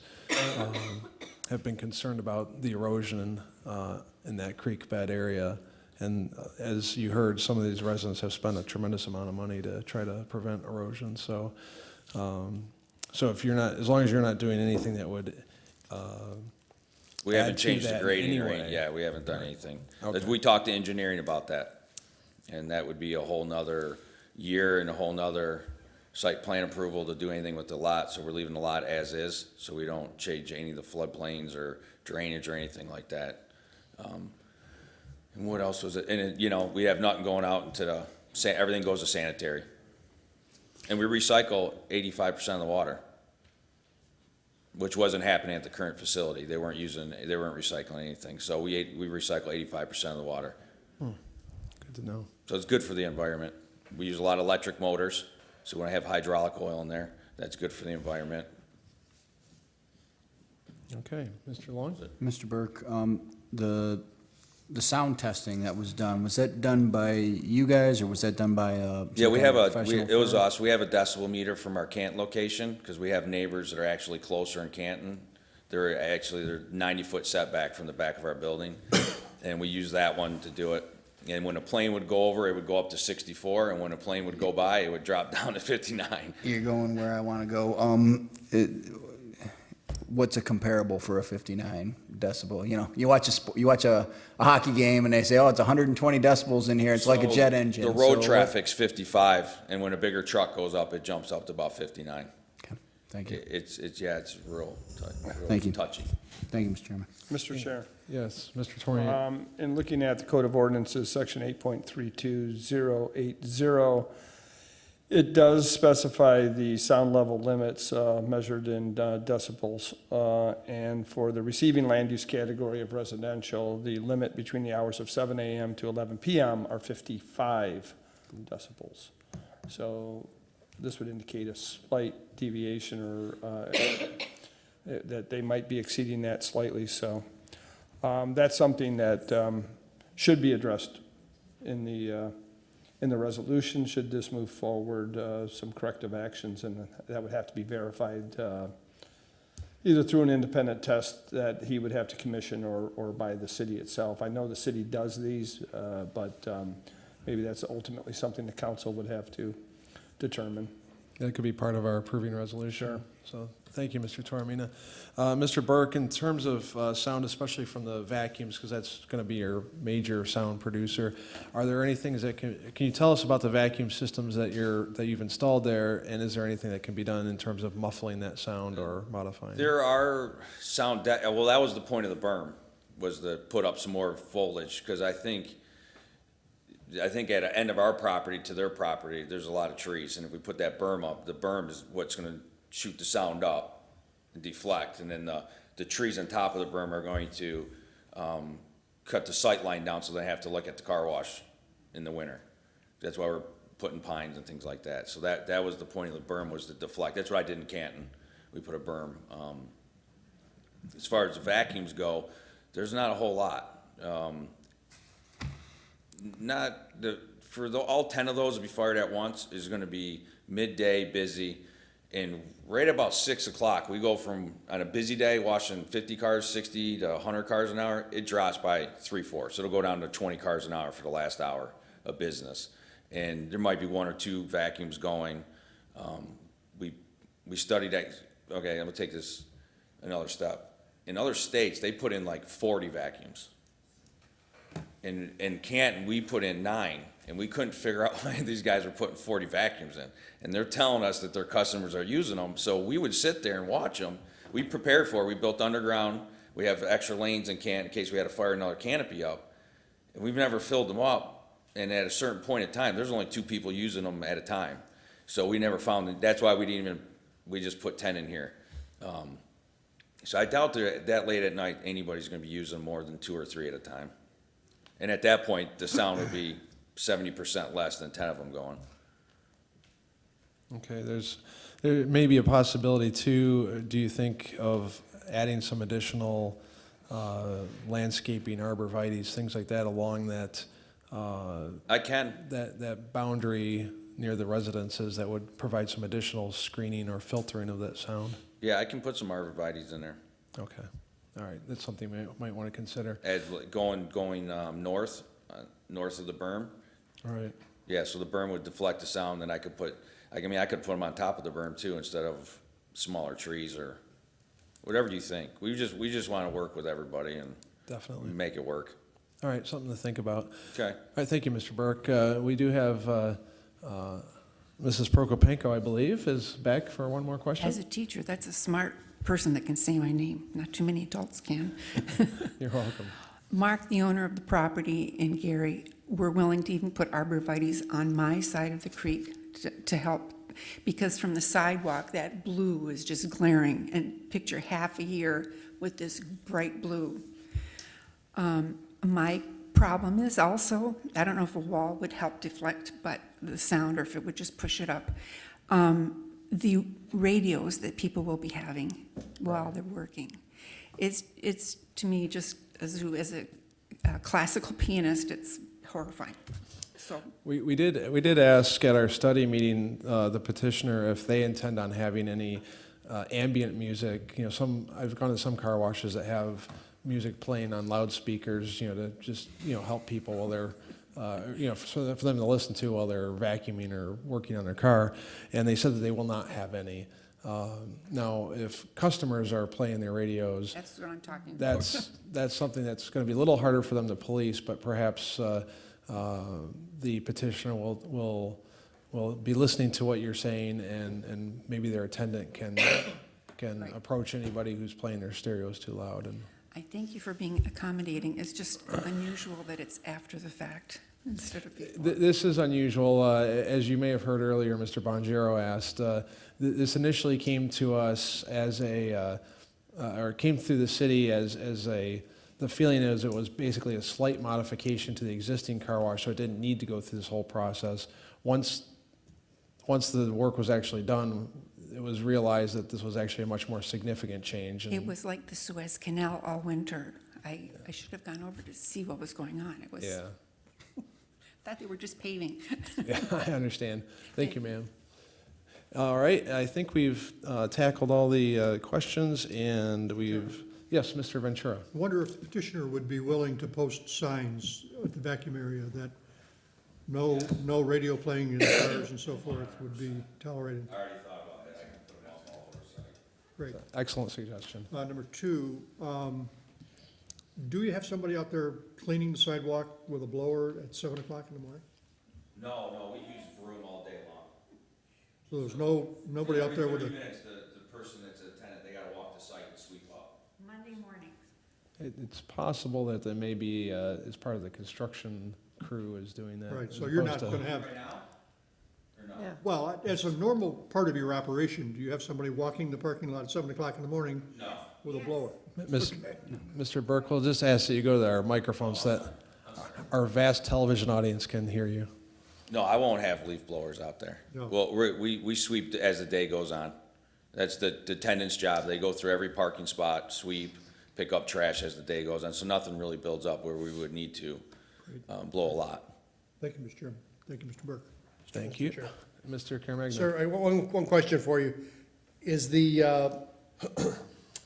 have been concerned about the erosion in that creek bed area. And as you heard, some of these residents have spent a tremendous amount of money to try to prevent erosion. So, so if you're not, as long as you're not doing anything that would We add haven't to changed the that grading or anyway. anything. Yeah, we haven't done anything. Okay. We talked to engineering about that, and that would be a whole nother year and a whole nother site plan approval to do anything with the lot. So we're leaving the lot as is, so we don't change any of the floodplains or drainage or anything like that. And what else was it? And, you know, we have nothing going out into the, everything goes to sanitary. And we recycle 85% of the water, which wasn't happening at the current facility. They weren't recycling anything. So we recycle 85% of the water. Good to know. So it's good for the environment. We use a lot of electric motors, so when I have hydraulic oil in there, that's good for the environment. Okay, Mr. Long? Mr. Burke, the sound testing that was that done by you guys, or was that done by Yeah, we have professional it was firm? us. We have a decibel meter from our Canton location, because we have neighbors that are actually closer in Canton. They're 90-foot setback from the back of our building, and we use that one to do it. And when a plane would go over, it would go up to 64, and when a plane would go by, it would drop down to 59. You're going where I want to go. What's a comparable for a 59 decibel? You know, you watch a hockey game and they say, oh, it's 120 decibels in here. It's like a So jet engine. The road So traffic's 55, and when a bigger truck goes up, it jumps up to about 59. Thank you. It's real Thank you. touchy. Thank you, Mr. Chairman. Mr. Chair. Yes, Mr. Torrier. In looking at the Code of Ordinances, Section 8.32080, it does specify the sound level limits measured in decibels. And for the receiving land use category of residential, the limit between the hours of 7 a.m. to 11 p.m. are 55 decibels. So this would indicate a slight deviation or that they might be exceeding that slightly. So that's something that should be addressed in the resolution, should this move forward, some corrective actions, and that would have to be verified either through an independent test that he would have to commission or by the city itself. I know the city does these, but maybe that's ultimately something the council would have to determine. That could be part of our approving resolution. Sure. So, thank you, Mr. Toromina. Mr. Burke, in terms of sound, especially from the vacuums, because that's going to be your major sound producer, are there any things that can you tell us about the vacuum systems that you've installed there, and is there anything that can be done in terms of muffling that sound or modifying it? There are well, that was the point of the berm, was to put up some more foliage, because I think at the end of our property to their property, there's a lot of trees, and if we put that berm up, the berm is what's going to shoot the sound up and deflect, and then the trees on top of the berm are going to cut the sight line down so they have to look at the car wash in the winter. That's why we're putting pines and things like that. So that was the point of the berm, was to deflect. That's what I did in Canton. We put a berm. As far as the vacuums go, there's not a whole lot. All 10 of those to be fired at once is going to be midday busy, and right about 6 o'clock, we go from, on a busy day, washing 50 cars, 60 to 100 cars an hour, it drops by 3/4. So it'll go down to 20 cars an hour for the last hour of business. And there might be 1 or 2 vacuums going. We studied that. Okay, I'm gonna take this another step. In other states, they put in like 40 vacuums. In Canton, we put in 9, and we couldn't figure out why these guys were putting 40 vacuums in. And they're telling us that their customers are using them, so we would sit there and watch them. We prepared for it. We built underground. We have extra lanes in Canton in case we had to fire another canopy up. And we've never filled them up, and at a certain point in time, there's only 2 people using them at a time. So we never found it. That's why we just put 10 in here. So I doubt that late at night, anybody's gonna be using more than 2 or 3 at a time. And at that point, the sound would be 70% less than 10 of them going. Okay, there may be a possibility too, do you think, of adding some additional landscaping, arborvitaes, things like that along that I can. that boundary near the residences that would provide some additional screening or filtering of that sound? Yeah, I can put some arborvitaes in there. Okay, all right, that's something we might want to consider. Going north north of the berm. All right. Yeah, so the berm would deflect the sound, and I could put them on top of the berm too, instead of smaller trees or whatever you think. We just want to work with everybody and Definitely. make it work. All right, something to think about. Okay. All right, thank you, Mr. Burke. We do have Mrs. Prokopenko, I believe, is back for one more question. As a teacher, that's a smart person that can say my name. Not too many adults can. You're welcome. Mark, the owner of the property, and Gary were willing to even put arborvitaes on my side of the creek to help, because from the sidewalk, that blue is just glaring, and picture half a year with this bright blue. My problem is also, I don't know if a wall would help deflect but the sound, or if it would just push it up. The radios that people will be having while they're working. It's to me, just as a classical pianist, it's horrifying. So We did ask at our study meeting, the petitioner, if they intend on having any ambient music. You know, I've gone to some car washes that have music playing on loudspeakers, you know, to just, you know, help people while they're, you know, for them to listen to while they're vacuuming or working on their car. And they said that they will not have any. Now, if customers are playing their radios, that's what I'm talking about. that's something that's going to be a little harder for them to police, but perhaps the petitioner will be listening to what you're saying, and maybe their attendant can approach anybody who's playing their stereos too loud. And I thank you for being accommodating. It's just unusual that it's after the fact instead of before. This is unusual. As you may have heard earlier, Mr. Bonjero asked, this initially came to us as or came through the city as the feeling is it was basically a slight modification to the existing car wash, so it didn't need to go through this whole process. Once the work was actually done, it was realized that this was actually a much more significant change. It was like the Suez Canal all winter. I should have gone over to see what was going on. It was. Yeah. Thought they were just paving. Yeah, I understand. Thank you, ma'am. All right, I think we've tackled all the questions, and we've, yes, Mr. Ventura. I wonder if the petitioner would be willing to post signs at the vacuum area that no radio playing in cars and so forth would be tolerated. I already thought about that. I can put them all over the site. Great. Excellent suggestion. Number two, do you have somebody out there cleaning the sidewalk with a blower at 7 o'clock in the morning? No, we use Vroom all day long. So there's nobody out there with Every a, 30 minutes, the person that's a tenant, they gotta walk the site and sweep up. Monday mornings. It's possible that there may be, as part of the construction crew is doing that. right, as so you're not opposed going to have, Right now? Or no? Yeah. well, as a normal part of your operation, do you have somebody walking the parking lot at 7 o'clock in the morning No. with a blower? Mr. Burke, we'll just ask that you go to our microphone so that our vast television audience can hear you. No, I won't have leaf blowers out there. No. Well, we sweep as the day goes on. That's the tenant's job. They go through every parking spot, sweep, pick up trash as the day goes on. So nothing really builds up where we would need to blow a lot. Thank you, Mr. Chairman. Thank you, Mr. Burke. Thank you. Mr. Caremagna. Sir, one question for you. Is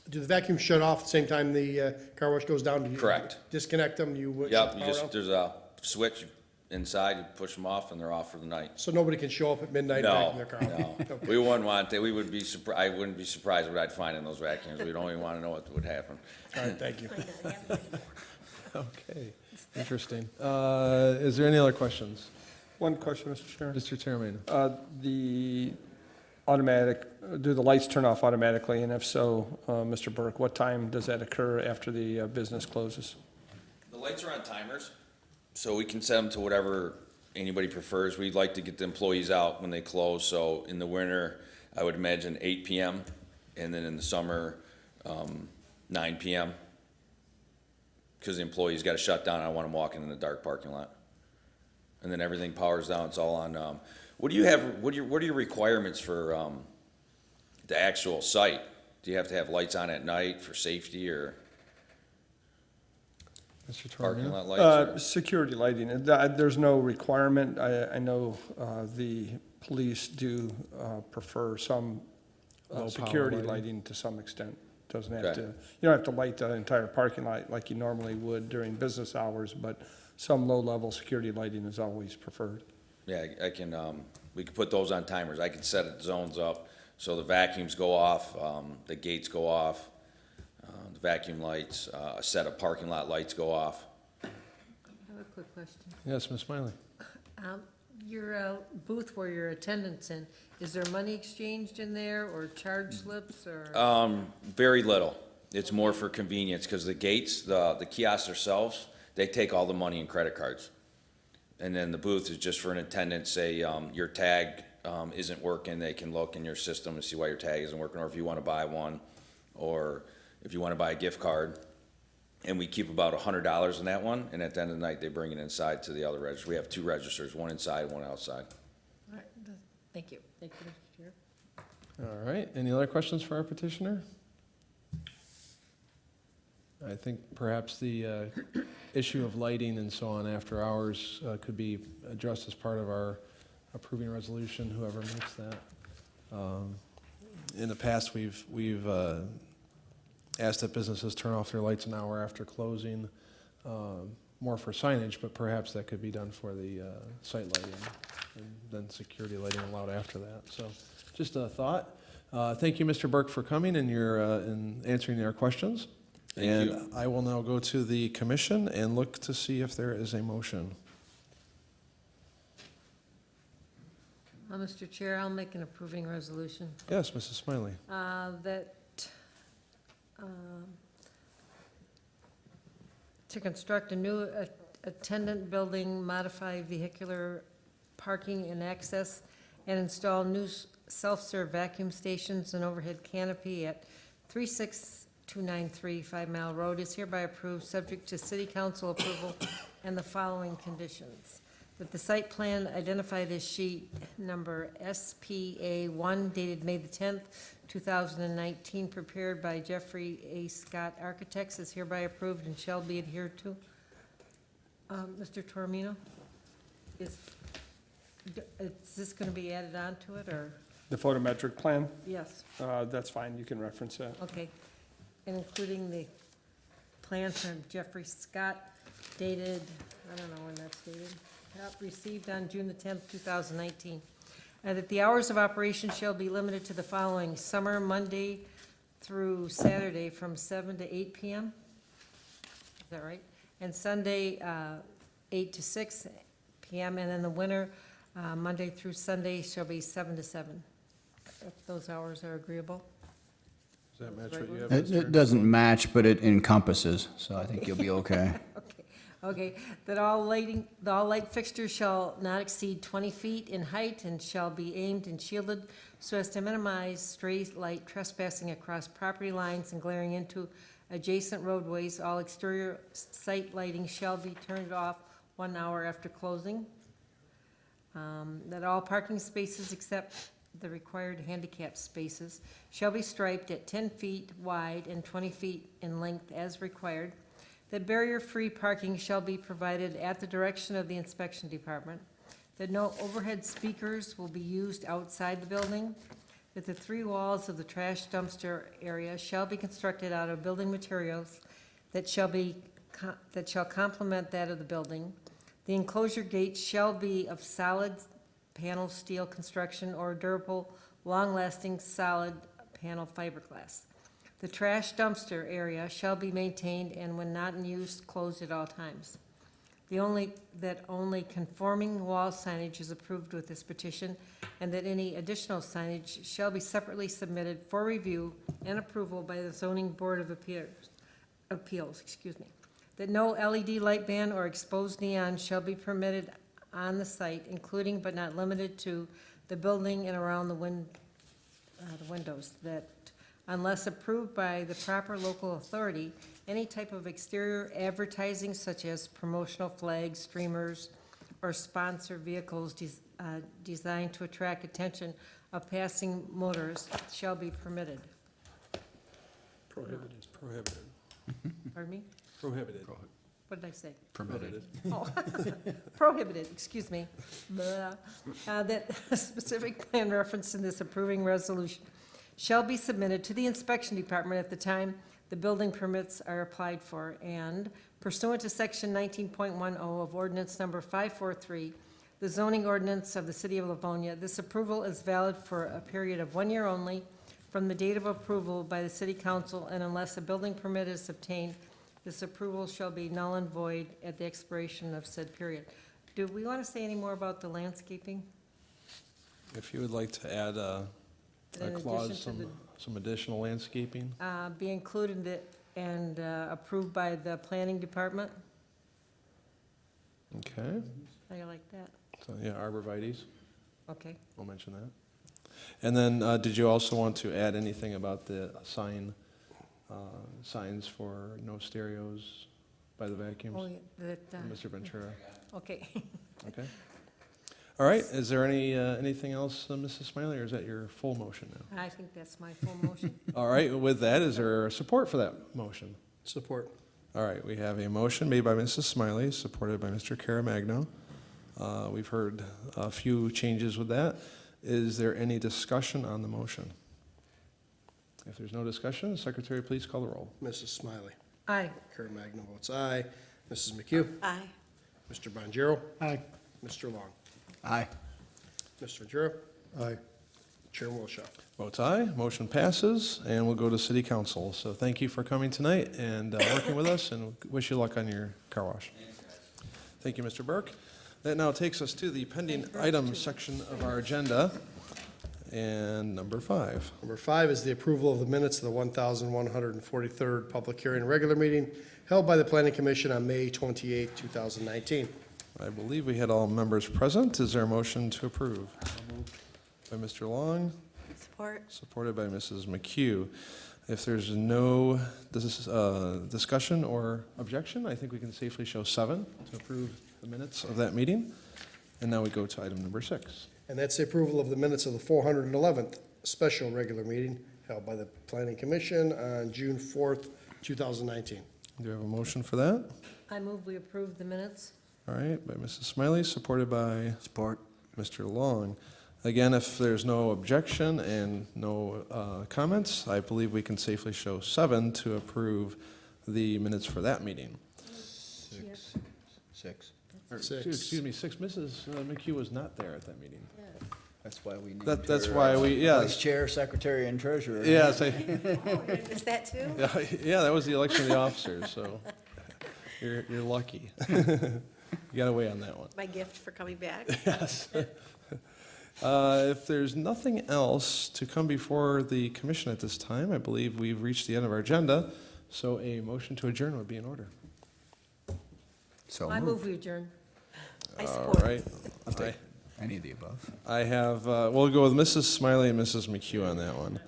do the vacuums shut off at the same time the car wash goes down? Do you Correct. disconnect them? You shut Yep, the you power just, off? there's a switch inside, you push them off and they're off for the night. So nobody can show up at midnight and vacuum No, their car? no. Okay. We wouldn't want that. We would be I wouldn't be surprised what I'd find in those vacuums. We don't even want to know what would happen. All right, thank you. Okay, interesting. Is there any other questions? One question, Mr. Chairman. Mr. Terramina. The automatic, do the lights turn off automatically? And if so, Mr. Burke, what time does that occur after the business closes? The lights are on timers, so we can set them to whatever anybody prefers. We'd like to get the employees out when they close, so in the winter, I would imagine 8 PM, and then in the summer, 9 PM. Because the employees got to shut down, I don't want them walking in the dark parking lot. And then everything powers down, it's all on, what do you have, what are your requirements for the actual site? Do you have to have lights on at night for safety, or Mr. parking Terramina. lot lights? or- Security lighting, there's no requirement. I know the police do prefer some Low power security lighting. lighting to some extent. Doesn't have Okay. to, you don't have to light the entire parking lot like you normally would during business hours, but some low-level security lighting is always preferred. Yeah, I can, we can put those on timers. I can set it zones up, so the vacuums go off, the gates go off, the vacuum lights, a set of parking lot lights go off. I have a quick question. Yes, Ms. Smiley? Your booth where your attendant's in, is there money exchanged in there, or charge slips, or? Very little. It's more for convenience, because the gates, the kiosks themselves, they take all the money in credit cards. And then the booth is just for an attendant, say, your tag, isn't working, they can look in your system and see why your tag isn't working, or if you want to buy one, or if you want to buy a gift card. And we keep about $100 in that one, and at the end of the night, they bring it inside to the other register. We have 2 registers, one inside, one outside. All right, thank you. Thank you, Mr. Chair. All right, any other questions for our petitioner? I think perhaps the issue of lighting and so on after hours could be addressed as part of our approving resolution, whoever makes that. In the past, we've asked that businesses turn off their lights an hour after closing, more for signage, but perhaps that could be done for the site lighting, and then security lighting allowed after that. So just a thought. Thank you, Mr. Burke, for coming and in answering our questions. Thank you. And I will now go to the commission and look to see if there is a motion. Mr. Chair, I'll make an approving resolution. Yes, Mrs. Smiley. That to construct a new attendant building, modify vehicular parking and access, and install new self-serve vacuum stations and overhead canopy at 36293 5 Mile Road is hereby approved, subject to city council approval and the following conditions. That the site plan identified as sheet number SPA1 dated May the 10th, 2019, prepared by Jeffrey A. Scott Architects, is hereby approved and shall be adhered to. Mr. Toromino, is this going to be added on to it, or? The photometric plan, Yes, that's fine, you can reference that. okay. And including the plan from Jeffrey Scott dated, I don't know when that's dated, received on June the 10th, 2019. And that the hours of operation shall be limited to the following: summer, Monday through Saturday from 7 to 8 p.m. Is that right? And Sunday, 8 to 6 p.m. And then the winter, Monday through Sunday shall be 7 to 7. If those hours are agreeable. Does that match what you have, It Mr.? doesn't match, but it encompasses, so I think you'll be okay. Okay, that all light fixtures shall not exceed 20 feet in height and shall be aimed and shielded so as to minimize stray light trespassing across property lines and glaring into adjacent roadways. All exterior site lighting shall be turned off 1 hour after closing. That all parking spaces except the required handicap spaces shall be striped at 10 feet wide and 20 feet in length as required. That barrier-free parking shall be provided at the direction of the inspection department. That no overhead speakers will be used outside the building. That the 3 walls of the trash dumpster area shall be constructed out of building materials that shall complement that of the building. The enclosure gates shall be of solid panel steel construction or durable, long-lasting solid panel fiberglass. The trash dumpster area shall be maintained and when not in use, closed at all times. That only conforming wall signage is approved with this petition, and that any additional signage shall be separately submitted for review and approval by the Zoning Board of Appeals. That no LED light ban or exposed neon shall be permitted on the site, including but not limited to the building and around the windows. That unless approved by the proper local authority, any type of exterior advertising such as promotional flags, streamers, or sponsor vehicles designed to attract attention of passing motorists shall be permitted. Prohibited. It's prohibited. Pardon me? Prohibited. What did I say? Permitted. Oh, prohibited, excuse me. Blah. That a specific plan referenced in this approving resolution shall be submitted to the inspection department at the time the building permits are applied for, and Pursuant to Section 19.10 of Ordinance Number 543, the zoning ordinance of the City of Livonia, this approval is valid for a period of 1 year only from the date of approval by the City Council, and unless a building permit is obtained, this approval shall be null and void at the expiration of said period. Do we want to say any more about the landscaping? If you would like to add a In clause, addition to some additional landscaping? Be included and approved by the planning department? Okay, How do you like that? so yeah, arborvitae's, Okay. we'll mention that. And then, did you also want to add anything about the signs for no stereos by the vacuums? Oh, yeah, that, Mr. Ventura, okay. okay. All right, is there anything else, Mrs. Smiley, or is that your full motion now? I think that's my full motion. All right, with that, is there support for that motion? Support. All right, we have a motion made by Mrs. Smiley, supported by Mr. Caremagno. We've heard a few changes with that. Is there any discussion on the motion? If there's no discussion, Secretary, please call the roll. Mrs. Smiley. Aye. Caremagna votes aye. Mrs. McHugh. Aye. Mr. Bonjero. Aye. Mr. Long. Aye. Mr. Ventura. Aye. Chairman Wilshaw. Votes aye, motion passes, and we'll go to City Council. So thank you for coming tonight and working with us, and wish you luck on your car wash. Thank you, Mr. Burke. That now takes us to the pending items section of our agenda, and number 5. Number 5 is the approval of the minutes of the 1,143rd public hearing regular meeting held by the Planning Commission on May 28, 2019. I believe we had all members present. Is there a motion to approve? By Mr. Long, Support. supported by Mrs. McHugh. If there's no discussion or objection, I think we can safely show 7 to approve the minutes of that meeting. And now we go to item number 6. And that's the approval of the minutes of the 411th special regular meeting held by the Planning Commission on June 4th, 2019. Do you have a motion for that? I move we approve the minutes. All right, by Mrs. Smiley, supported by Support. Mr. Long. Again, if there's no objection and no comments, I believe we can safely show 7 to approve the minutes for that meeting. 6. Excuse me, 6. Mrs. McHugh was not there at that meeting. That's why we need That's why we, yeah. Vice Chair, Secretary, and Treasurer. Yes, Is that too? yeah, that was the election of the officers, so you're lucky. You got away on that one. My gift for coming back. Yes. If there's nothing else to come before the commission at this time, I believe we've reached the end of our agenda, so a motion to adjourn would be in order. So I moved. move we adjourn. I All support. right. I'll take any of the above. I have, we'll go with Mrs. Smiley and Mrs. McHugh on that one.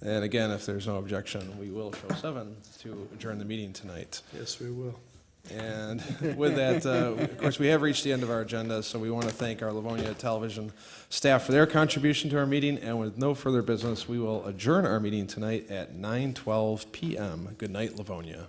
And again, if there's no objection, we will show 7 to adjourn the meeting tonight. Yes, we will. And with that, of course, we have reached the end of our agenda, so we want to thank our Livonia Television staff for their contribution to our meeting. And with no further business, we will adjourn our meeting tonight at 9:12 p.m. Good night, Livonia.